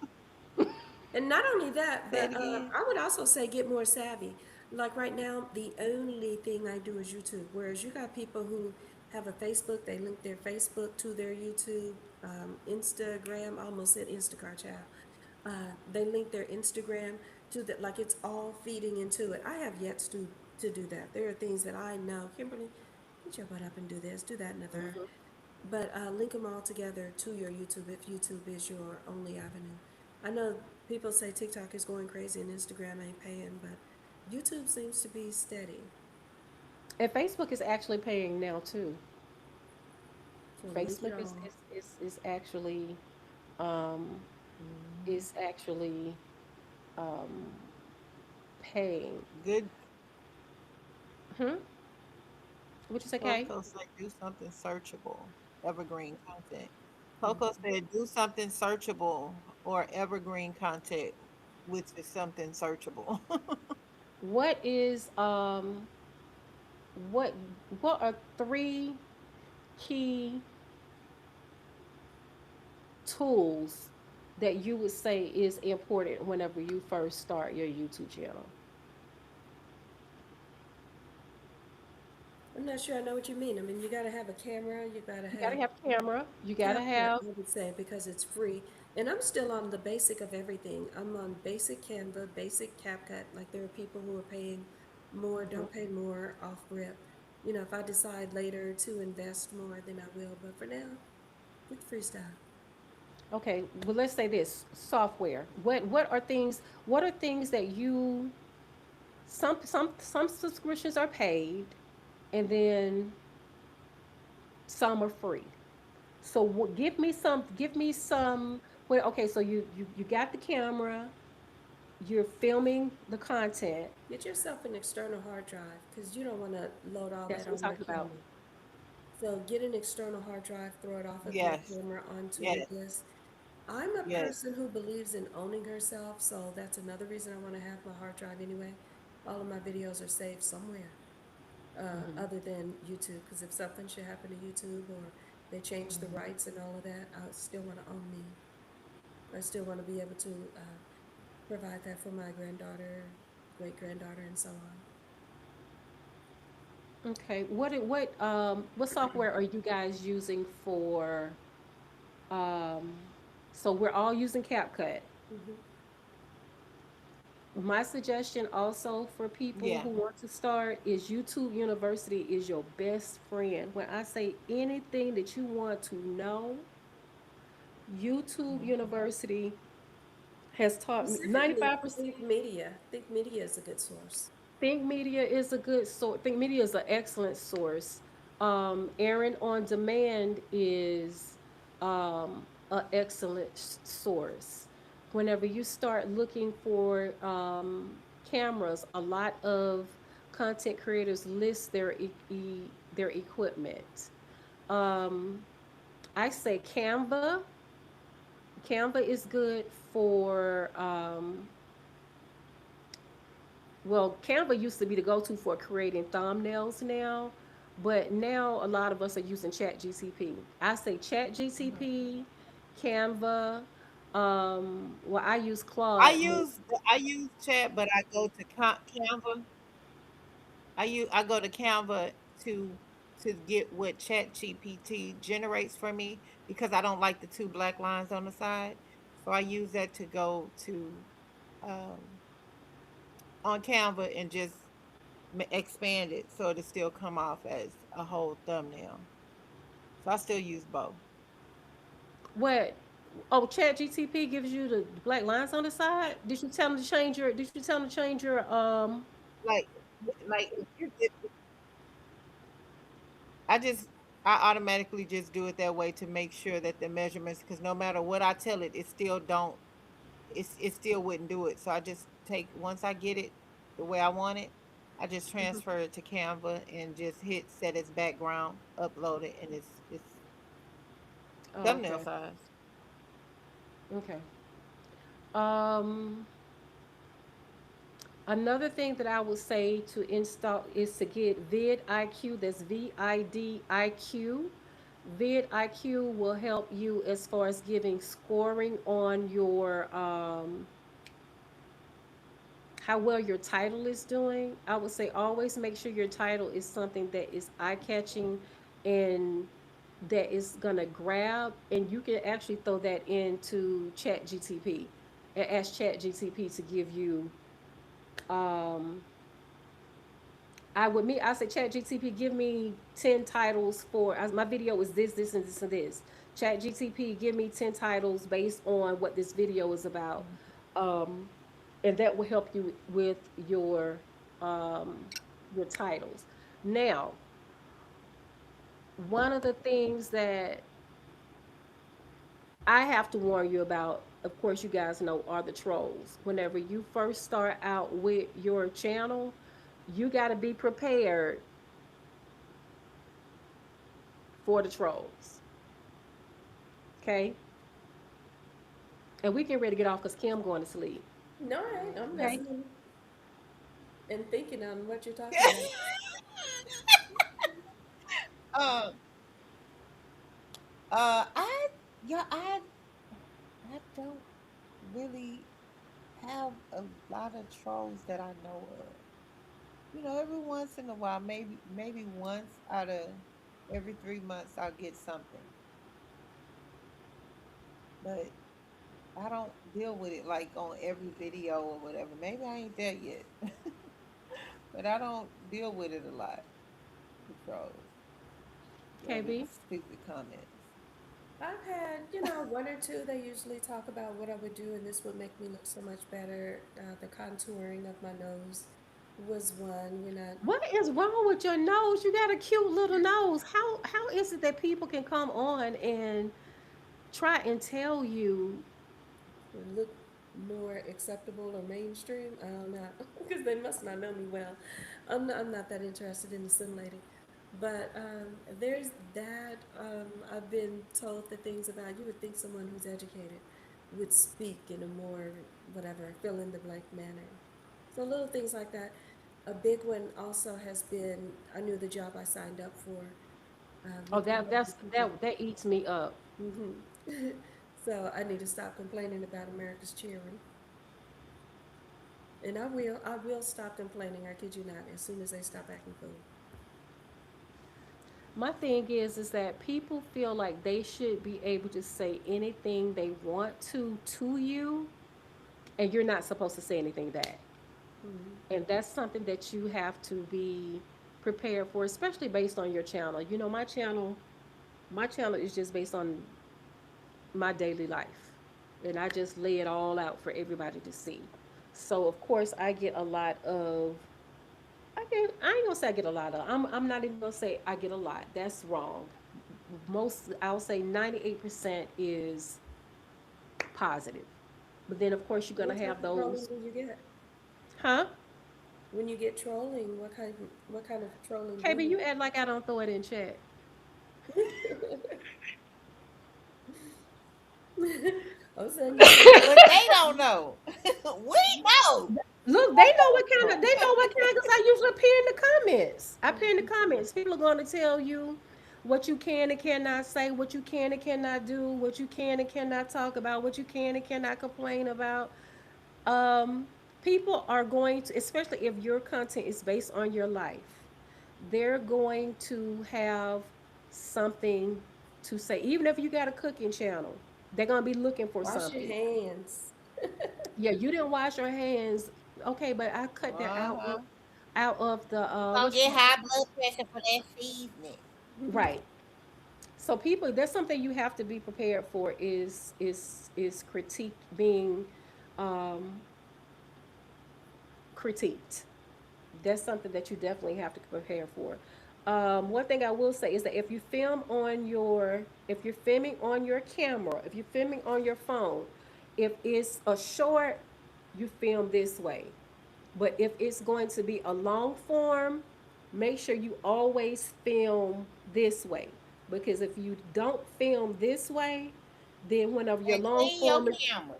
And not only that, Say it but again. I would also say get more savvy. Like right now, the only thing I do is YouTube. Whereas you got people who have a Facebook, they link their Facebook to their YouTube, Instagram. I almost said Instacart, child. They link their Instagram to that, like it's all feeding into it. I have yet to do that. There are things that I know, Kimberly, get your butt up and do this, do that, and the third. But link them all together to your YouTube if YouTube is your only avenue. I know people say TikTok is going crazy and Instagram ain't paying, but YouTube seems to be steady. And Facebook is actually paying now too. So link it Facebook all. is actually um is actually um paying. Good. Hmm. What you say, I was Kay? gonna say do something searchable. evergreen content. Coco said, do something searchable or evergreen content, which is something searchable. What is what what are three key tools that you would say is important whenever you first start your YouTube channel? I'm not sure I know what you mean. I mean, you got to have a camera, you got to You gotta have have camera. You gotta CapCut, have I would say, because it's free. And I'm still on the basic of everything. I'm on basic Canva, basic CapCut. Like there are people who are paying more, don't pay more off rip. You know, if I decide later to invest more, then I will. But for now, it's freestyle. okay. Well, let's say this software. What are things that you some subscriptions are paid, and then some are free. So give me some. Well, okay. So you got the camera. You're filming the content. Get yourself an external hard drive because you don't want to load all That's that what we're on your talking about. camera. So get an external hard drive, throw it off of your Yes, camera onto your yes, disk. I'm a yes. person who believes in owning herself, so that's another reason I want to have my hard drive anyway. All of my videos are saved somewhere other than YouTube, because if something should happen to YouTube or they change the rights and all of that, I still want to own me. I still want to be able to provide that for my granddaughter, great granddaughter, and so on. Okay. What software are you guys using for? Um, so we're all using CapCut. Hmm. My suggestion also for people Yeah. who want to start is YouTube University is your best friend. When I say anything that you want to know, YouTube University has taught me Specifically, 95%. Think Media. Think Media is a good source. Think Media is a good source. Think Media is an excellent source. Aaron on Demand is an excellent source. Whenever you start looking for cameras, a lot of content creators list their equipment. Um, I say Canva. Canva is good for well, Canva used to be the go-to for creating thumbnails now, but now a lot of us are using Chat GCP. I say Chat GCP, Canva. Well, I use Claude. I use chat, but I go to Canva. I go to Canva to get what Chat GPT generates for me because I don't like the two black lines on the side. So I use that to go to um, on Canva and just expand it so it'll still come off as a whole thumbnail. So I still use both. What? Oh, Chat GTP gives you the black lines on the side. Did you tell them to change your? Did you tell them to change your? Like if I just I automatically just do it that way to make sure that the measurements, because no matter what I tell it, it still don't it still wouldn't do it. So I just take once I get it the way I want it, I just transfer it to Canva and just hit set as background, upload it, and it's Oh, thumbnail okay, size. okay. Um, Another thing that I would say to install is to get vidIQ. That's VIDIQ. VidIQ will help you as far as giving scoring on your how well your title is doing. I would say always make sure your title is something that is eye catching and that is gonna grab, and you can actually throw that into Chat GTP and ask Chat GTP to give you um, I say Chat GTP, give me 10 titles for my video is this, and this, and this. Chat GTP, give me 10 titles based on what this video is about. Um, and that will help you with um, your titles. Now, one of the things that I have to warn you about, of course, you guys know, are the trolls. Whenever you first start out with your channel, you got to be prepared for the trolls. Okay, and we get ready to get off because Kim going to sleep. No, I ain't. I'm Okay. listening and thinking on what you're talking about. uh, I yeah, I don't really have a lot of trolls that I know of. Every once in a while, maybe once out of every 3 months, I'll get something, but I don't deal with it like on every video or whatever. Maybe I ain't there yet, but I don't deal with it a lot. The trolls or the KB. stupid comments. I've had, one or two. They usually talk about what I would do, and this would make me look so much better. The contouring of my nose was one. What is wrong with your nose? You got a cute little nose. How is it that people can come on and try and tell you? look more acceptable or mainstream. I don't know, because they must not know me well. I'm not that interested in assimilating. But there's that. I've been told the things about you would think someone who's educated would speak in a more, whatever, fill in the blank manner. So little things like that. A big one also has been I knew the job I signed up for Oh, with the American people. that eats me up. So I need to stop complaining about America's children. And I will stop complaining, I kid you not, as soon as they stop acting fool. My thing is that people feel like they should be able to say anything they want to you, and you're not supposed to say anything back. And that's something that you have to be prepared for, especially based on your channel. My channel is just based on my daily life. And I just lay it all out for everybody to see. So of course I get a lot of I ain't gonna say I get a lot of I'm not even gonna say I get a lot. That's wrong. Most I'll say 98% is positive. But then of course you're gonna What type have of trolling those, do you get? huh? When you get trolling, what kind of trolling do KB, you you act like I don't throw it in chat. get? I'm saying you say, But they don't know. We know. Look, they know what kind because I usually appear in the comments. I appear in the comments. People are going to tell you what you can and cannot say, what you can and cannot do, what you can and cannot talk about, what you can and cannot complain about. Um, People are going to, especially if your content is based on your life, they're going to have something to say. Even if you got a cooking channel, they're going to be looking for wash your something. hands. Yeah, you didn't wash your hands. Okay, but I cut that Uh-huh. out of the You gonna what you get call high blood pressure for that seasoning. right. So people, that's something you have to be prepared for is critique being um, critiqued. That's something that you definitely have to prepare for. One thing I will say is that if you're filming on your camera, if you're filming on your phone, if it's a short, you film this way. But if it's going to be a long form, make sure you always film this way. Because if you don't film this way, then whenever your And long clean your form is camera.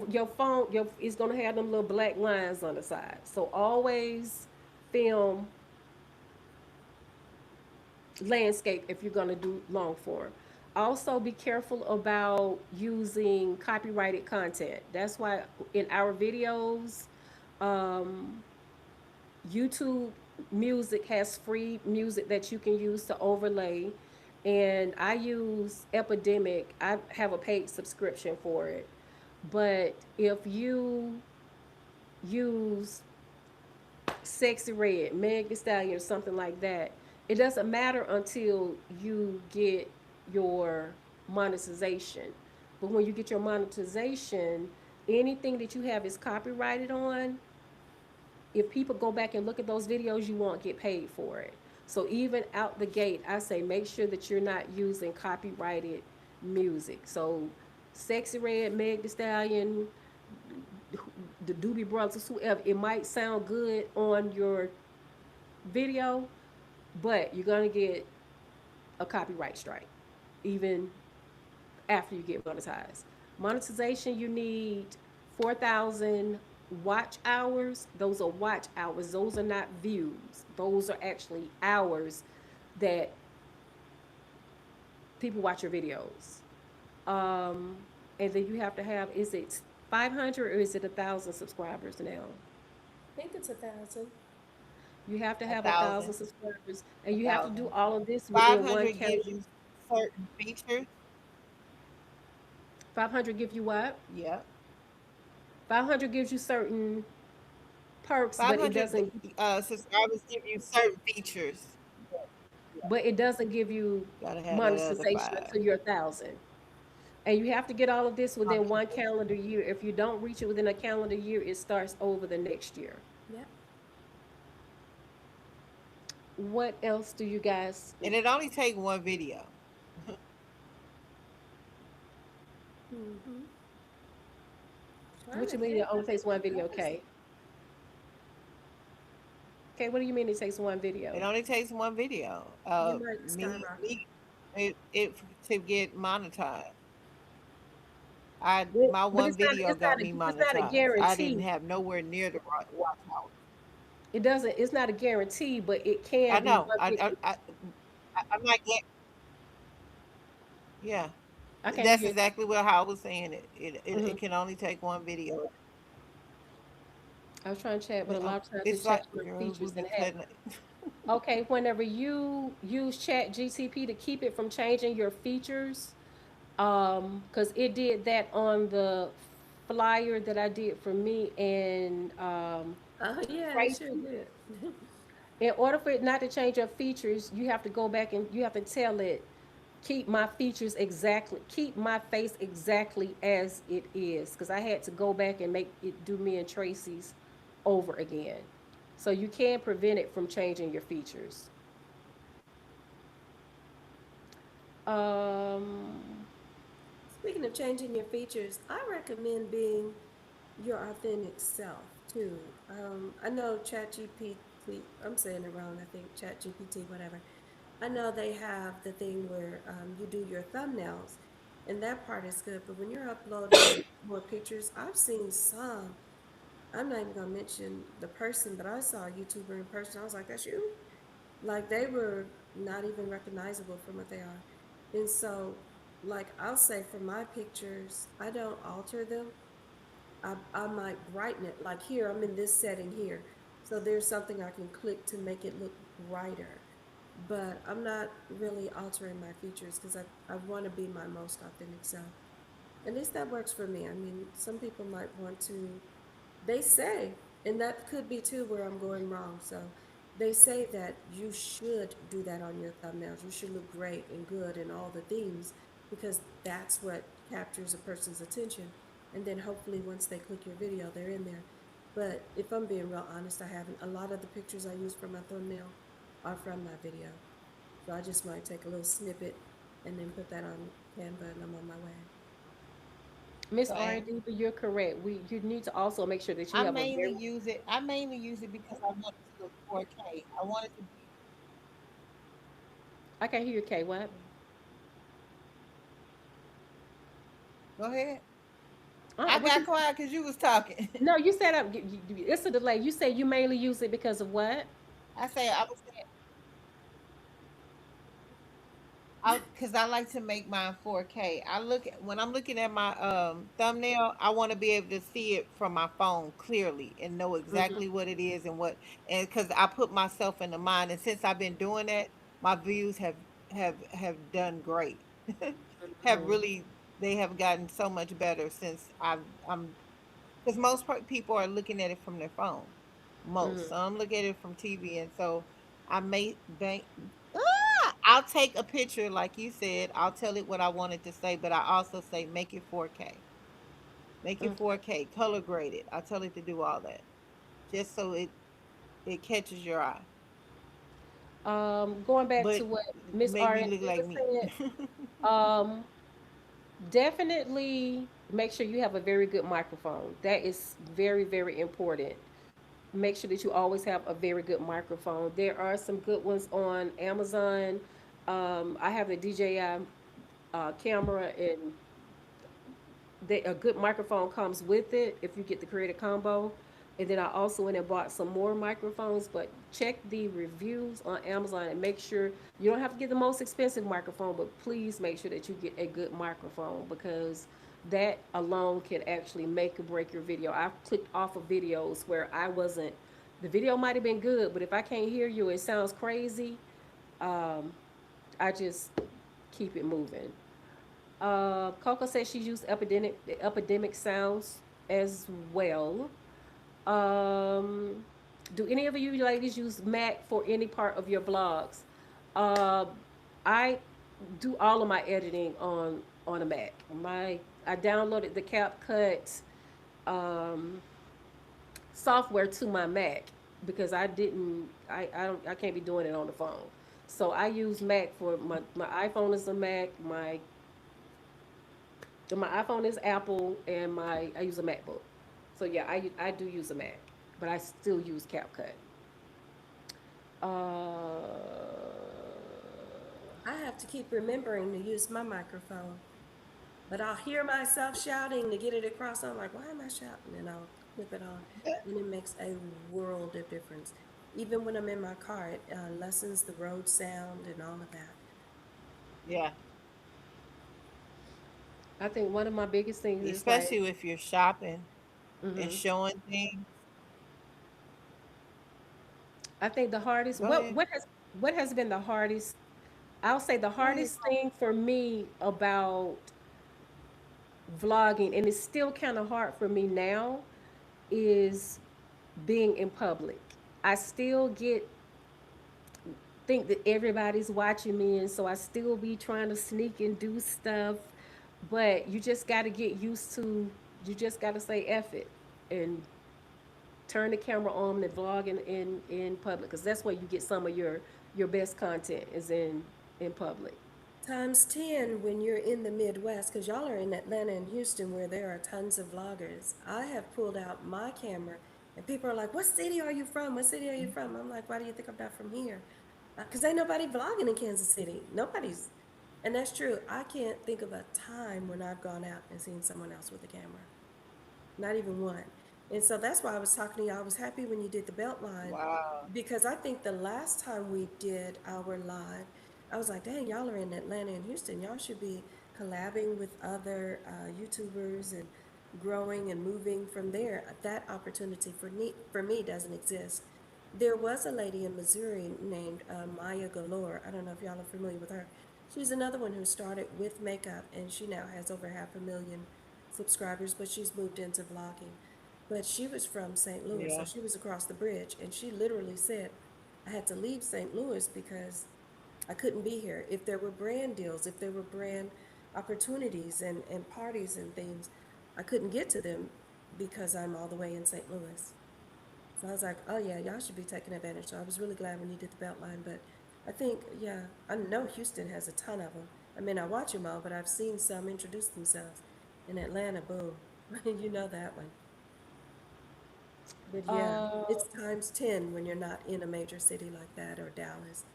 your phone your it's gonna have them little black lines on the side. So always film landscape if you're gonna do long form. Also be careful about using copyrighted content. That's why in our videos, um, YouTube music has free music that you can use to overlay. And I use Epidemic. I have a paid subscription for it. But if you use Sexy Red, Meg Thee Stallion, or something like that, it doesn't matter until you get your monetization. But when you get your monetization, anything that you have is copyrighted on, if people go back and look at those videos, you won't get paid for it. So even out the gate, I say make sure that you're not using copyrighted music. So Sexy Red, Meg Thee Stallion, the Doobie Brothers, whoever, it might sound good on your video, but you're gonna get a copyright strike. Even after you get monetized. Monetization, you need 4,000 watch hours. Those are watch hours. Those are not views. Those are actually hours that people watch your videos. Um, and then you have to have, is it 500 or is it 1,000 subscribers now? I think it's 1,000. You have to A have 1,000 thousand, subscribers, a and you have to do thousand. all of this Five within one hundred gives calendar. you certain features. 500 give you what? Yep. 500 gives you certain perks, Five hundred subscribers give you certain features. but it doesn't give you Gotta have that other monetization five. until you're 1,000. And you have to get all of this within one Monetization. calendar year. If you don't reach it within a calendar year, it starts over the next year. Yep. What else do you guys? And it only take one video. Mm-hmm. Trying What to you mean? It think. only takes one video, What was okay? Okay, what do you mean it takes one It video? only takes one video. you might skyrocket. Me, it to get monetized. I my But one video got me it's not a monetized. I didn't guarantee. have nowhere near the watch hours. It doesn't. It's not a guarantee, but it I can be know. one video. I'm not getting. Yeah, I can't that's hear you. exactly what how I was saying it. Hmm. It can only take one video. I was trying to chat, but a No, lot of times it it's like chats my girl, we features be and habits. cutting it. Okay, whenever you use Chat GTP to keep it from changing your features, because it did that on the flyer that I did for me, and Oh yeah, it sure Tracy. did. In order for it not to change your features, you have to go back and you have to tell it, keep my features exactly, keep my face exactly as it is, because I had to go back and make it do me and Tracy's over again. So you can prevent it from changing your features. Um, Speaking of changing your features, I recommend being your authentic self too. I know ChatGPT. I'm saying it wrong. I think ChatGPT, whatever. I know they have the thing where you do your thumbnails, and that part is good. But when you're uploading more pictures, I've seen some. I'm not even gonna mention the person, but I saw a YouTuber in person. I was like, "That's you." Like they were not even recognizable from what they are. And so, like I'll say for my pictures, I don't alter them. I might brighten it. Like here, I'm in this setting here. So there's something I can click to make it look brighter. But I'm not really altering my features because I want to be my most authentic self. At least that works for me. I mean, some people might want to, they say, and that could be too where I'm going wrong. So they say that you should do that on your thumbnails. You should look great and good in all the themes because that's what captures a person's attention. And then hopefully once they click your video, they're in there. But if I'm being real honest, I haven't. A lot of the pictures I use for my thumbnail are from my video. So I just might take a little snippet and then put that on Canva and I'm on my way. Miss Same. R&D, but you're correct. You need to also make sure that you I have a mainly very. use it. I mainly use it because I want it to look 4K. I want it to be. I can't hear you, Kay. What? Go ahead. I What got you? quiet because you was talking. No, you said it's a delay. You said you mainly use it because of what? I was saying I because I like to make mine 4K. When I'm looking at my thumbnail, I want to be able to see it from my phone clearly and know Mm-hmm. exactly what it is and what and because I put myself in the mind and since I've been doing that, my views have done great. Have Mm-hmm. really they have gotten so much better since I'm because most people are looking at it from their phone. Most Mm-hmm. some look at it from TV, and so I may bank. I'll take a picture, like you said. I'll tell it what I wanted to say, but I also say make it 4K, make it Okay. 4K, color grade it. I tell it to do all that, just so it catches your eye, Going back to but what Miss make R me and look D like was me. saying, um, definitely make sure you have a very good microphone. That is very, very important. Make sure that you always have a very good microphone. There are some good ones on Amazon. I have the DJI camera, and a good microphone comes with it if you get the creative combo. And then I also went and bought some more microphones, but check the reviews on Amazon and make sure you don't have to get the most expensive microphone, but please make sure that you get a good microphone because that alone can actually make or break your video. I've clicked off of videos where the video might have been good, but if I can't hear you, it sounds crazy. Um, I just keep it moving. Coco says she used epidemic sounds as well. Um, do any of you ladies use Mac for any part of your blogs? Uh, I do all of my editing on a Mac. I downloaded the CapCut um, software to my Mac because I can't be doing it on the phone. So I use Mac for my iPhone is a Mac, my iPhone is Apple, and my I use a MacBook. So yeah, I do use a Mac, but I still use CapCut. Uh, I have to keep remembering to use my microphone. But I'll hear myself shouting to get it across. I'm like, why am I shouting? And I'll clip it on. And it makes a world of difference. Even when I'm in my car, it lessens the road sound and all of that. Yeah, I think one of my biggest things is like, especially if you're shopping and hmm showing things. I think the hardest Go ahead. what has been the hardest. I'll say the Go ahead. hardest thing for me about vlogging, and it's still kind of hard for me now, is being in public. I still get think that everybody's watching me, and so I still be trying to sneak and do stuff. But you just got to get used to. You just got to say F it and turn the camera on and vlog in public because that's where you get some of your best content is in public. Times 10 when you're in the Midwest, because y'all are in Atlanta and Houston where there are tons of vloggers. I have pulled out my camera and people are like, what city are you from? What city are you from? I'm like, why do you think I'm not from here? Because ain't nobody vlogging in Kansas City. Nobody's. And that's true. I can't think of a time when I've gone out and seen someone else with a camera. Not even one. And so that's why I was talking to you. I was happy when you did the Beltline Wow. because I think the last time we did our live, I was like, dang, y'all are in Atlanta and Houston. Y'all should be collabing with other YouTubers and growing and moving from there. That opportunity for me doesn't exist. There was a lady in Missouri named Maya Galore. I don't know if y'all are familiar with her. She's another one who started with makeup and she now has over 500,000 subscribers, but she's moved into vlogging. But she was from St. Louis, so Yeah. she was across the bridge, and she literally said, I had to leave St. Louis because I couldn't be here. If there were brand deals, if there were brand opportunities and parties and things, I couldn't get to them because I'm all the way in St. Louis. So I was like, oh yeah, y'all should be taking advantage. So I was really glad when you did the Beltline. But I think, yeah, I know Houston has a ton of them. I mean, I watch them all, but I've seen some introduce themselves. In Atlanta, boom. You know that one. But yeah, Uh, it's times 10 when you're not in a major city like that or Dallas.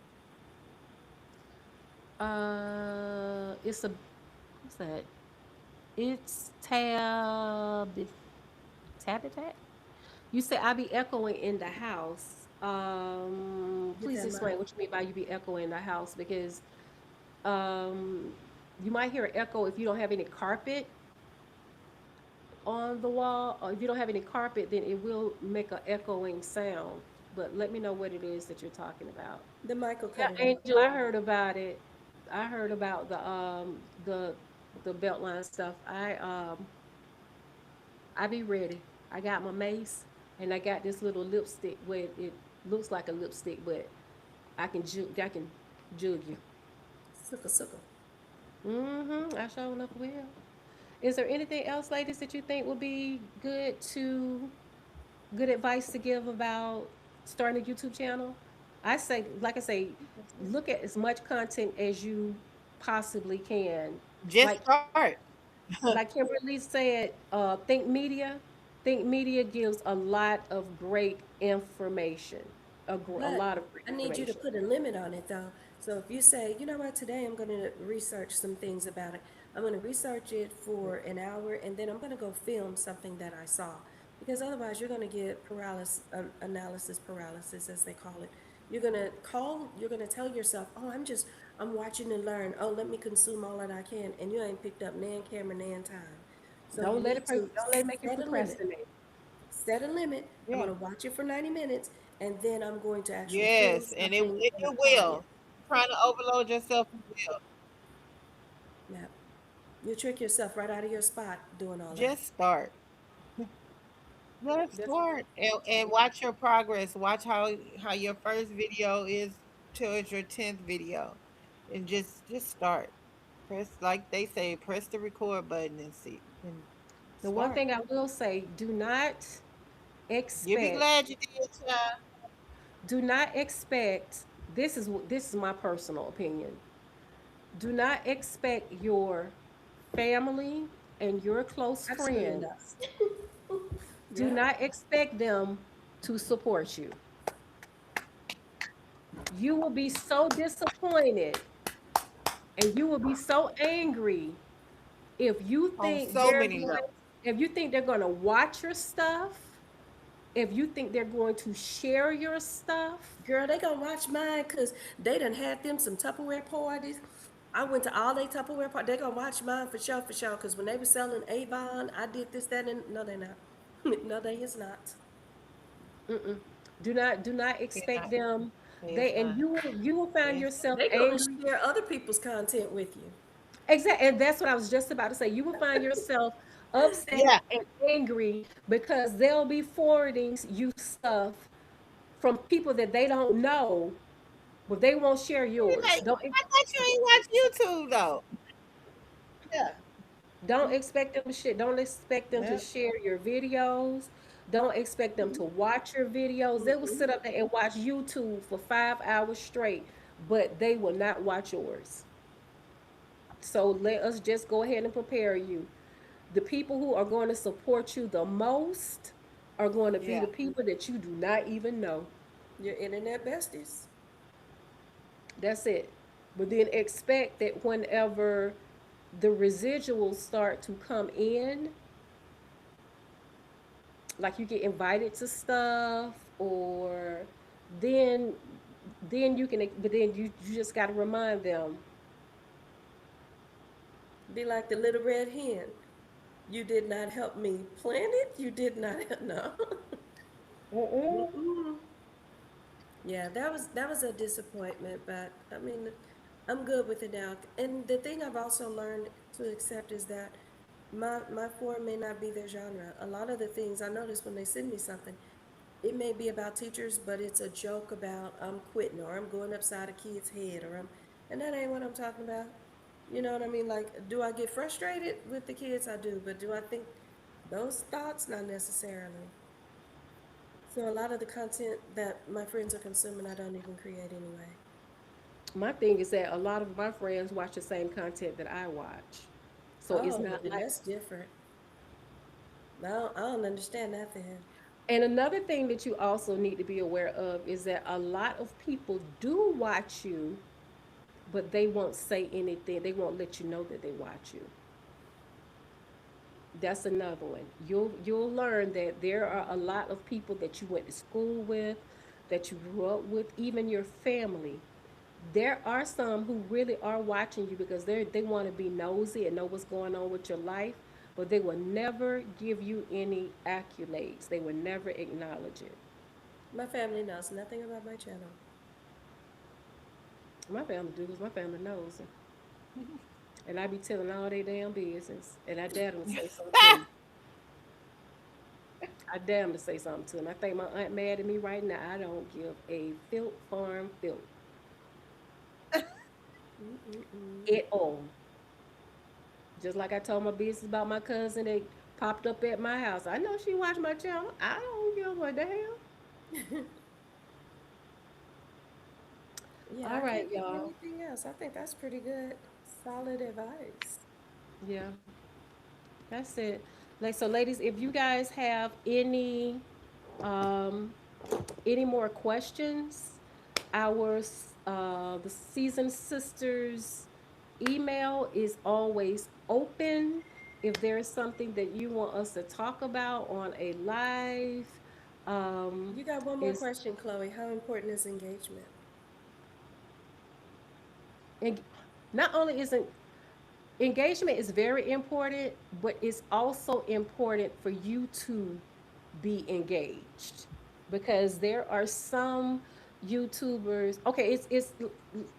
it's a what's that? It's Tabitat. You said I be echoing in the house. Get Please that explain mic. what you mean by you be echoing in the house because um, you might hear an echo if you don't have any carpet on the wall, or if you don't have any carpet, then it will make an echoing sound. But let me know what it is that you're talking about. The mic will cut Yeah, it out. Angel, I heard about it. I heard about the Beltline stuff. I be ready. I got my mace and I got this little lipstick where it looks like a lipstick, but I can jug you. Suckle, suckle. I sure enough will. Is there anything else, ladies, that you think would be good advice to give about starting a YouTube channel? I say, like I say, look at as much content as you possibly can. Just Like start. like Kimberly said, Think Media. Think Media gives a lot of great information. a But lot of free I need you to information. put a limit on it though. So if you say, you know what, today I'm going to research some things about it. I'm going to research it for an hour and then I'm going to go film something that I saw. Because otherwise you're going to get paralysis, analysis paralysis as they call it. You're going to tell yourself, oh, I'm watching to learn. Oh, let me consume all that I can. And you ain't picked up nan camera, nan time. So you need to Don't let it make you set a limit. procrastinate. Set a limit. I'm Yeah. going to watch it for 90 minutes and then I'm going to actually film Yes, and it something it, and it apply it. will. Trying to overload yourself will. Yeah. You trick yourself right out of your spot doing all that. Just start. Just That's start and watch your progress. Watch how your first video is towards your 10th video, and just start. Press like they say, press the record button and see and the one start. thing I will say, You'll be expect glad you did, child. do not expect this is my personal opinion. Do not expect your family and your close Absolutely not. friends, do Yeah. not expect them to support you. You will be so disappointed and you will be so angry if you On think so they're many going levels. if you think they're going to watch your stuff, if you think they're going to share your stuff. Girl, they gonna watch mine because they done had them some Tupperware parties. I went to all they Tupperware parties. They gonna watch mine for sure. Because when they were selling Avon, I did this, that, and no, they not. No, they is not. Do not expect Cannot. them. It's They and not. you will find It's not. yourself They gonna angry. share other people's content with you. Exactly, and that's what I was just about to say. You will find yourself upset Yeah. and angry because they'll be forwarding you stuff from people that they don't know, but they won't share You yours. like, I thought you ain't watch YouTube though. Yeah. Don't expect them to share. Don't expect them to Yeah. share your videos. Don't expect them to watch your videos. They will sit up there and watch YouTube for 5 hours straight, but they will not watch yours. So let us just go ahead and prepare you. The people who are going to support you the most are going to be Yeah. the people that you do not even know. Your internet besties. That's it. But then expect that whenever the residuals start to come in, like you get invited to stuff or then then you can but then you just got to remind them. Be like the little red hen. You did not help me plan it. You did not help. No. Mm-mm. Mm-mm. Yeah, that was a disappointment, but I mean, I'm good with it now. And the thing I've also learned to accept is that my form may not be their genre. A lot of the things I notice when they send me something, it may be about teachers, but it's a joke about I'm quitting or I'm going upside a kid's head or and that ain't what I'm talking about. You know what I mean? Like, do I get frustrated with the kids? I do, but do I think those thoughts? Not necessarily. So a lot of the content that my friends are consuming, I don't even create anyway. My thing is that a lot of my friends watch the same content that I watch, so it's Oh, well not then like. that's different. I don't understand that then. And another thing that you also need to be aware of is that a lot of people do watch you, but they won't say anything. They won't let you know that they watch you. That's another one. You'll learn that there are a lot of people that you went to school with, that you grew up with, even your family. There are some who really are watching you because they want to be nosy and know what's going on with your life, but they will never give you any accolades. They will never acknowledge it. My family knows nothing about my channel. My family do because my family knows. And I be telling all their damn business. And I dare them to say something to me. I dare them to say something to them. I think my aunt mad at me right now. I don't give a filth farm filth Mm-mm-mm. at all. Just like I told my business about my cousin that popped up at my house. I know she watched my channel. I don't give a damn. Yeah, All I right, can't think of y'all. anything else. I think that's pretty good, solid advice. Yeah, that's it. Like so, ladies, if you guys have any Any more questions? Our the Seasoned Sisters email is always open. If there is something that you want us to talk about on a live, You got one more is question, Chloe. How important is engagement? and not only isn't engagement is very important, but it's also important for you to be engaged because there are some YouTubers. Okay,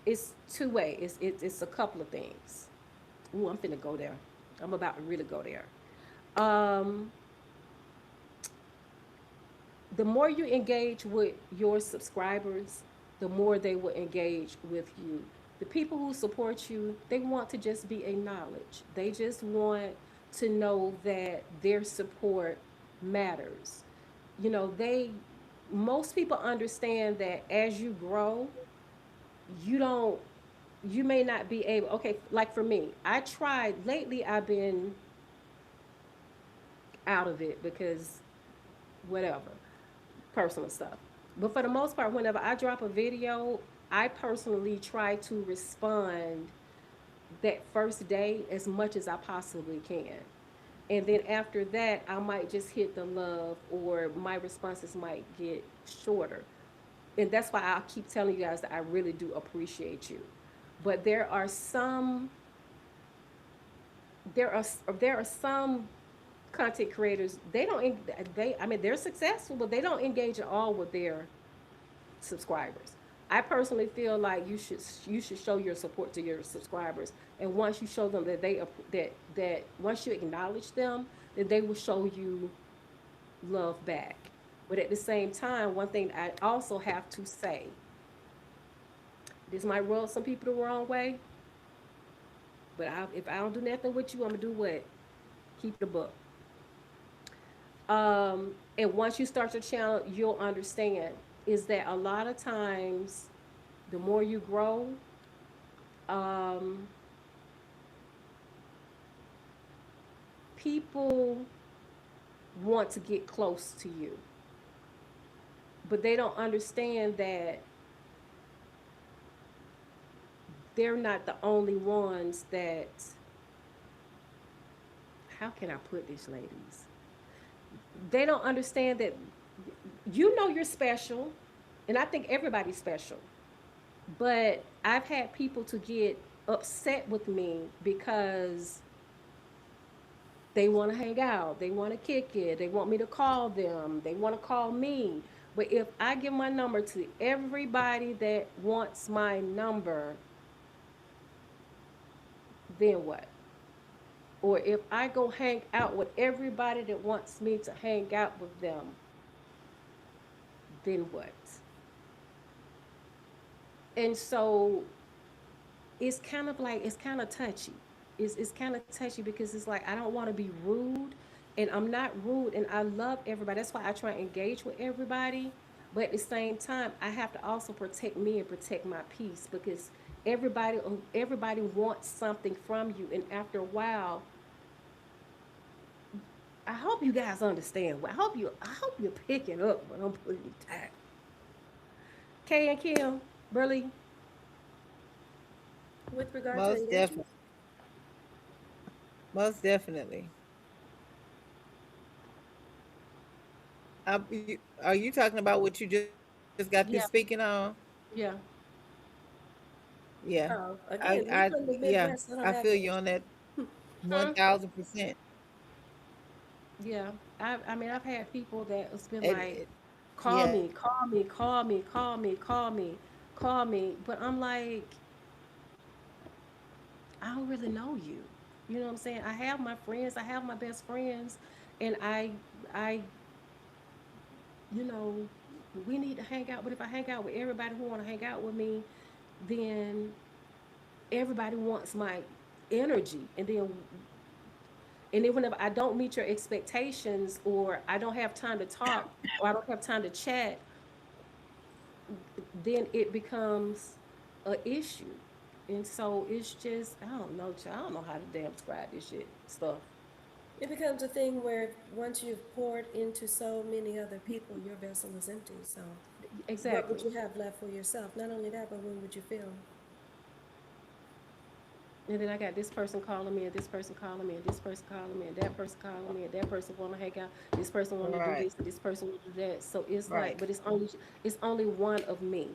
it's two ways. It's a couple of things. Ooh, I'm finna go there. I'm about to really go there. Um, the more you engage with your subscribers, the more they will engage with you. The people who support you, they want to just be acknowledged. They just want to know that their support matters. You know, most people understand that as you grow, you don't, you may not be able, okay, like for me, I tried, lately I've been out of it because whatever, personal stuff. But for the most part, whenever I drop a video, I personally try to respond that first day as much as I possibly can. And then after that, I might just hit the love or my responses might get shorter. And that's why I keep telling you guys that I really do appreciate you. But there are there are some content creators, they don't they I mean they're successful, but they don't engage at all with their subscribers. I personally feel like you should show your support to your subscribers, and once you show them that that once you acknowledge them, then they will show you love back. But at the same time, one thing I also have to say, this might rub some people the wrong way, but if I don't do nothing with you, I'm gonna do what? Keep the book. And once you start your channel, you'll understand is that a lot of times, the more you grow, um, people want to get close to you, but they don't understand that they're not the only ones that. How can I put this, ladies? They don't understand that you know you're special, and I think everybody's special. But I've had people to get upset with me because they want to hang out, they want to kick it, they want me to call them, they want to call me. But if I give my number to everybody that wants my number, then what? Or if I go hang out with everybody that wants me to hang out with them, then what? And so it's kind of touchy. It's kind of touchy because it's like I don't want to be rude, and I'm not rude, and I love everybody. That's why I try and engage with everybody. But at the same time, I have to also protect me and protect my peace because everybody wants something from you, and after a while, I hope you guys understand. I hope you're picking up what I'm putting down. Kay and Kim, Burley, With regard to Most engagement? definitely. Most definitely. Are you talking about what you just got through speaking on? yeah, Yeah. Oh, again, we Yeah. from the I feel Midwest. you I on don't have that to explain. 1000%. yeah. I mean, I've had people that has been And like, call yeah. me, call me, call me, call me, call me, call me. But I'm like, I don't really know you. You know what I'm saying? I have my friends, I have my best friends, and I, you know, we need to hang out. But if I hang out with everybody who want to hang out with me, then everybody wants my energy, and then whenever I don't meet your expectations, or I don't have time to talk, or I don't have time to chat, then it becomes a issue. And so it's just I don't know, I don't know how to damn describe this shit stuff. It becomes a thing where once you've poured into so many other people, your vessel is empty. So, what would Exactly. you have left for yourself? Not only that, but when would you feel? And then I got this person calling me, and this person calling me, and this person calling me, and that person calling me, and that person want to hang out. This person want to do Right. this, and this person want to do that. So it's Right. like, but it's only one of me.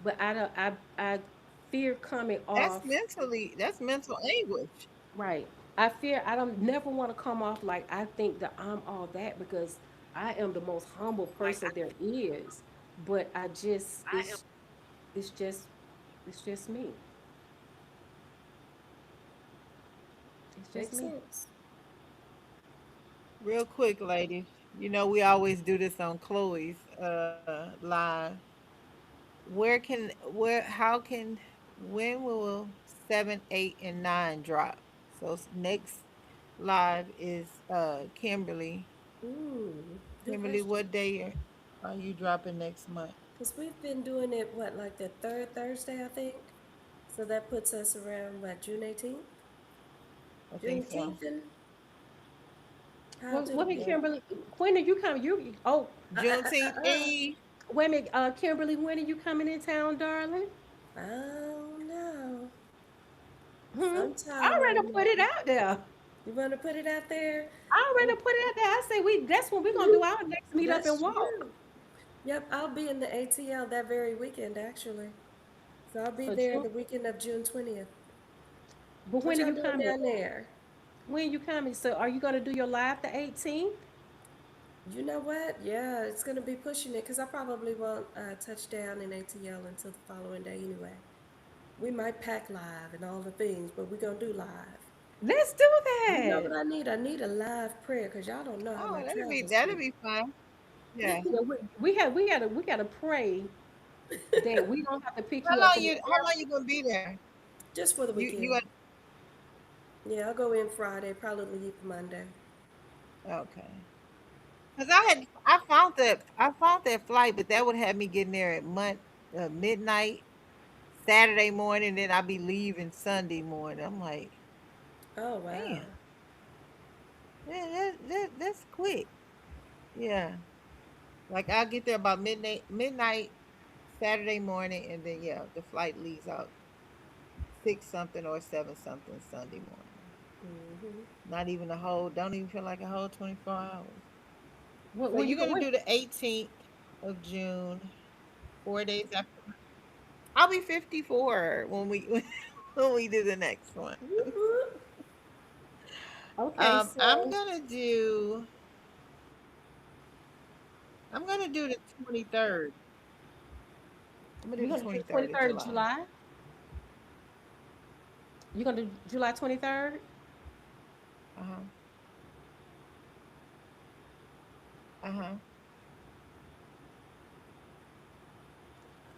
But I don't I fear coming That's off. mentally, that's mental anguish. Right. I fear I don't never want to come off like I think that I'm all that because I am the most humble person there is. But I just it's just it's just me. It's just Makes me. sense. Real quick, ladies. You know we always do this on Chloe's live. How can, when will 7, 8, and 9 drop? So next live is Kimberly. Good Kimberly, question. what day are you dropping next month? Because we've been doing it, what, like the third Thursday, I think? So that puts us around, what, June 18th? I think so. Juneteenth, and how Well, to wait a the minute, yeah. Kimberly. When are you coming? Oh, Juneteenth Eve. wait a minute, Kimberly. When are you coming in town, darling? I don't know. I Sometime already around put it there. out there. You want to put it out there? I Oh, already put it out there. I say that's when we're gonna do our next meet up and that's walk. true. Yep, I'll be in the ATL that very weekend, actually. So I'll be So there June. the weekend of June 20th. But What when are y'all you doing coming? down there? When you coming? So are you gonna do your live the 18th? You know what? Yeah, it's going to be pushing it because I probably won't touch down in ATL until the following day anyway. We might pack live and all the things, but we're going to do live. Let's do You know that. what I need? I need a live prayer because y'all don't know how Oh, my that'll be travels that'll be. be fun. Yeah. Yeah, we gotta pray that we don't have to pick you up from the How long you airport. gonna be there? Just for the You weekend. Yeah, I'll go in Friday, probably leave Monday. okay? Cause I found that flight, but that would have me getting there at midnight Saturday morning. Then I'll be leaving Sunday morning. I'm like, Oh, wow. damn, that's quick. Yeah, like I'll get there about midnight Saturday morning, and then yeah, the flight leaves out 6 something or 7 something Sunday morning. Not even a whole. Don't even feel like a whole 24 hours. When, So when you you're go, gonna when, do the 18th of June, 4 days after. I'll be 54 when we when we do the next one. Whoop, whoop. okay, I'm so gonna do I'm gonna do the 23rd. I'm gonna you're do the gonna do the 23rd of 23rd of July. July. You're gonna do July 23rd. Uh-huh. Uh-huh.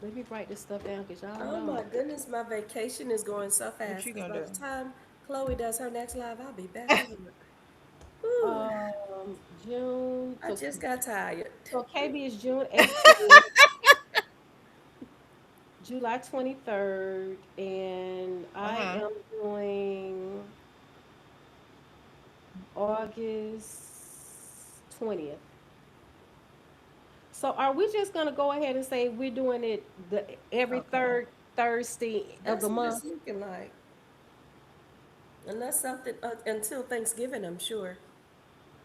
Let me write this stuff down because y'all Oh, know. my goodness. My vacation is going so What fast you because gonna by the do? time Chloe does her next live, I'll be back to work. Whew. June. I So just got tired. so KB is June 18th, July 23rd, and I Uh-huh. am doing August 20th. So are we just gonna go ahead and say we're doing it every Okay. third Thursday of the That's what month? it's looking like. And that's something until Thanksgiving, I'm sure.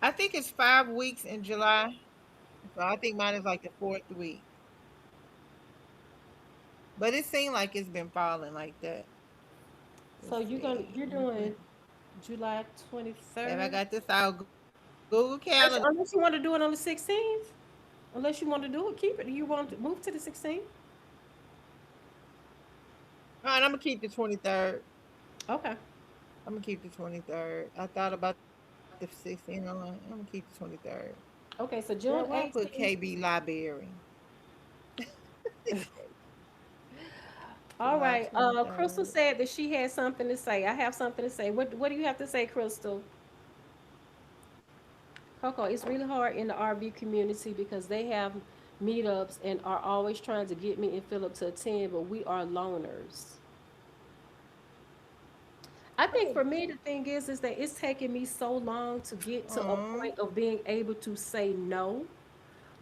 I think it's 5 weeks in July. So I think mine is like the fourth week. But it seemed like it's been falling like that. So Let's see. you're Let me put doing July Have I 23rd. got this out Google Unless, Calendar? unless you want to do it on the 16th. Unless you want to do it, keep it. You want to move to the 16th? All right, I'm gonna keep the 23rd. Okay. I'm gonna keep the 23rd. I thought about the 16th. I'm gonna keep the 23rd. Okay, so Girl, why June I put 18th. KB Library? All July right. Crystal 23rd. said that she had something to say. I have something to say. What do you have to say, Crystal? Coco, it's really hard in the RV community because they have meetups and are always trying to get me and Philip to attend, but we are loners. I think Oh, for me the thing is that it's taken me so long to get to a Mm. point of being able to say no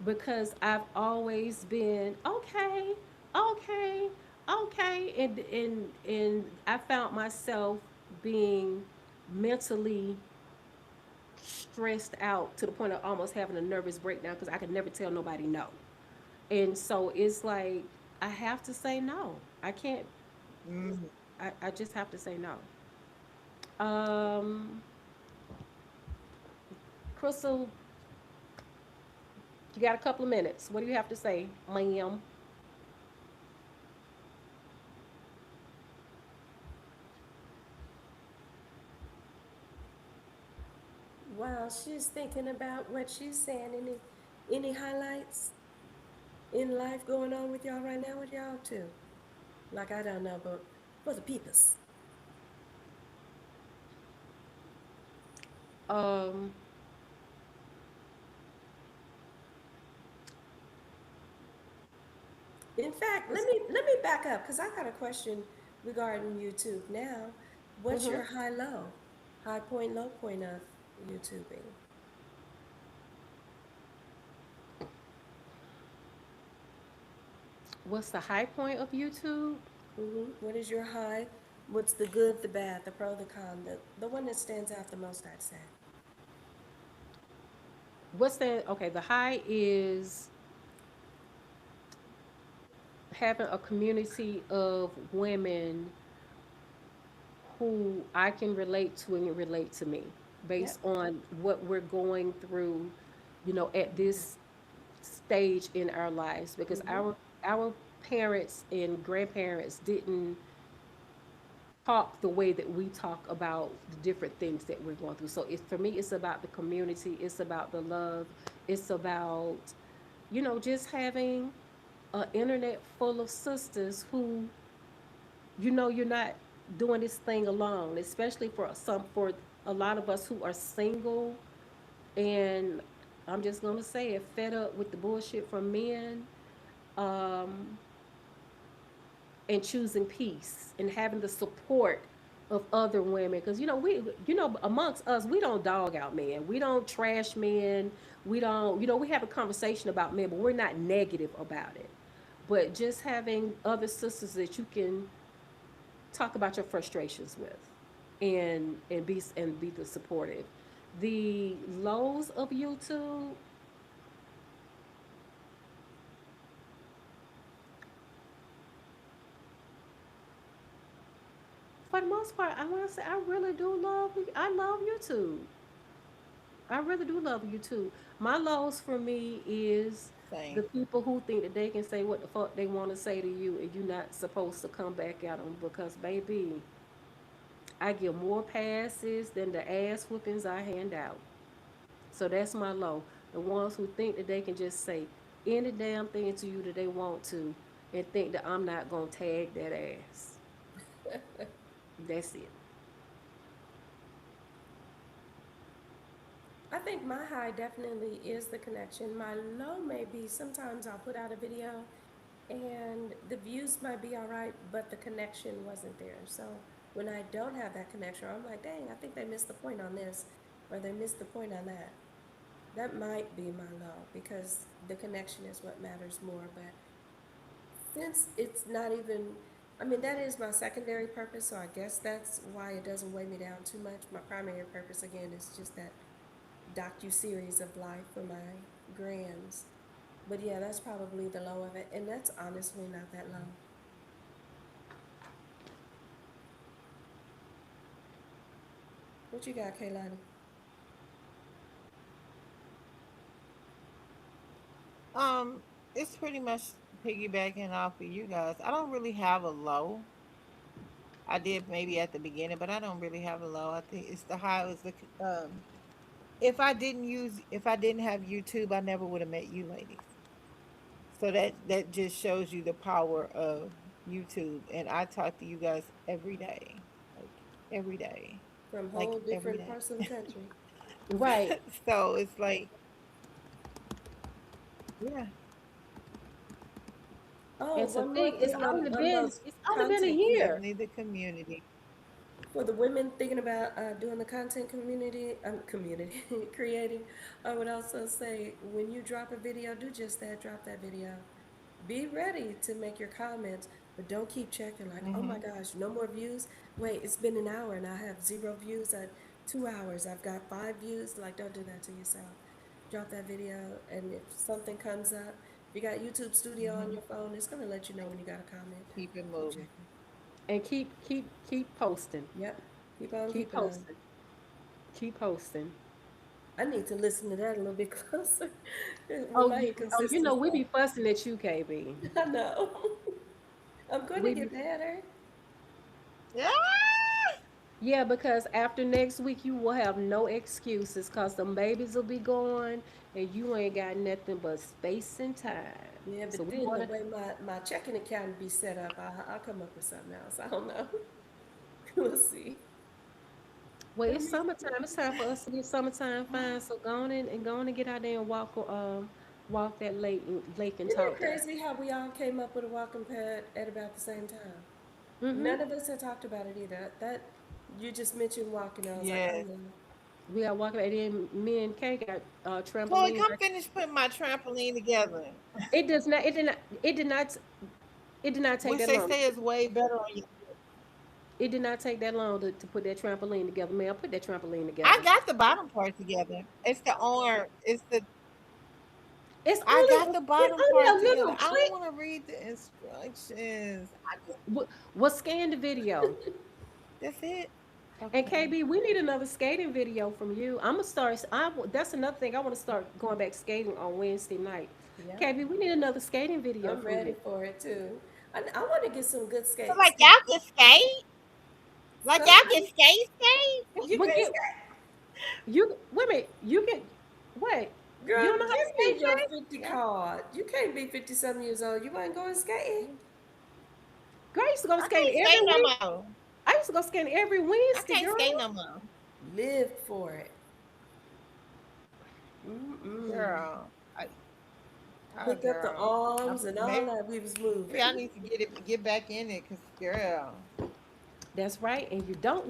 because I've always been okay, okay, okay, and I found myself being mentally stressed out to the point of almost having a nervous breakdown because I could never tell nobody no. And so it's like I have to say no. I can't. Mm. I just have to say no. Um, Crystal, you got a couple of minutes. What do you have to say, ma'am? while she's thinking about what she's saying, any highlights in life going on with y'all right now? With y'all too? Like I don't know, but for the peepers. Um, In fact, it's, let me back up because I got a question regarding YouTube now. What's mm-hmm. your high low, high point, low point of YouTubing? What's the high point of YouTube? What is your high? What's the good, the bad, the pro, the con, the one that stands out the most? I'd say. What's the okay? The high is having a community of women who I can relate to and relate to me Yep. based on what we're going through, at this stage in our lives because Mhm. our parents and grandparents didn't talk the way that we talk about the different things that we're going through. So it's for me it's about the community, it's about the love, it's about just having an internet full of sisters who you're not doing this thing alone, especially for a lot of us who are single and I'm just gonna say it, fed up with the bullshit from men, um, and choosing peace and having the support of other women. Because amongst us, we don't dog out men, we don't trash men, we don't, we have a conversation about men, but we're not negative about it. But just having other sisters that you can talk about your frustrations with and be the supportive. The lows of YouTube, for the most part, I want to say I really do I love YouTube. I really do love YouTube. My lows for me is the Same. people who think that they can say what the fuck they want to say to you and you're not supposed to come back at them because baby, I give more passes than the ass whoopings I hand out. So that's my low. The ones who think that they can just say any damn thing to you that they want to and think that I'm not going to tag that ass. That's it. I think my high definitely is the connection. My low may be sometimes I'll put out a video and the views might be all right, but the connection wasn't there. So when I don't have that connection, I'm like, dang, I think they missed the point on this or they missed the point on that. That might be my low because the connection is what matters more. But since it's not even, I mean, that is my secondary purpose, so I guess that's why it doesn't weigh me down too much. My primary purpose, again, is just that docu-series of life for my grands. But yeah, that's probably the low of it, and that's honestly not that low. What you got, Kaylani? Um, it's pretty much piggybacking off of you guys. I don't really have a low. I did maybe at the beginning, but I don't really have a low. I think it's the high was the if I didn't have YouTube, I never would have met you ladies. So that just shows you the power of YouTube. And I talk to you guys every day, like every day, From like whole every different day. parts of the country. Right. So it's like, yeah, Oh, And to one more think thing on, on those it's only been a it's content. year. definitely the community. For the women thinking about doing the content community creating, I would also say when you drop a video, do just that. Drop that video. Be ready to make your comments, but don't keep checking like, oh my Mm-hmm. gosh, no more views. Wait, it's been an hour and I have 0 views at 2 hours. I've got 5 views. Like, don't do that to yourself. Drop that video, and if something comes up, if you got YouTube Studio on Mm-hmm. your phone, it's gonna let you know when you got a comment. Keep it Keep moving. checking. And keep posting. Yep. Keep on Keep keeping on. posting. Keep posting. I need to listen to that a little bit closer with Oh, my you know inconsistent we stuff. be fussing at you, KB. I know. I'm going to We be, get better. Yeah. yeah, because after next week you will have no excuses, cause them babies will be gone, and you ain't got nothing but space and time. Yeah, So but we then the wanna. way my checking account be set up, I'll come up with something else. I don't know. We'll see. Well, Let it's me summertime. It's time for us to get summertime fine. So go on in and go on and get out there and walk that lake and Isn't it talk to us. crazy how we all came up with a walking pad at about the same time? Mhm. None of us had talked about it either. That you just mentioned walking, I was like, oh Yes. yeah. We got walking, and then me and Kay got Chloe, trampoline. come finish putting my trampoline together. It does not. It did not. It did not. It did not take Which that they long. say is way better on you. It did not take that long to put that trampoline together. Man, put that trampoline I together. got the bottom part together. It's the arm. It's the It's I got only the it's bottom only part a together. little I don't click. want to read the instructions. I just What scan the video? that's it. And Okay. KB, we need another skating video from you. I'm gonna start. That's another thing. I want to start going back skating on Wednesday night. Yep. KB, we need another skating video I'm from ready you. for it too. I want to get some good So skates. like y'all can skate? Like y'all can Somebody, skate? you But can't get skate. you. Wait a minute. You can. Wait. You Girl, don't know how to give me skate, your Grace? 50 Yeah. card. You can't be 50-some years old. You ain't going skating. Grace used to go I skating can't every skate no week. more. I used to go skating every I Wednesday, can't skate girl. no more. Live for it. Mm-mm. Girl. Oh Pick up the girl. arms and all Maybe that. We was I moving. need to get back in it because girl. That's right. And you don't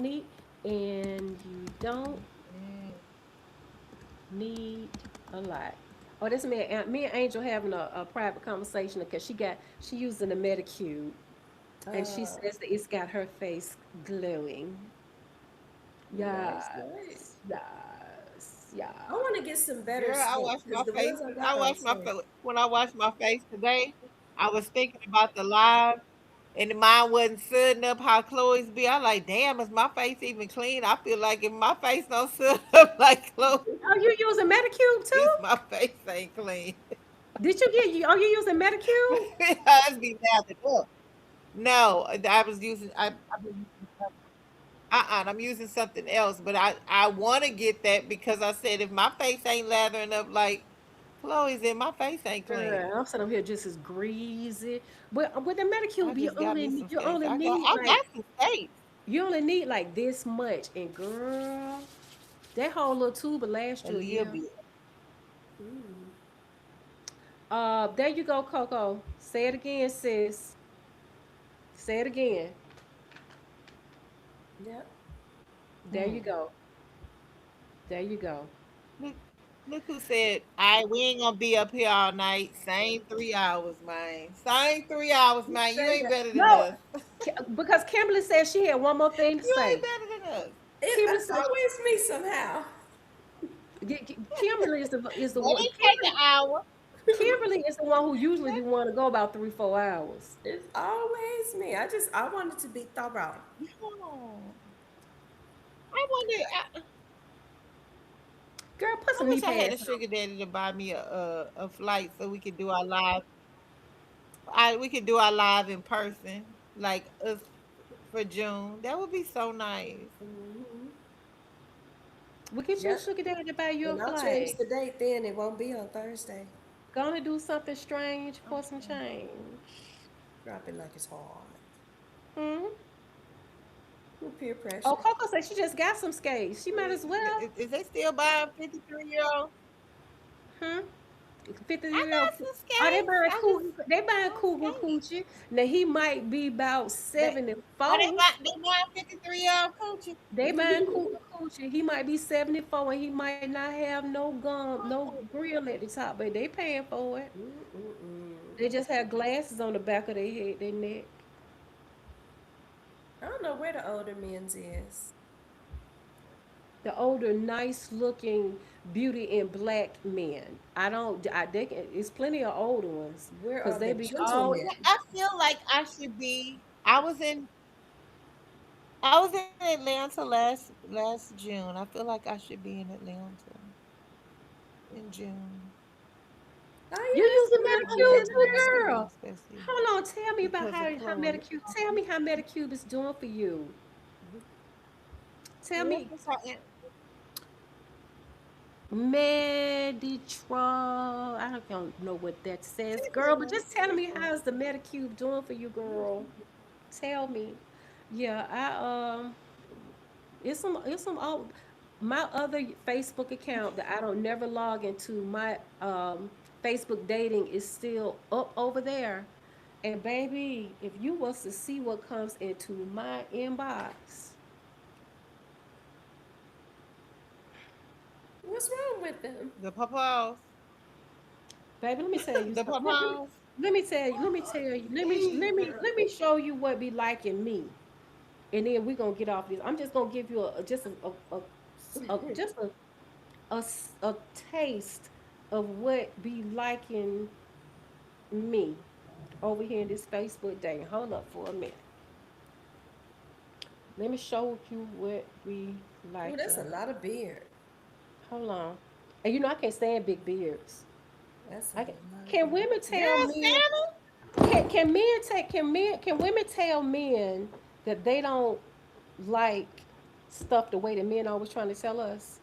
Mm. need a lot. Oh, that's me and Angel having a private conversation because she using the Medicube and she Uh, says that it's got her face glowing. nice, nice. Yes, yes, yeah. I want to get some better Girl, I skates washed because my the face. ones I I got don't washed my stay. face when I washed my face today. I was thinking about the live, and mine wasn't sudden up how Chloe's be. I like, damn, is my face even clean? I feel like if my face don't sud up like Chloe, Oh, you using Medicube too? my face ain't clean. Did you get you? Oh, you using Medicube? I be lathered up. No, I was using. I've been using. I'm using something else, but I want to get that because I said if my face ain't lathering up like Chloe's, then my face ain't clean. Girl, I'm sitting up here just as greasy. But with the I Medicube, just got me some you skates. only need I like got some skates. this much, and girl, that whole little tube will last A you a little year. bit. Mm. There you go, Coco. Say it again, sis. Say it again. Yep. There you Hmm. go. There you go. Look, look who said, "I we ain't gonna be up here all night." Same 3 hours, man. Same 3 hours, You man. You say ain't that. better than No, us. because Kimberly said she had one more thing to You ain't say. better than us. Kimberly It's said always me somehow. Kimberly is the They one. didn't take an hour. Kimberly is the one who usually be want to go about 3 4 hours. It's always me. I wanted to be thorough. Oh, I wonder. Girl, put I some knee wish I had a pads on. sugar daddy to buy me a flight so we could do our live. We could do our live in person, like us for June. That would be so nice. Hmm. We'll get you a Yep. sugar daddy to buy you a And I'll change flag. the date then. It won't be on Thursday. Gonna do something strange for some Okay. change. Drop it like it's hard. Hmm. Peer Oh, pressure. Coco said she just got some skates. She might as well. Is they still buying 53-year-old? Hmm. I 50-year-old. got some Oh, they skates. buying I cool. just They buying don't cougar skate. coochie. Now he might be about They, oh, 74. they buying 53-year-old coochie. They buying cougar coochie. He might be 74 and he might not have no gum, no grill at the top, but they paying for it. Mm-mm-mm. They just have glasses on the back of their head, their neck. I don't know where the older men's is. The older, nice looking beauty in black men. I don't. I they can, it's plenty of older ones Where because are they the be all. gentlemen? Yeah, I feel like I should be. I was in Atlanta last June. I feel like I should be in Atlanta in June. You Oh using yeah, I Medicube love Atlanta too, is Atlanta, good. girl? especially Hold on. Tell me about because of how Chloe. Medicube. Tell me how Medicube is doing for you. Tell Yeah, me. that's how Meditral. I don't know what that says, girl, but just tell me how's the Medicube doing for you, girl. Tell me. Yeah, it's some old my other Facebook account that I don't never log into. My Facebook dating is still up over there. And baby, if you was to see what comes into my inbox, What's wrong with them? the papaws, baby, let me tell you the something. papaws. Let me show you what be liking me. And then we're gonna get off this. I'm just gonna give you just just a taste of what be liking me over here in this Facebook day. Hold up for a minute. Let me show you what we Ooh, that's a liking. lot of beard. Hold on. And you know I can't stand big beards. That's a I can, lot of can beard. women tell Girl, men? Santa. Can women tell men that they don't like stuff the way that men always trying to tell us?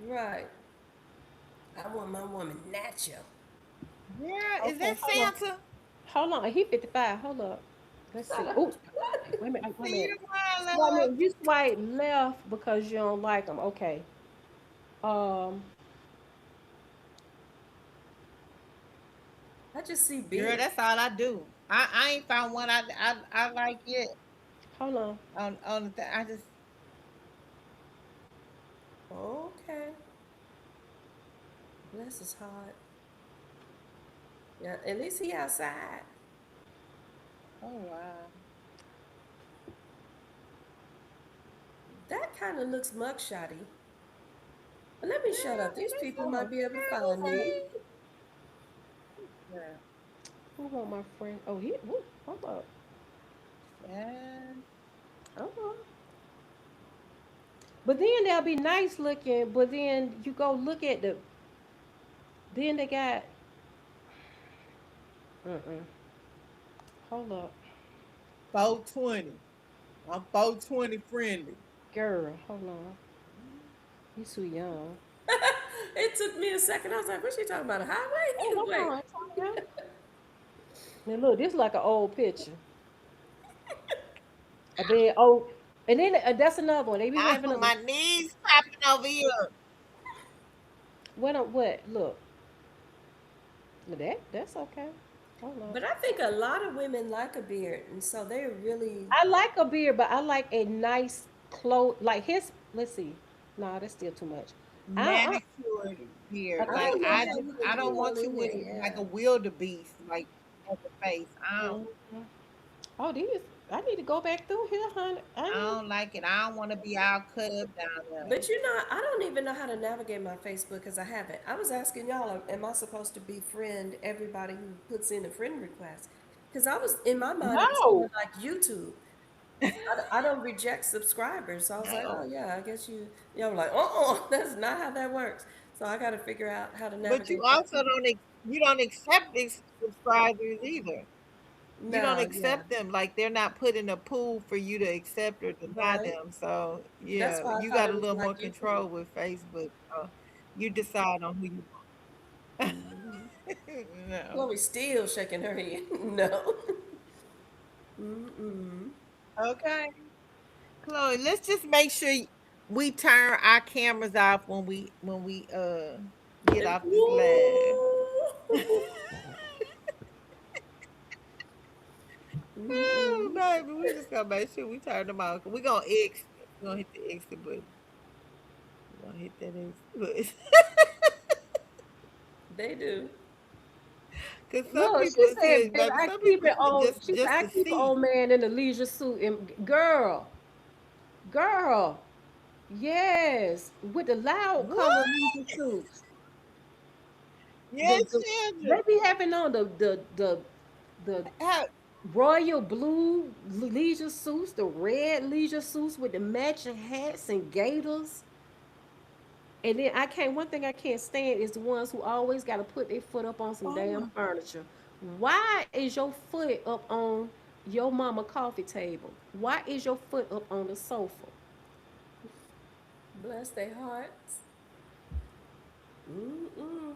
Right. I want my woman natural. Girl, is Okay, that hold on. Santa? Hold on. He 55. Hold up. Let's see. Oh, wait a minute. Wait a See minute. you tomorrow, Well, I love. mean, you swipe left because you don't like them. Okay. Um, I just see Girl, beard. that's all I do. I ain't found one I like yet. hold on. I just Okay. Bless his heart. Yeah, at least he outside. oh wow. That kind of looks mugshotty. But let me shut up. Girl, These that's people on a might be able to find me. family. Girl, Who want my friend? Oh, he. Woo, hold up. yeah. Hold on. But then they'll be nice looking. But then you go look at the. Then they got. Mm-mm. Hold up, 420. I'm 420 friendly. girl. Hold on. You too young. It took me a second. I was like, what's she talking about? A Oh, highway? hold Wait. on. Now look, this like an old picture. And then and then that's another one. They be having My knees popping over here. what? Look, that's okay. Hold on. But I think a lot of women like a beard, and so they're really. I like a beard, but I like a nice close like his. Let's see. Nah, that's still too much. I Manicured I, beard. I I Like don't think know I. how you I can don't do want all you in with there. like a Yeah. wildebeest like at the face. Mhm. Oh, these. I need to go back through here, honey. I don't like it. I don't want to be all cut up down there. But I don't even know how to navigate my Facebook because I haven't. I was asking y'all, am I supposed to befriend everybody who puts in a friend request? Because I was, in my mind, it was more No. like YouTube. I don't reject subscribers. So I was like, oh, No. yeah, I guess y'all were like, that's not how that works. So I got to figure out how to But you navigate that also too. you don't accept these subscribers either. You don't No, yeah, accept them like they're not put in a pool for you to accept or deny right. them. So That's yeah, why I you thought got it a was little like more YouTube. control with Facebook. So you decide on who you want. No. Chloe's still shaking her head. No. Mm-mm. Okay. Chloe, let's just make sure we turn our cameras off when we get off this line. Ooh. Oh, Mm-mm. baby, we just gotta make sure we turn them off. We gonna exit. We gonna hit the exit button. We gonna hit that exit button. They do. Cause some Look, people she is said, here, baby, baby. I Some keep people it here on. just She said, I to keep an see. old man in a leisure suit. And girl, girl, yes, with the loud color What? leisure suits. Yes, The they children. be having on the How, royal blue leisure suits, the red leisure suits with the matching hats and gaiters. And then I can't. One thing I can't stand is the ones who always got to put their foot up on some damn oh, furniture. Why is your foot up on your mama coffee table? Why is your foot up on the sofa? Bless their hearts. Mm-mm.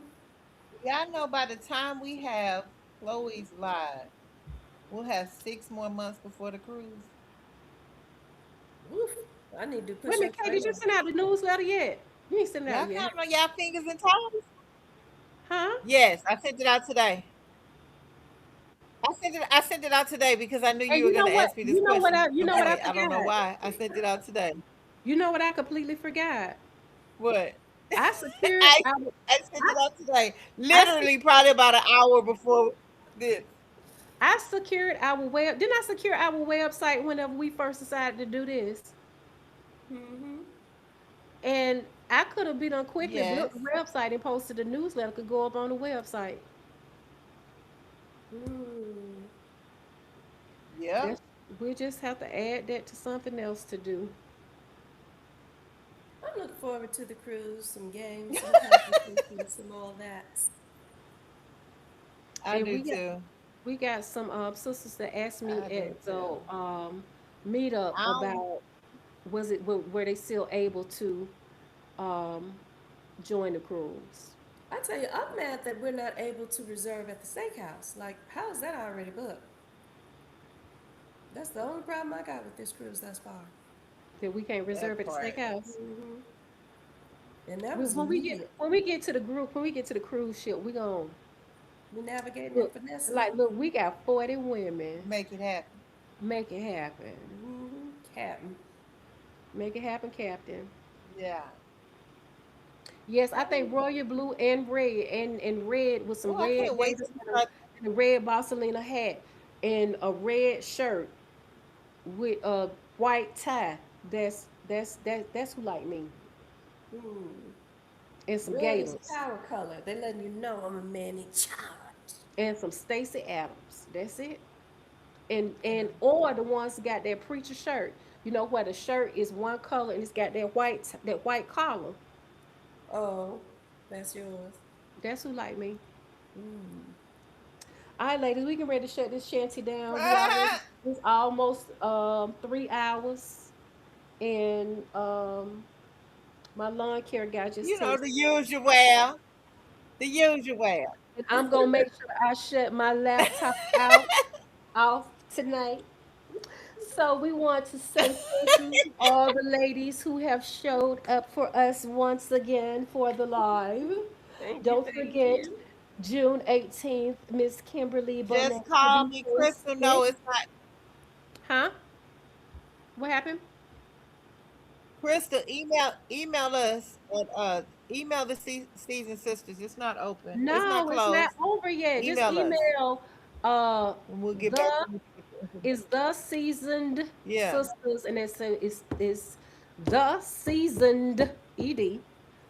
y'all know by the time we have Chloe's live, we'll have 6 more months before the cruise. Oof. I need to Wait a push minute, up Kay, did you further. send out the newsletter yet? You ain't sent it Y'all out yet, counting on y'all fingers and toes? huh? Yes, I sent it out today. I sent it out today because I knew And you were gonna ask me this question. you know what I Bonet. I don't know forgot. why. I sent it out today. You know what I completely forgot. What? I secured. I I sent it out today. I, se- Literally probably about an hour before this. I secured our web. Didn't I secure our website whenever we first decided to do this? Mm-hmm. And I could have been on quickly built Yes. the website and posted the newsletter could go up on the website. Mm. Yep. That's we just have to add that to something else to do. I'm looking forward to the cruise, some games, some conversation, some all that. I And do too. we got some sisters that asked me I do at the too. meetup I don't. about was it were they still able to um, join the cruise? I tell you, I'm mad that we're not able to reserve at the steakhouse. Like, how is that already booked? That's the only problem I got with this cruise thus far. That we can't reserve That at the part. steakhouse. Hmm. And that was When immediate. we get to the group when we get to the cruise ship, we gonna We navigating and look finessing it. like look. We got 40 women. Make it happen. Make it happen. Mm-hmm. Captain. Make it happen, Captain. Yeah. Yes, I Oh, think royal blue and red with some oh, I red can't wait gators till we start. and a red Barcelona hat and a red shirt with a white tie. That's who like me. Mm. And some Red is gators power color. They letting you know I'm a man in charge. and some Stacey Adams. That's it. And or the ones that got that preacher shirt. You know where the shirt is one color and it's got that white collar. Oh, that's yours. That's who like me. Mm. All right, ladies, we can ready to shut this shanty down. We already Ah, it's almost 3 hours, and my lawn care guy just you know texted, the usual. The usual. and I'm gonna make sure I shut my laptop out off tonight. So we want to say thank you to all the ladies who have showed up for us once again for the live. Thank you, Don't thank forget, you. June 18th, Miss Kimberly Just Bonet will call be me Crystal. hosting. No, it's not. Huh? What happened? Crystal, email us at email the season sisters. It's not open. It's not No, it's not closed. over yet. Just Email us email uh and we'll get back the to you with the is information. the seasoned Yeah. sisters and it's the seasoned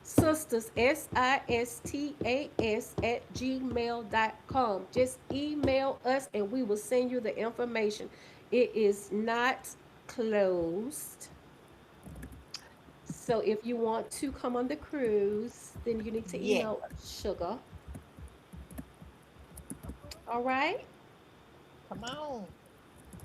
sisters SISTAS at gmail.com. Just email us and we will send you the information. It is not closed. So if you want to come on the cruise, then you need to Yeah. email us, sugar. All right. Come on.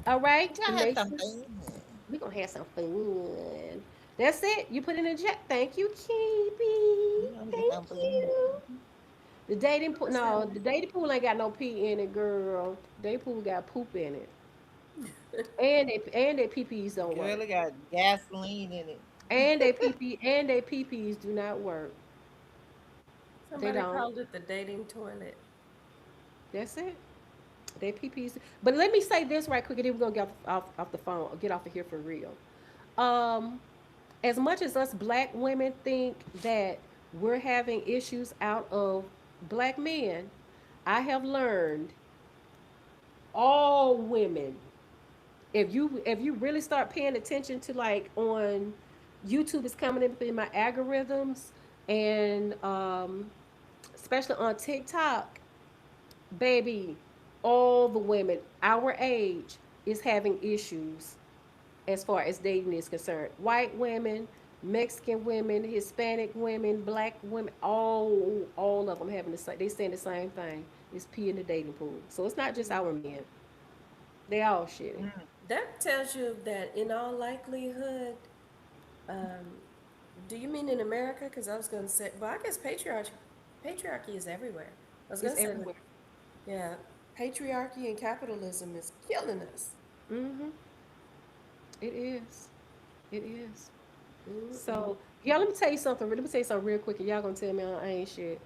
All We right. gotta And have make sure something. we're gonna have some fun. That's it. You put in the chat. Thank you, We KB. gonna get Thank something. you. The dating pool, Most no, the definitely. dating pool ain't got no pee in it, girl. Dating pool got poop in it, and they pee-pees don't work, Girl, it got gasoline in it. and they pee-pees do not work. They Somebody don't. called it the dating toilet. That's it. They PPs. But let me say this right quick, and then we're gonna get off the phone, get off of here for real. Um, as much as us black women think that we're having issues out of black men, I have learned all women, if you really start paying attention to, like, on YouTube is coming up in my algorithms, and especially on TikTok, baby, all the women our age is having issues as far as dating is concerned. White women, Mexican women, Hispanic women, black women, all of them having the same. They saying the same thing. It's pee in the dating pool. So it's not just our men. They all shitty. That tells you that in all likelihood, um, do you mean in America? Because I was going to say, well, I guess patriarchy is everywhere. I was going It's to say that, everywhere. yeah, patriarchy and capitalism is killing us. Mm-hmm. It is. It is. Mm-mm. So yeah, let me tell you something. Let me tell you something real quick, and y'all gonna tell me I ain't shit.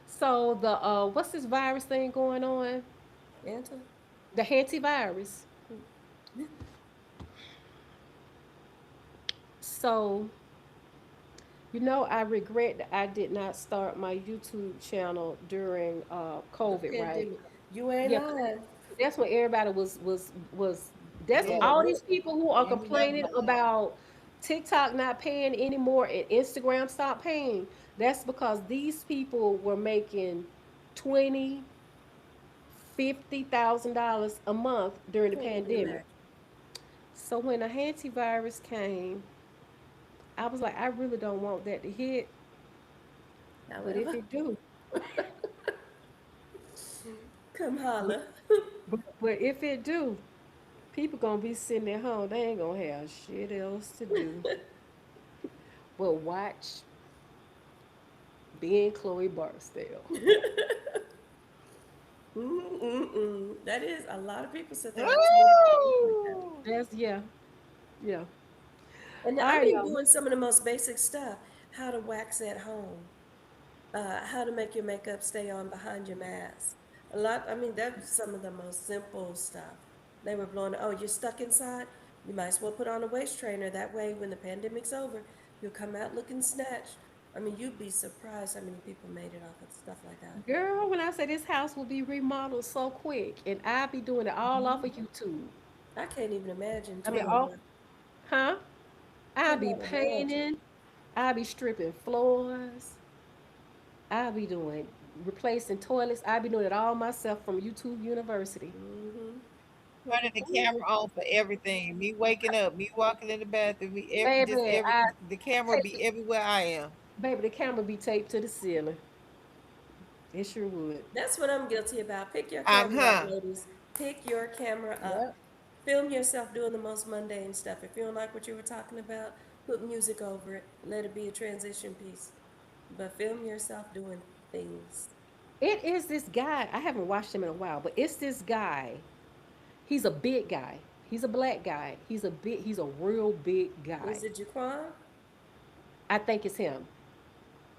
So the what's this virus thing going on? Anta? The hantavirus. So, I regret that I did not start my YouTube channel during The COVID, right? pandemic. You ain't Yeah, 'cause lying. that's when everybody was. That's Yeah, all these people who are you ain't never complaining lying. about TikTok not paying anymore and Instagram stop paying. That's because these people were making 20, $50,000 a month during the Can't even pandemic. imagine. So when the hantavirus came, I was like, I really don't want that to hit. But if However, it do, come but, holla. but if it do, people gonna be sitting at home. They ain't gonna have shit else to do but watch being Chloe Barksdale. Mm-mm-mm. That is, a lot of people sit there and watch movies and stuff like that. Woo! That's yeah, yeah. And All I right, mean, y'all. doing some of the most basic stuff. How to wax at home. How to make your makeup stay on behind your mask. I mean, that's some of the most simple stuff. They were blowing, oh, you're stuck inside? You might as well put on a waist trainer. That way, when the pandemic's over, you'll come out looking snatched. I mean, you'd be surprised how many people made it off of stuff like that. Girl, when I say this house will be remodeled so quick, and I'll be doing it all off of YouTube. I can't even imagine I mean, doing all, one. huh? I'll be Cannot imagine. painting. I'll be stripping floors. I'll be doing replacing toilets. I'll be doing it all myself from YouTube University. Hmm. Turning the camera on for everything. Me waking up, me walking in the bathroom, just Baby, every I the camera tape be everywhere I am. baby, the camera be taped to the ceiling. It sure would. That's what I'm guilty about. Pick your I'm camera up, huh. ladies. Pick your camera up. Yep. Film yourself doing the most mundane stuff. If you don't like what you were talking about, put music over it. Let it be a transition piece. But film yourself doing things. It is this guy. I haven't watched him in a while, but it's this guy. He's a big guy. He's a black guy. He's a real big guy. Is it Jaquan? I think it's him.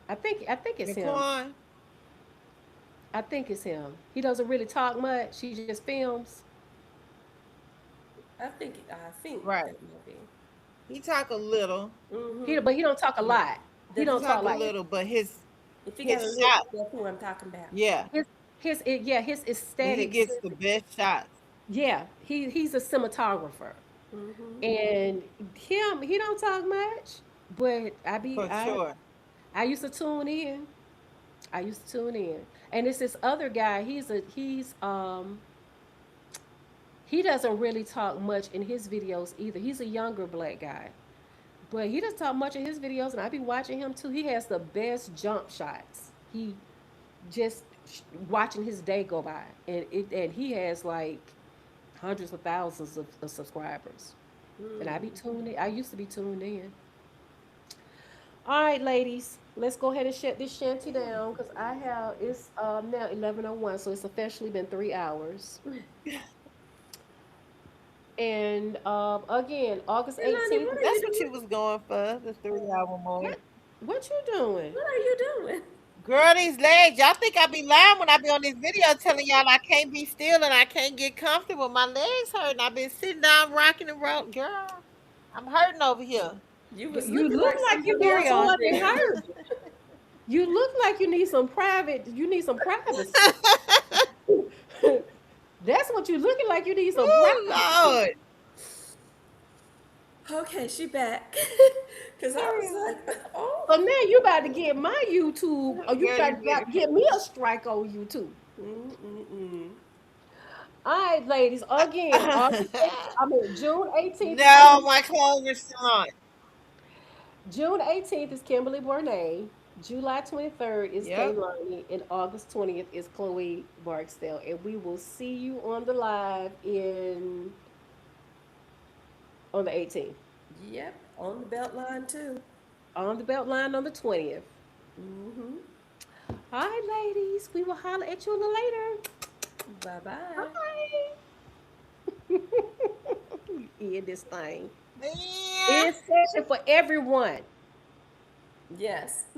I think it's him. Daquan. I think it's him. He doesn't really talk much. He just films. I think Right. that might be. He talk a little. Mm-hmm. But he don't talk a Yeah. lot. He Does He don't he talk talk a like sing? little, but his If he got a his lick, shot, that's who I'm talking about. yeah. his And he aesthetics. gets the best shots. Yeah, he's a cinematographer, Mm-hmm. and he don't talk much, but For sure. I used to tune in. I used to tune in, and it's this other guy. He doesn't really talk much in his videos either. He's a younger black guy, but he doesn't talk much in his videos, and I be watching him too. He has the best jump shots. He just watching his day go by, and he has like hundreds of thousands of subscribers. And I be Mm. tuned in. I used to be tuned in. All right, ladies, let's go ahead and shut this shanty down because it's now 11:01, so it's officially been 3 hours. And again, August Lanhi, 18th. what are you That's what doing? you was going for, the 3 hour mark. What what you doing? What are you doing? Girl, these legs. Y'all think I be lying when I be on this video telling y'all I can't be still and I can't get comfortable. My legs hurting. I've been sitting down, rocking and roll. Girl, I'm hurting over here. You was You looking look like like you somebody going else was hard and there. hurt. You look like you need some private. You need some privacy. That's what you looking like. You need some privacy. Oh, Lord. Okay, she back. Cause I was like, oh. So now you about to get my YouTube, or you Girl, you about better. to get me a strike on YouTube. Mm-mm-mm. All right, ladies. Again, June 18th is No, my clothes are still on. June 18th is Kimberly Bonet. July 23rd is Kaye Yep. Lanhi, and August 20th is Chloe Barksdale. And we will see you on the live in on the 18th. Yep, on the belt line too. On the belt line on the 20th. Mm-hmm. All right, ladies. We will holler at you a little later. Bye bye. Bye. End this thing. Yeah. End session for everyone. Yes.